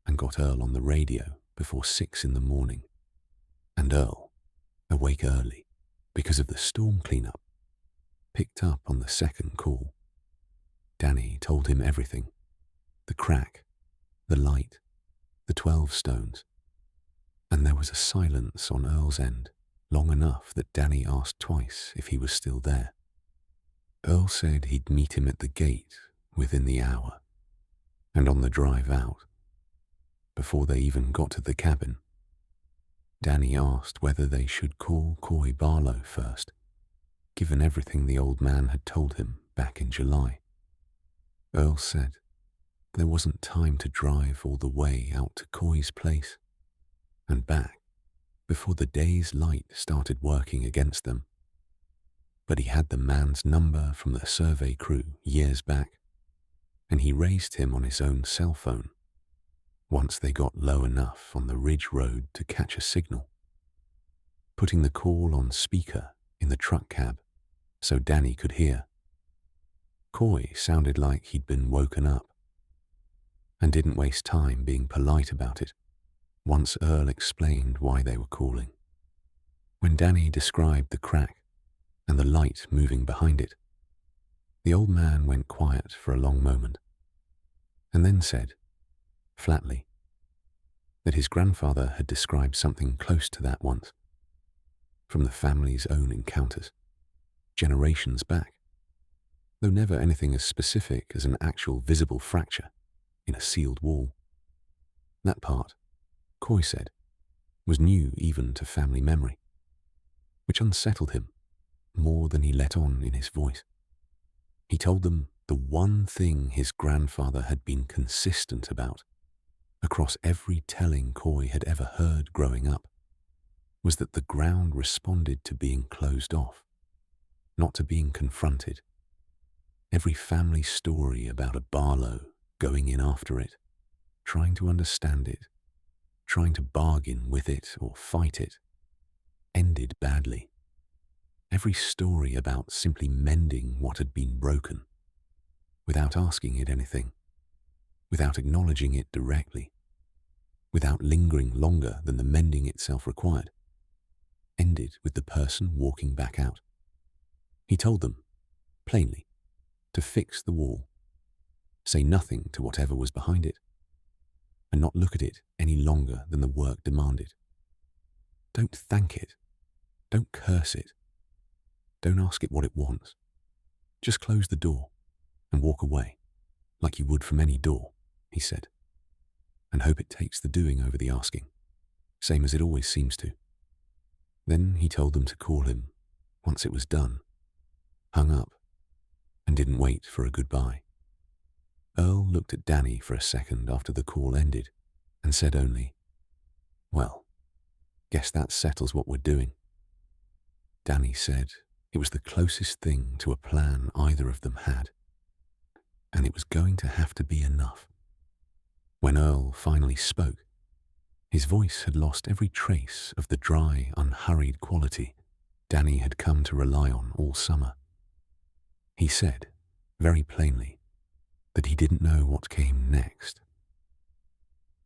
and got Earl on the radio before 6 in the morning. And Earl, awake early because of the storm cleanup, picked up on the second call. Danny told him everything: the crack, the light, the 12 stones. And there was a silence on Earl's end, long enough that Danny asked twice if he was still there. Earl said he'd meet him at the gate within the hour, and on the drive out, before they even got to the cabin, Danny asked whether they should call Coy Barlow first, given everything the old man had told him back in July. Earl said there wasn't time to drive all the way out to Coy's place and back before the day's light started working against them. But he had the man's number from the survey crew years back, and he raised him on his own cell phone once they got low enough on the ridge road to catch a signal, putting the call on speaker in the truck cab so Danny could hear. Coy sounded like he'd been woken up and didn't waste time being polite about it once Earl explained why they were calling. When Danny described the crack and the light moving behind it, the old man went quiet for a long moment and then said, flatly, that his grandfather had described something close to that once, from the family's own encounters, generations back, though never anything as specific as an actual visible fracture in a sealed wall. That part, Coy said, was new even to family memory, which unsettled him more than he let on in his voice. He told them the one thing his grandfather had been consistent about, across every telling Coy had ever heard growing up, was that the ground responded to being closed off, not to being confronted. Every family story about a Barlow going in after it, trying to understand it, trying to bargain with it or fight it, ended badly. Every story about simply mending what had been broken, without asking it anything, without acknowledging it directly, without lingering longer than the mending itself required, ended with the person walking back out. He told them, plainly, to fix the wall, say nothing to whatever was behind it, and not look at it any longer than the work demanded. Don't thank it. Don't curse it. Don't ask it what it wants. Just close the door and walk away, like you would from any door, he said, and hope it takes the doing over the asking, same as it always seems to. Then he told them to call him once it was done, hung up, and didn't wait for a goodbye. Earl looked at Danny for a second after the call ended and said only, "Well, guess that settles what we're doing." Danny said it was the closest thing to a plan either of them had, and it was going to have to be enough. When Earl finally spoke, his voice had lost every trace of the dry, unhurried quality Danny had come to rely on all summer. He said, very plainly, that he didn't know what came next,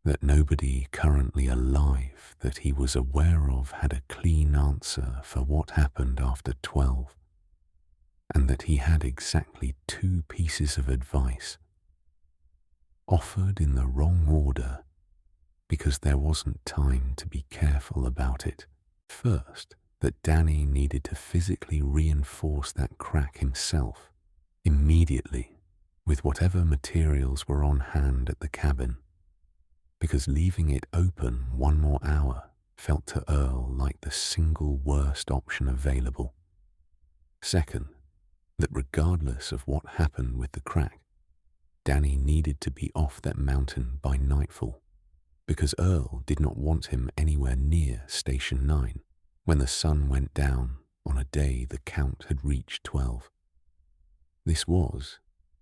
that nobody currently alive that he was aware of had a clean answer for what happened after 12, and that he had exactly 2 pieces of advice, offered in the wrong order because there wasn't time to be careful about it. First, that Danny needed to physically reinforce that crack himself, immediately, with whatever materials were on hand at the cabin, because leaving it open 1 more hour felt to Earl like the single worst option available. Second, that regardless of what happened with the crack, Danny needed to be off that mountain by nightfall, because Earl did not want him anywhere near Station 9 when the sun went down on a day the count had reached 12. This was,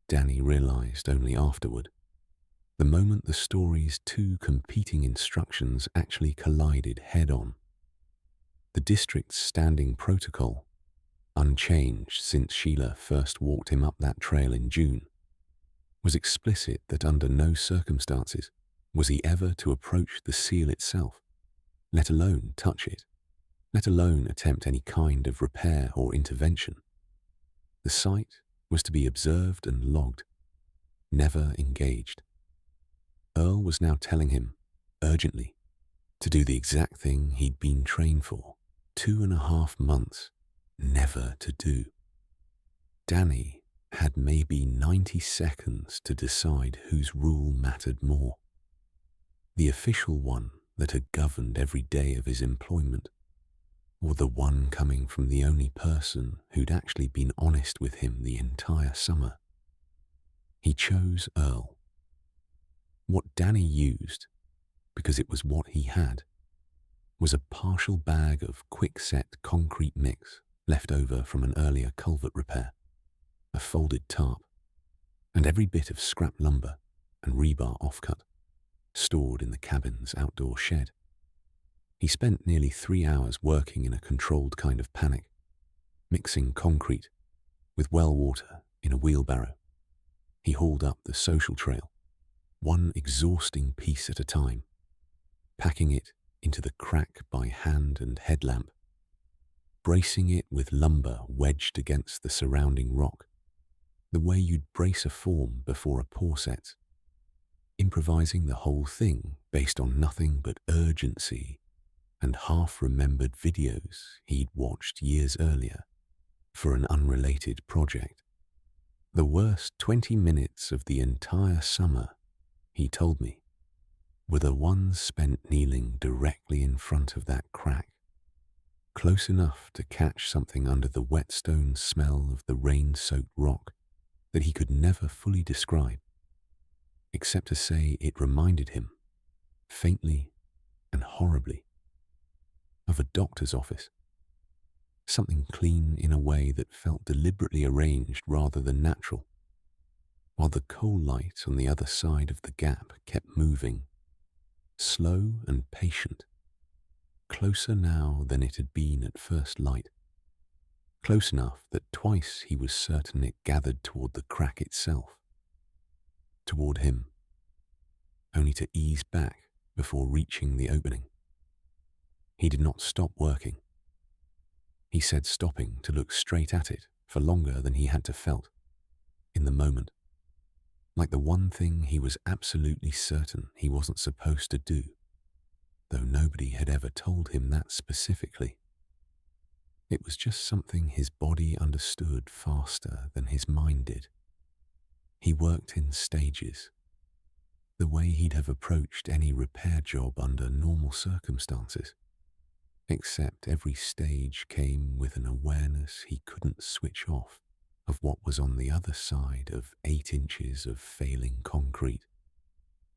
Danny realized only afterward, the moment the story's 2 competing instructions actually collided head-on. The district's standing protocol, unchanged since Sheila first walked him up that trail in June, was explicit that under no circumstances was he ever to approach the seal itself, let alone touch it, let alone attempt any kind of repair or intervention. The site was to be observed and logged, never engaged. Earl was now telling him, urgently, to do the exact thing he'd been trained for 2.5 months never to do. Danny had maybe 90 seconds to decide whose rule mattered more. The official one that had governed every day of his employment, or the one coming from the only person who'd actually been honest with him the entire summer. He chose Earl. What Danny used, because it was what he had, was a partial bag of quick-set concrete mix left over from an earlier culvert repair, a folded tarp, and every bit of scrap lumber and rebar offcut, stored in the cabin's outdoor shed. He spent nearly 3 hours working in a controlled kind of panic, mixing concrete with well water in a wheelbarrow. He hauled up the social trail, one exhausting piece at a time, packing it into the crack by hand and headlamp, bracing it with lumber wedged against the surrounding rock, the way you'd brace a form before a pour sets, improvising the whole thing based on nothing but urgency and half-remembered videos he'd watched years earlier for an unrelated project. The worst 20 minutes of the entire summer, he told me, were the ones spent kneeling directly in front of that crack, close enough to catch something under the whetstone smell of the rain-soaked rock that he could never fully describe, except to say it reminded him, faintly and horribly, of a doctor's office. Something clean in a way that felt deliberately arranged rather than natural, while the coal light on the other side of the gap kept moving, slow and patient, closer now than it had been at first light, close enough that twice he was certain it gathered toward the crack itself, toward him, only to ease back before reaching the opening. He did not stop working. He said stopping to look straight at it for longer than he had to felt, in the moment, like the one thing he was absolutely certain he wasn't supposed to do, though nobody had ever told him that specifically. It was just something his body understood faster than his mind did. He worked in stages, the way he'd have approached any repair job under normal circumstances, except every stage came with an awareness he couldn't switch off of what was on the other side of 8 inches of failing concrete.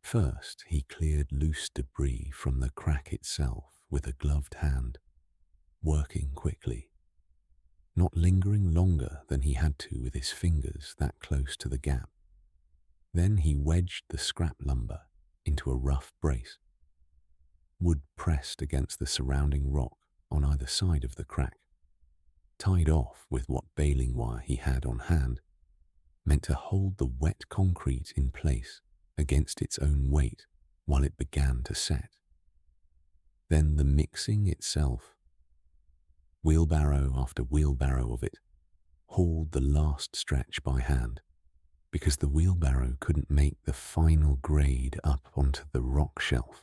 First, he cleared loose debris from the crack itself with a gloved hand, working quickly, not lingering longer than he had to with his fingers that close to the gap. Then he wedged the scrap lumber into a rough brace, wood pressed against the surrounding rock on either side of the crack, tied off with what baling wire he had on hand, meant to hold the wet concrete in place against its own weight while it began to set. Then the mixing itself, wheelbarrow after wheelbarrow of it, hauled the last stretch by hand, because the wheelbarrow couldn't make the final grade up onto the rock shelf.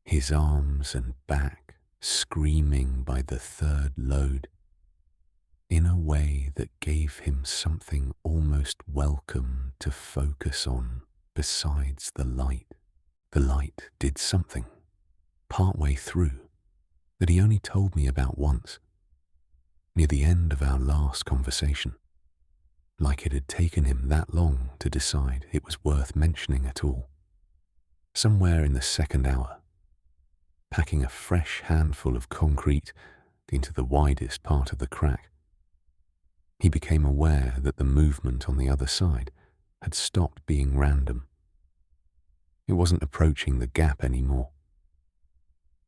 His arms and back screaming by the third load, in a way that gave him something almost welcome to focus on besides the light. The light did something, partway through, that he only told me about once, near the end of our last conversation, like it had taken him that long to decide it was worth mentioning at all. Somewhere in the second hour, packing a fresh handful of concrete into the widest part of the crack, he became aware that the movement on the other side had stopped being random. It wasn't approaching the gap anymore,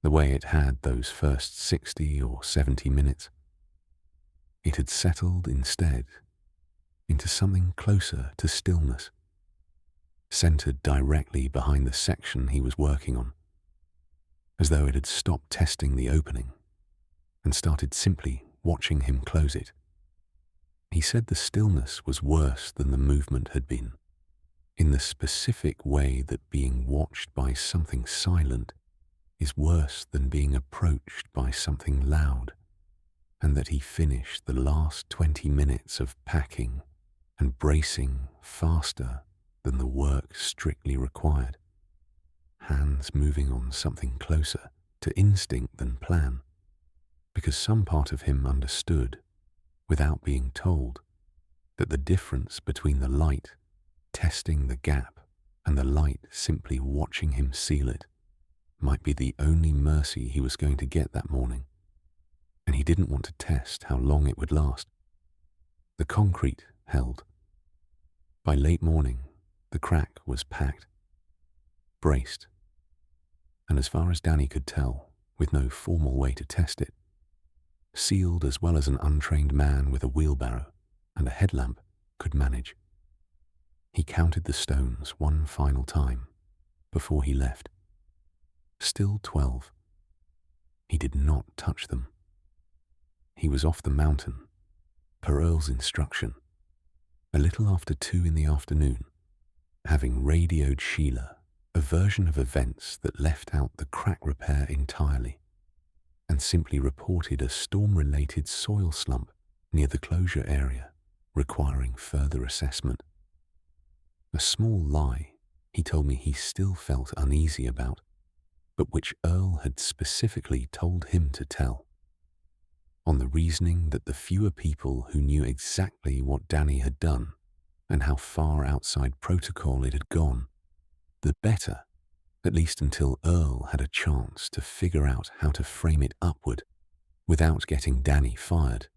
the way it had those first 60 or 70 minutes. It had settled instead into something closer to stillness, centered directly behind the section he was working on, as though it had stopped testing the opening and started simply watching him close it. He said the stillness was worse than the movement had been, in the specific way that being watched by something silent is worse than being approached by something loud, and that he finished the last 20 minutes of packing and bracing faster than the work strictly required, hands moving on something closer to instinct than plan, because some part of him understood, without being told, that the difference between the light testing the gap and the light simply watching him seal it might be the only mercy he was going to get that morning, and he didn't want to test how long it would last. The concrete held. By late morning, the crack was packed, braced, and as far as Danny could tell, with no formal way to test it, sealed as well as an untrained man with a wheelbarrow and a headlamp could manage. He counted the stones one final time before he left. Still 12. He did not touch them. He was off the mountain, per Earl's instruction, a little after 2 in the afternoon, having radioed Sheila a version of events that left out the crack repair entirely and simply reported a storm-related soil slump near the closure area requiring further assessment. A small lie he told me he still felt uneasy about, but which Earl had specifically told him to tell, on the reasoning that the fewer people who knew exactly what Danny had done and how far outside protocol it had gone, the better, at least until Earl had a chance to figure out how to frame it upward without getting Danny fired.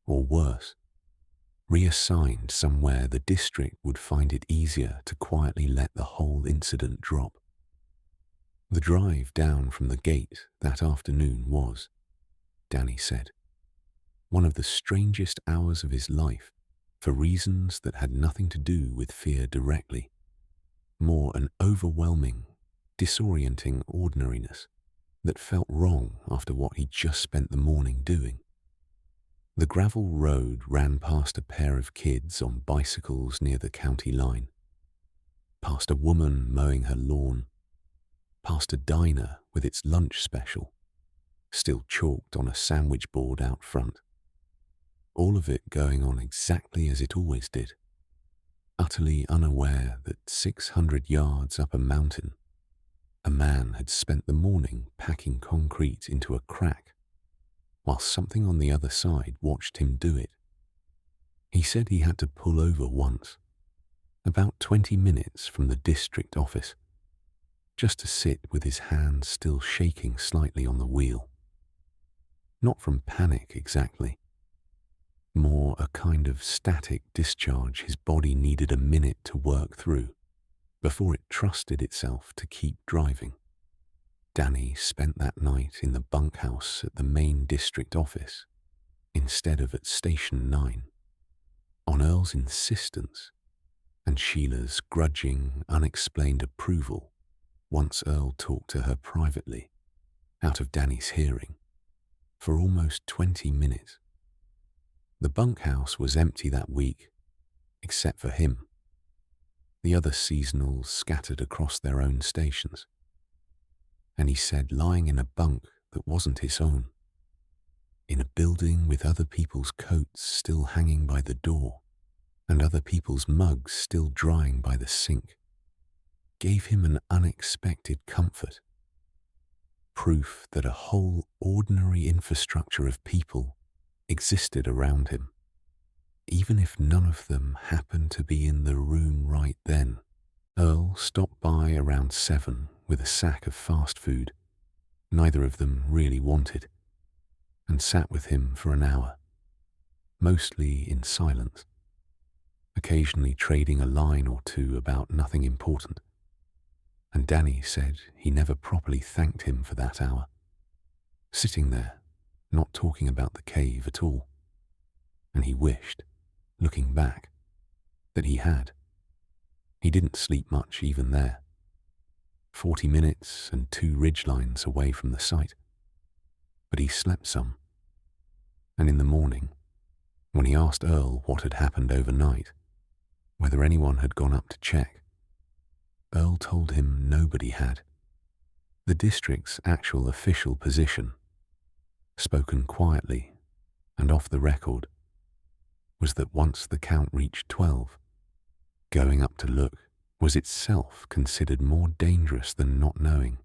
Or worse, reassigned somewhere the district would find it easier to quietly let the whole incident drop. The drive down from the gate that afternoon was, Danny said, one of the strangest hours of his life for reasons that had nothing to do with fear directly, more an overwhelming, disorienting ordinariness that felt wrong after what he'd just spent the morning doing. The gravel road ran past a pair of kids on bicycles near the county line, past a woman mowing her lawn, past a diner with its lunch special, still chalked on a sandwich board out front. All of it going on exactly as it always did, utterly unaware that 600 yards up a mountain, a man had spent the morning packing concrete into a crack, while something on the other side watched him do it. He said he had to pull over once, about 20 minutes from the district office, just to sit with his hands still shaking slightly on the wheel. Not from panic exactly, more a kind of static discharge his body needed a minute to work through before it trusted itself to keep driving. Danny spent that night in the bunkhouse at the main district office instead of at Station 9, on Earl's insistence and Sheila's grudging, unexplained approval once Earl talked to her privately, out of Danny's hearing, for almost 20 minutes. The bunkhouse was empty that week, except for him. The other seasonals scattered across their own stations. And he said lying in a bunk that wasn't his own, in a building with other people's coats still hanging by the door and other people's mugs still drying by the sink, gave him an unexpected comfort. Proof that a whole ordinary infrastructure of people existed around him, even if none of them happened to be in the room right then. Earl stopped by around 7 with a sack of fast food neither of them really wanted, and sat with him for an hour, mostly in silence, occasionally trading a line or two about nothing important. And Danny said he never properly thanked him for that hour, sitting there, not talking about the cave at all. And he wished, looking back, that he had. He didn't sleep much even there. 40 minutes and 2 ridgelines away from the site. But he slept some. And in the morning, when he asked Earl what had happened overnight, whether anyone had gone up to check, Earl told him nobody had. The district's actual official position, spoken quietly and off the record, was that once the count reached 12, going up to look was itself considered more dangerous than not knowing,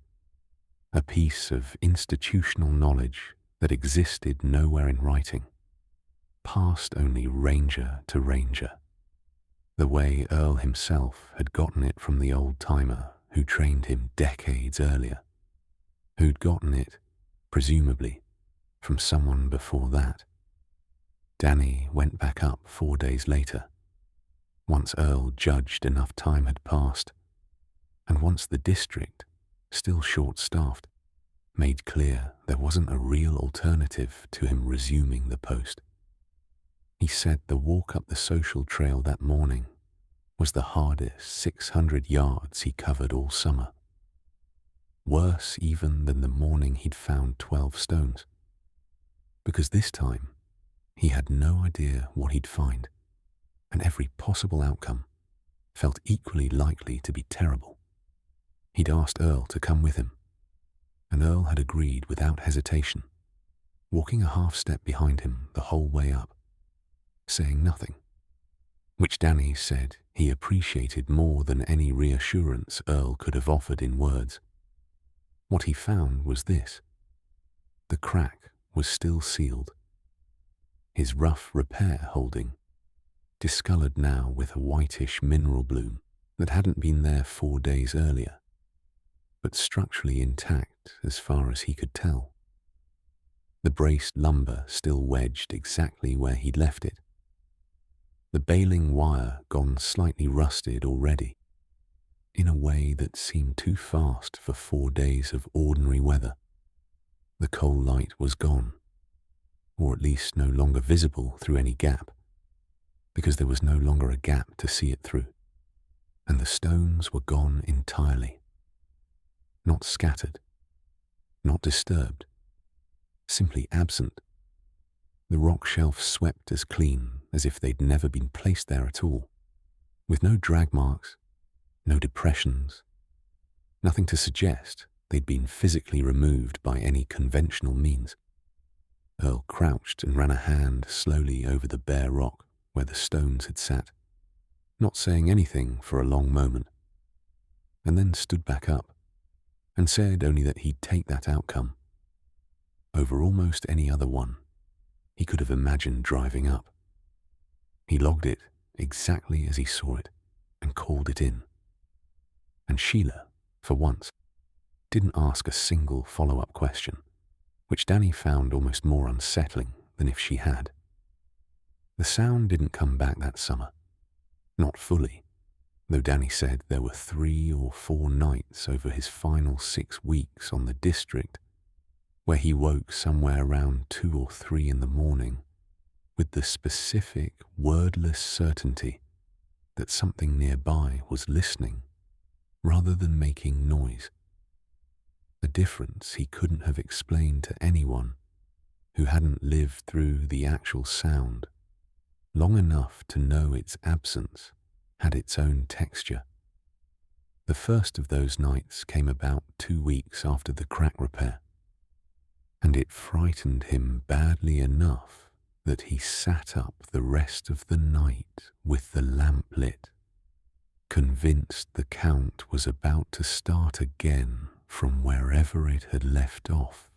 a piece of institutional knowledge that existed nowhere in writing, passed only ranger to ranger, the way Earl himself had gotten it from the old-timer who trained him decades earlier, who'd gotten it, presumably, from someone before that. Danny went back up 4 days later, once Earl judged enough time had passed, and once the district, still short-staffed, made clear there wasn't a real alternative to him resuming the post. He said the walk up the social trail that morning was the hardest 600 yards he covered all summer, worse even than the morning he'd found 12 stones, because this time he had no idea what he'd find, and every possible outcome felt equally likely to be terrible. He'd asked Earl to come with him, and Earl had agreed without hesitation, walking a half step behind him the whole way up, saying nothing, which Danny said he appreciated more than any reassurance Earl could have offered in words. What he found was this: the crack was still sealed, his rough repair holding, discoloured now with a whitish mineral bloom that hadn't been there 4 days earlier, but structurally intact as far as he could tell. The braced lumber still wedged exactly where he'd left it, the baling wire gone slightly rusted already, in a way that seemed too fast for 4 days of ordinary weather. The coal light was gone, or at least no longer visible through any gap, because there was no longer a gap to see it through, and the stones were gone entirely. Not scattered, not disturbed, simply absent. The rock shelf swept as clean as if they'd never been placed there at all, with no drag marks, no depressions, nothing to suggest they'd been physically removed by any conventional means. Earl crouched and ran a hand slowly over the bare rock where the stones had sat, not saying anything for a long moment, and then stood back up and said only that he'd take that outcome over almost any other one he could have imagined driving up. He logged it exactly as he saw it and called it in. And Sheila, for once, didn't ask a single follow-up question, which Danny found almost more unsettling than if she had. The sound didn't come back that summer, not fully, though Danny said there were 3 or 4 nights over his final 6 weeks on the district where he woke somewhere around 2 or 3 in the morning with the specific, wordless certainty that something nearby was listening rather than making noise. A difference he couldn't have explained to anyone who hadn't lived through the actual sound long enough to know its absence had its own texture. The first of those nights came about 2 weeks after the crack repair, and it frightened him badly enough that he sat up the rest of the night with the lamp lit, convinced the count was about to start again from wherever it had left off.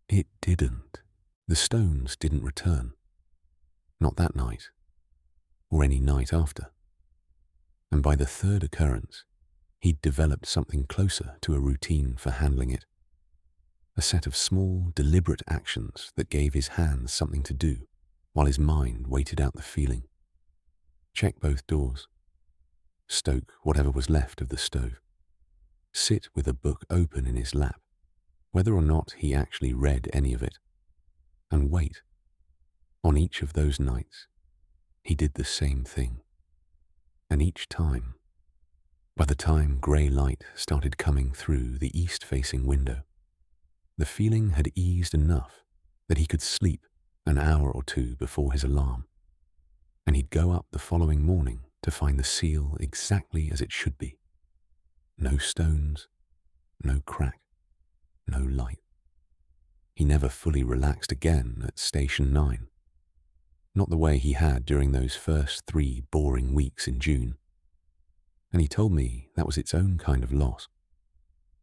It didn't. The stones didn't return. Not that night, or any night after. And by the 3rd occurrence, he'd developed something closer to a routine for handling it. A set of small, deliberate actions that gave his hands something to do while his mind waited out the feeling. Check both doors. Stoke whatever was left of the stove. Sit with a book open in his lap, whether or not he actually read any of it, and wait. On each of those nights, he did the same thing. And each time, by the time grey light started coming through the east-facing window, the feeling had eased enough that he could sleep an hour or 2 before his alarm, and he'd go up the following morning to find the seal exactly as it should be. No stones, no crack, no light. He never fully relaxed again at Station 9. Not the way he had during those first 3 boring weeks in June. And he told me that was its own kind of loss.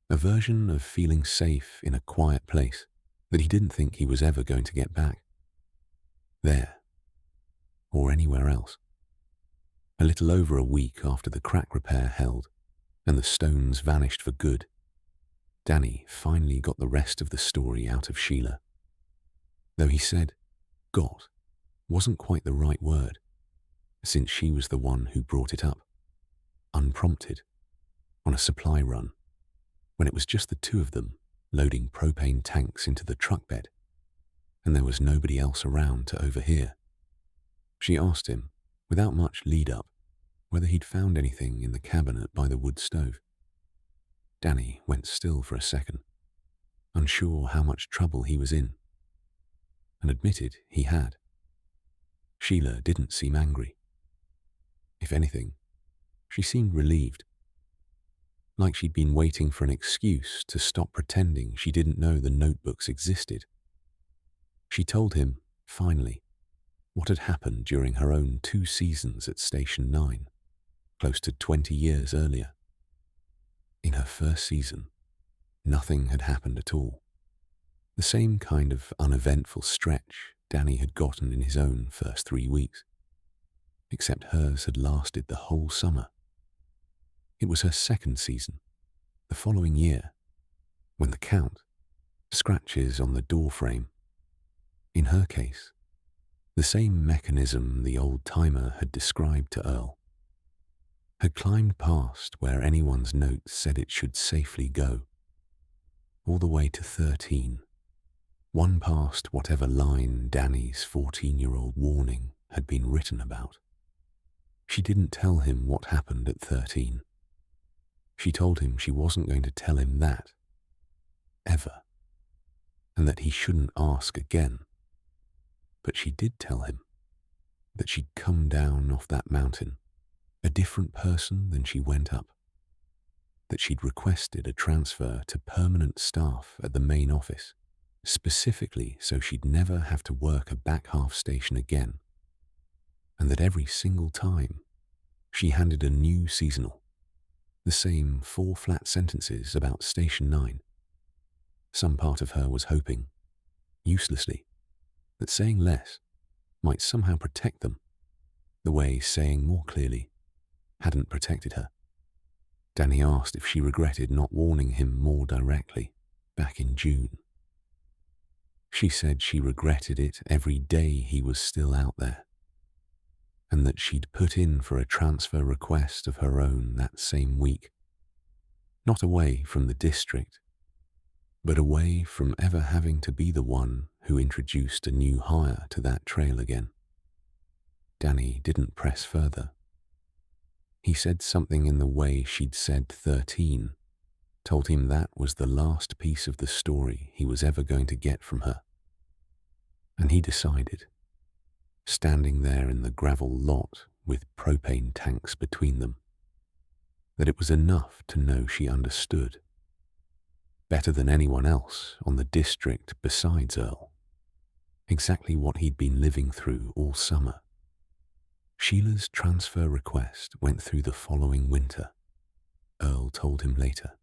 A version of feeling safe in a quiet place that he didn't think he was ever going to get back. There, or anywhere else. A little over a week after the crack repair held, and the stones vanished for good, Danny finally got the rest of the story out of Sheila. Though he said "got" wasn't quite the right word, since she was the one who brought it up, unprompted, on a supply run, when it was just the 2 of them loading propane tanks into the truck bed, and there was nobody else around to overhear. She asked him, without much lead-up, whether he'd found anything in the cabinet by the wood stove. Danny went still for a second, unsure how much trouble he was in, and admitted he had. Sheila didn't seem angry. If anything, she seemed relieved, like she'd been waiting for an excuse to stop pretending she didn't know the notebooks existed. She told him, finally, what had happened during her own 2 seasons at Station 9, close to 20 years earlier. In her first season, nothing had happened at all. The same kind of uneventful stretch Danny had gotten in his own first 3 weeks, except hers had lasted the whole summer. It was her second season, the following year, when the count, scratches on the door frame. In her case, the same mechanism the old-timer had described to Earl, had climbed past where anyone's notes said it should safely go, all the way to 13, one past whatever line Danny's 14-year-old warning had been written about. She didn't tell him what happened at 13. She told him she wasn't going to tell him that, ever, and that he shouldn't ask again. But she did tell him that she'd come down off that mountain, a different person than she went up, that she'd requested a transfer to permanent staff at the main office, specifically so she'd never have to work a back half station again, and that every single time she handed a new seasonal the same 4 flat sentences about Station 9, some part of her was hoping, uselessly, that saying less might somehow protect them, the way saying more clearly hadn't protected her. Danny asked if she regretted not warning him more directly back in June. She said she regretted it every day he was still out there, and that she'd put in for a transfer request of her own that same week, not away from the district, but away from ever having to be the one who introduced a new hire to that trail again. Danny didn't press further. He said something in the way she'd said 13, told him that was the last piece of the story he was ever going to get from her. And he decided, standing there in the gravel lot with propane tanks between them, that it was enough to know she understood, better than anyone else on the district besides Earl, exactly what he'd been living through all summer. Sheila's transfer request went through the following winter, Earl told him later,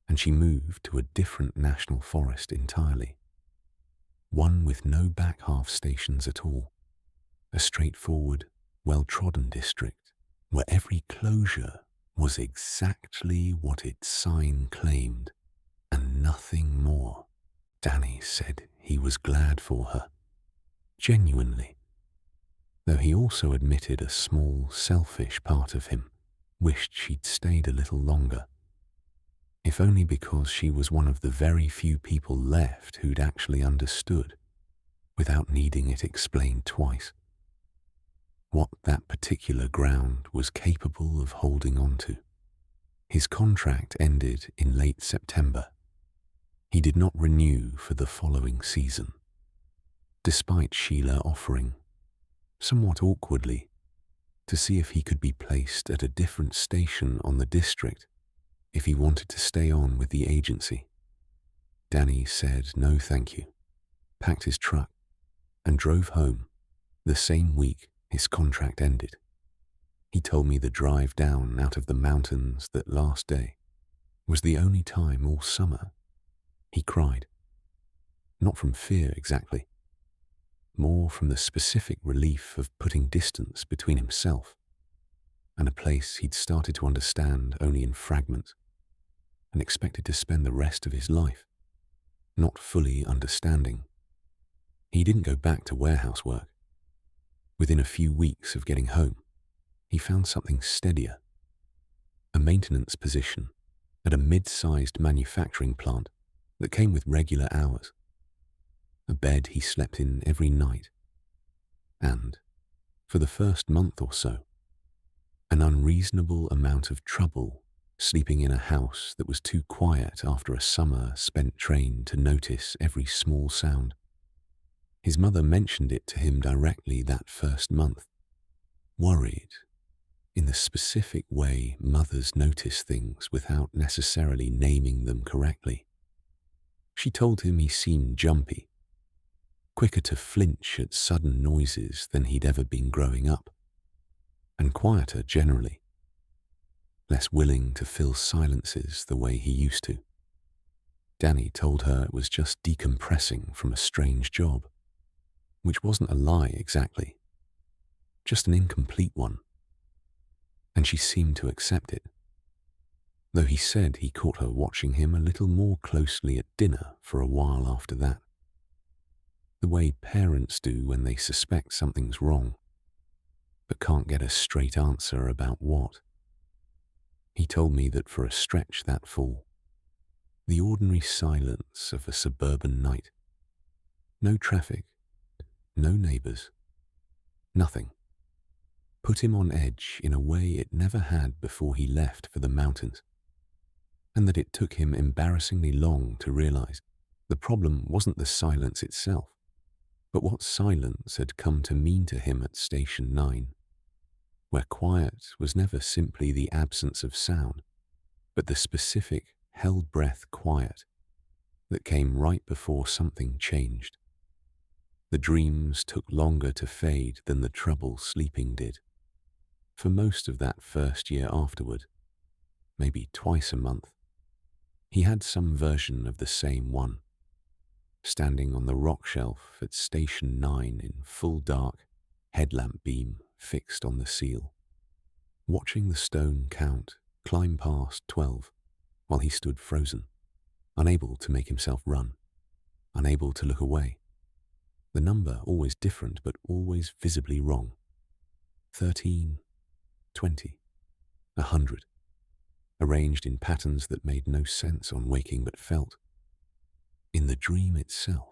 and she moved to a different national forest entirely, one with no back half stations at all, a straightforward, well-trodden district where every closure was exactly what its sign claimed and nothing more. Danny said he was glad for her, genuinely, though he also admitted a small, selfish part of him wished she'd stayed a little longer, if only because she was one of the very few people left who'd actually understood, without needing it explained twice, what that particular ground was capable of holding on to. His contract ended in late September. He did not renew for the following season, despite Sheila offering, somewhat awkwardly, to see if he could be placed at a different station on the district if he wanted to stay on with the agency. Danny said no thank you, packed his truck, and drove home the same week his contract ended. He told me the drive down out of the mountains that last day was the only time all summer he cried. Not from fear exactly, more from the specific relief of putting distance between himself and a place he'd started to understand only in fragments and expected to spend the rest of his life not fully understanding. He didn't go back to warehouse work. Within a few weeks of getting home, he found something steadier, a maintenance position at a mid-sized manufacturing plant that came with regular hours, a bed he slept in every night, and, for the first month or so, an unreasonable amount of trouble sleeping in a house that was too quiet after a summer spent trained to notice every small sound. His mother mentioned it to him directly that first month, worried in the specific way mothers notice things without necessarily naming them correctly. She told him he seemed jumpy, quicker to flinch at sudden noises than he'd ever been growing up, and quieter generally, less willing to fill silences the way he used to. Danny told her it was just decompressing from a strange job, which wasn't a lie exactly, just an incomplete one, and she seemed to accept it, though he said he caught her watching him a little more closely at dinner for a while after that. The way parents do when they suspect something's wrong, but can't get a straight answer about what. He told me that for a stretch that fall, the ordinary silence of a suburban night, no traffic, no neighbors, nothing, put him on edge in a way it never had before he left for the mountains, and that it took him embarrassingly long to realize the problem wasn't the silence itself, but what silence had come to mean to him at Station 9, where quiet was never simply the absence of sound, but the specific held-breath quiet that came right before something changed. The dreams took longer to fade than the trouble sleeping did. For most of that first year afterward, maybe twice a month, he had some version of the same one, standing on the rock shelf at Station 9 in full dark, headlamp beam fixed on the seal, watching the stone count climb past 12 while he stood frozen, unable to make himself run, unable to look away. The number always different but always visibly wrong. 13, 20, 100, arranged in patterns that made no sense on waking but felt, in the dream itself,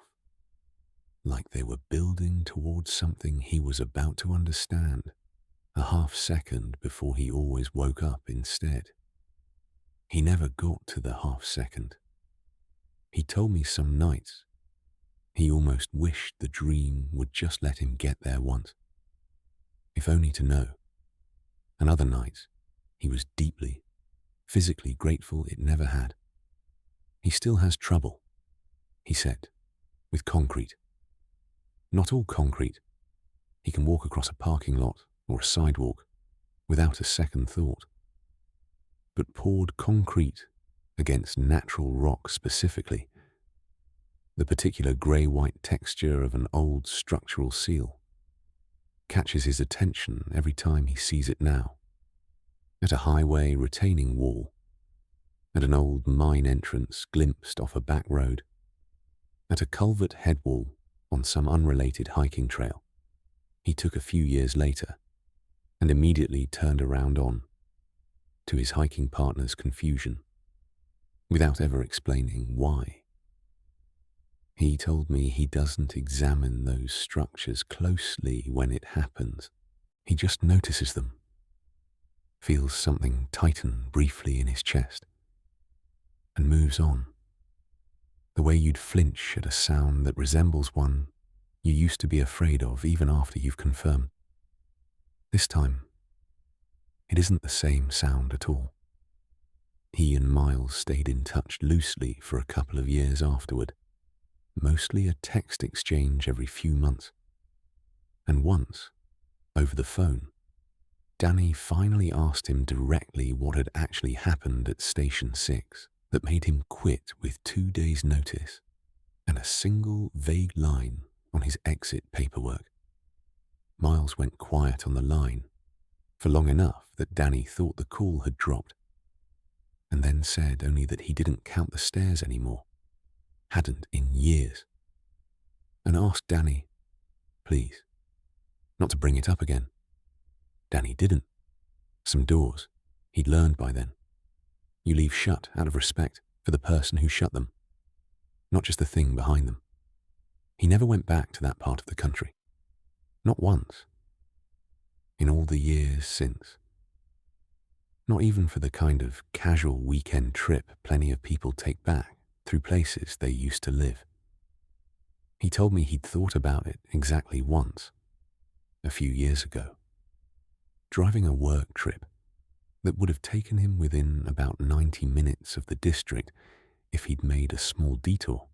like they were building towards something he was about to understand a half second before he always woke up instead. He never got to the half second. He told me some nights he almost wished the dream would just let him get there once, if only to know. And other nights, he was deeply, physically grateful it never had. He still has trouble, he said, with concrete. Not all concrete. He can walk across a parking lot or a sidewalk without a second thought. But poured concrete against natural rock specifically, the particular grey-white texture of an old structural seal, catches his attention every time he sees it now. At a highway retaining wall, at an old mine entrance glimpsed off a back road, at a culvert head wall on some unrelated hiking trail, he took a few years later and immediately turned around on, to his hiking partner's confusion, without ever explaining why. He told me he doesn't examine those structures closely when it happens. He just notices them, feels something tighten briefly in his chest, and moves on. The way you'd flinch at a sound that resembles one you used to be afraid of even after you've confirmed. This time, it isn't the same sound at all. He and Miles stayed in touch loosely for a couple of years afterward, mostly a text exchange every few months. And once, over the phone, Danny finally asked him directly what had actually happened at Station 6 that made him quit with 2 days' notice and a single vague line on his exit paperwork. Miles went quiet on the line for long enough that Danny thought the call had dropped, and then said only that he didn't count the stairs anymore, hadn't in years, and asked Danny, please, not to bring it up again. Danny didn't. Some doors, he'd learned by then, you leave shut out of respect for the person who shut them, not just the thing behind them. He never went back to that part of the country. Not once. In all the years since. Not even for the kind of casual weekend trip plenty of people take back through places they used to live. He told me he'd thought about it exactly once, a few years ago. driving a work trip that would have taken him within about 90 minutes of the district if he'd made a small detour.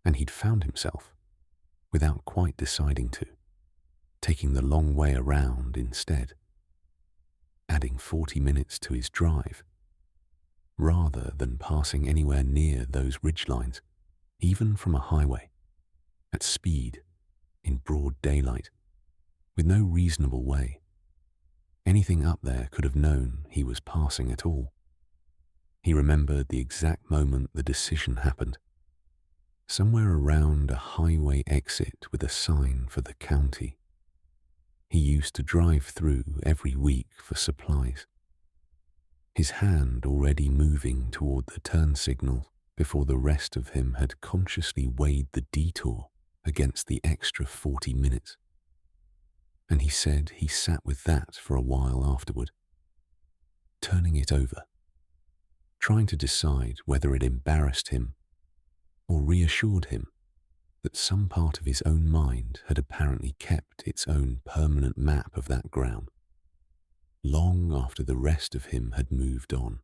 And he'd found himself, without quite deciding to, taking the long way around instead, adding 40 minutes to his drive, rather than passing anywhere near those ridgelines, even from a highway, at speed, in broad daylight, with no reasonable way. Anything up there could have known he was passing at all. He remembered the exact moment the decision happened. Somewhere around a highway exit with a sign for the county. He used to drive through every week for supplies. His hand already moving toward the turn signal before the rest of him had consciously weighed the detour against the extra 40 minutes. And he said he sat with that for a while afterward, turning it over, trying to decide whether it embarrassed him or reassured him that some part of his own mind had apparently kept its own permanent map of that ground, long after the rest of him had moved on.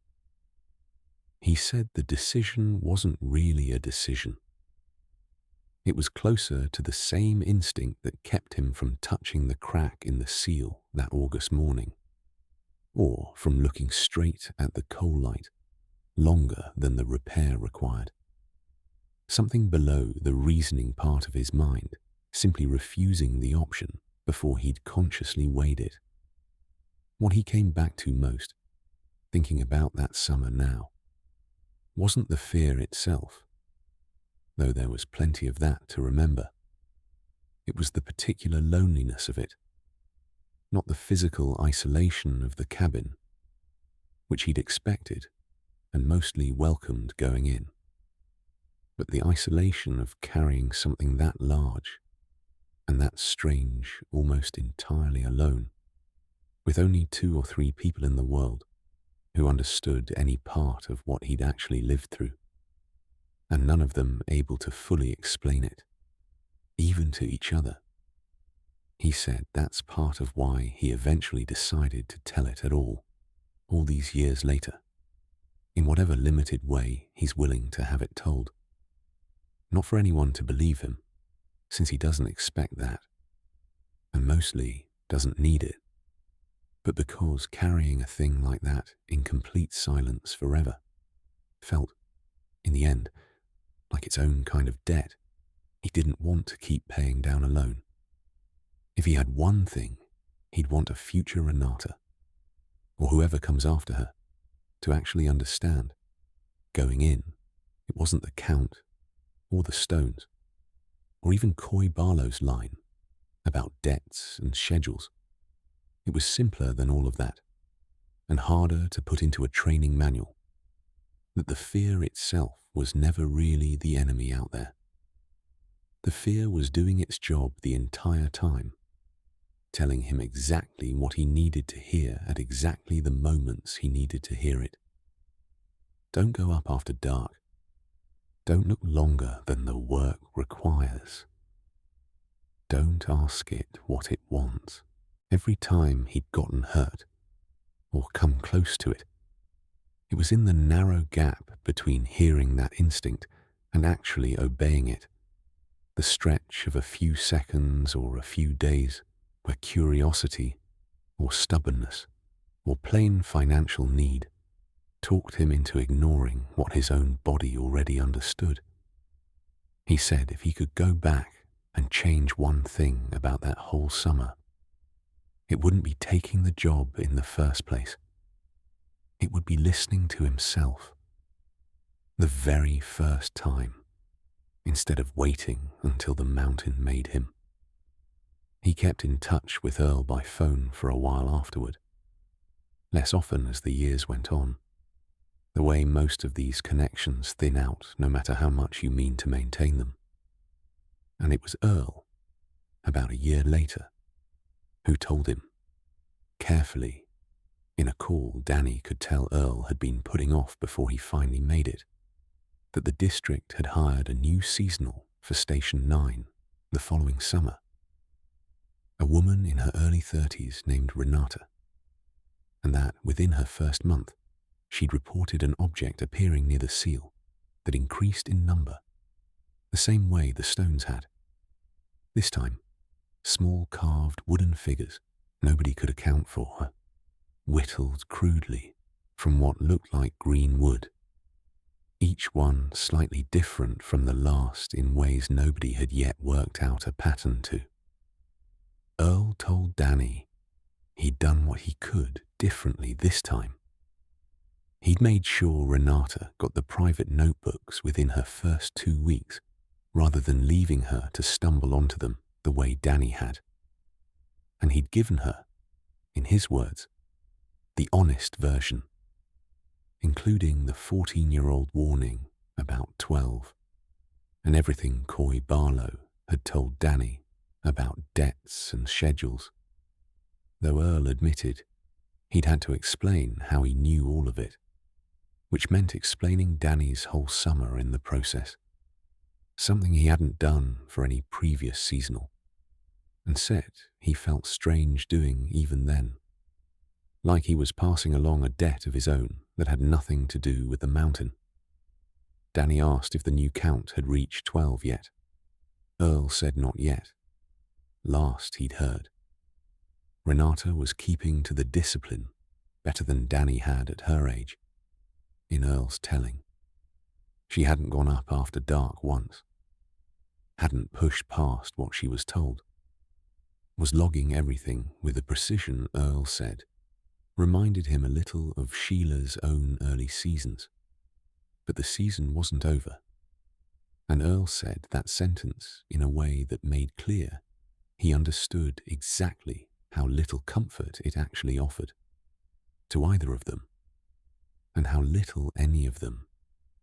He said the decision wasn't really a decision. It was closer to the same instinct that kept him from touching the crack in the seal that August morning, or from looking straight at the coal light longer than the repair required. Something below the reasoning part of his mind, simply refusing the option before he'd consciously weighed it. What he came back to most, thinking about that summer now, wasn't the fear itself, though there was plenty of that to remember. It was the particular loneliness of it, not the physical isolation of the cabin, which he'd expected and mostly welcomed going in, but the isolation of carrying something that large and that strange almost entirely alone, with only 2 or 3 people in the world who understood any part of what he'd actually lived through, and none of them able to fully explain it, even to each other. He said that's part of why he eventually decided to tell it at all these years later, in whatever limited way he's willing to have it told. Not for anyone to believe him, since he doesn't expect that, and mostly doesn't need it, but because carrying a thing like that in complete silence forever felt, in the end, like its own kind of debt he didn't want to keep paying down alone. If he had one thing, he'd want a future Renata, or whoever comes after her, to actually understand. Going in, it wasn't the Count, or the Stones, or even Coy Barlow's line about debts and schedules. It was simpler than all of that, and harder to put into a training manual, that the fear itself was never really the enemy out there. The fear was doing its job the entire time, telling him exactly what he needed to hear at exactly the moments he needed to hear it. Don't go up after dark. Don't look longer than the work requires. Don't ask it what it wants. Every time he'd gotten hurt, or come close to it, it was in the narrow gap between hearing that instinct and actually obeying it, the stretch of a few seconds or a few days where curiosity or stubbornness or plain financial need talked him into ignoring what his own body already understood. He said if he could go back and change one thing about that whole summer, it wouldn't be taking the job in the first place. It would be listening to himself, the very first time, instead of waiting until the mountain made him. He kept in touch with Earl by phone for a while afterward, less often as the years went on, the way most of these connections thin out no matter how much you mean to maintain them. And it was Earl, about a year later, who told him, carefully, in a call Danny could tell Earl had been putting off before he finally made it, that the district had hired a new seasonal for Station 9 the following summer. a woman in her early 30s named Renata, and that within her first month, she'd reported an object appearing near the seal that increased in number, the same way the stones had. This time, small carved wooden figures nobody could account for, whittled crudely from what looked like green wood, each one slightly different from the last in ways nobody had yet worked out a pattern to. Earl told Danny he'd done what he could differently this time. He'd made sure Renata got the private notebooks within her first 2 weeks, rather than leaving her to stumble onto them the way Danny had. And he'd given her, in his words, the honest version, including the 14-year-old warning about 12, and everything Coy Barlow had told Danny about debts and schedules, though Earl admitted he'd had to explain how he knew all of it, which meant explaining Danny's whole summer in the process, something he hadn't done for any previous seasonal, and said he felt strange doing even then, like he was passing along a debt of his own that had nothing to do with the mountain. Danny asked if the new count had reached 12 yet. Earl said not yet. Last he'd heard, Renata was keeping to the discipline better than Danny had at her age. In Earl's telling, she hadn't gone up after dark once, hadn't pushed past what she was told, was logging everything with a precision Earl said reminded him a little of Sheila's own early seasons. But the season wasn't over, and Earl said that sentence in a way that made clear he understood exactly how little comfort it actually offered to either of them, and how little any of them,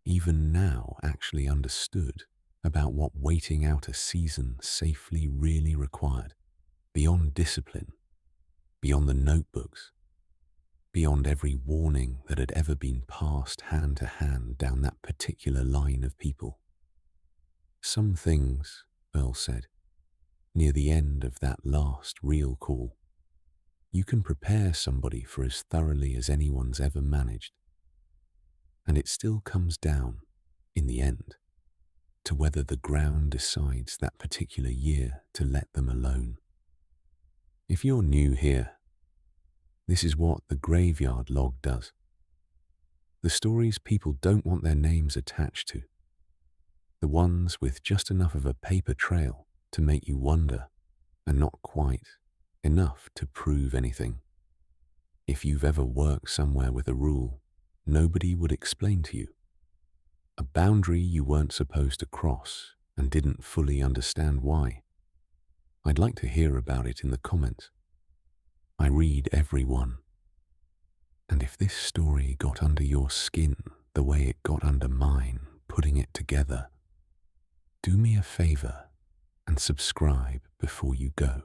even now, actually understood about what waiting out a season safely really required, beyond discipline, beyond the notebooks, beyond every warning that had ever been passed hand to hand down that particular line of people. Some things, Earl said, near the end of that last real call, you can prepare somebody for as thoroughly as anyone's ever managed, and it still comes down, in the end, to whether the ground decides that particular year to let them alone. If you're new here, this is what the graveyard log does. The stories people don't want their names attached to. The ones with just enough of a paper trail to make you wonder, and not quite enough to prove anything. If you've ever worked somewhere with a rule nobody would explain to you, a boundary you weren't supposed to cross and didn't fully understand why, I'd like to hear about it in the comments. I read every one. And if this story got under your skin the way it got under mine putting it together, do me a favor and subscribe before you go.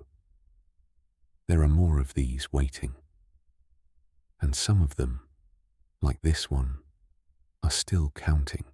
There are more of these waiting, and some of them, like this one, are still counting.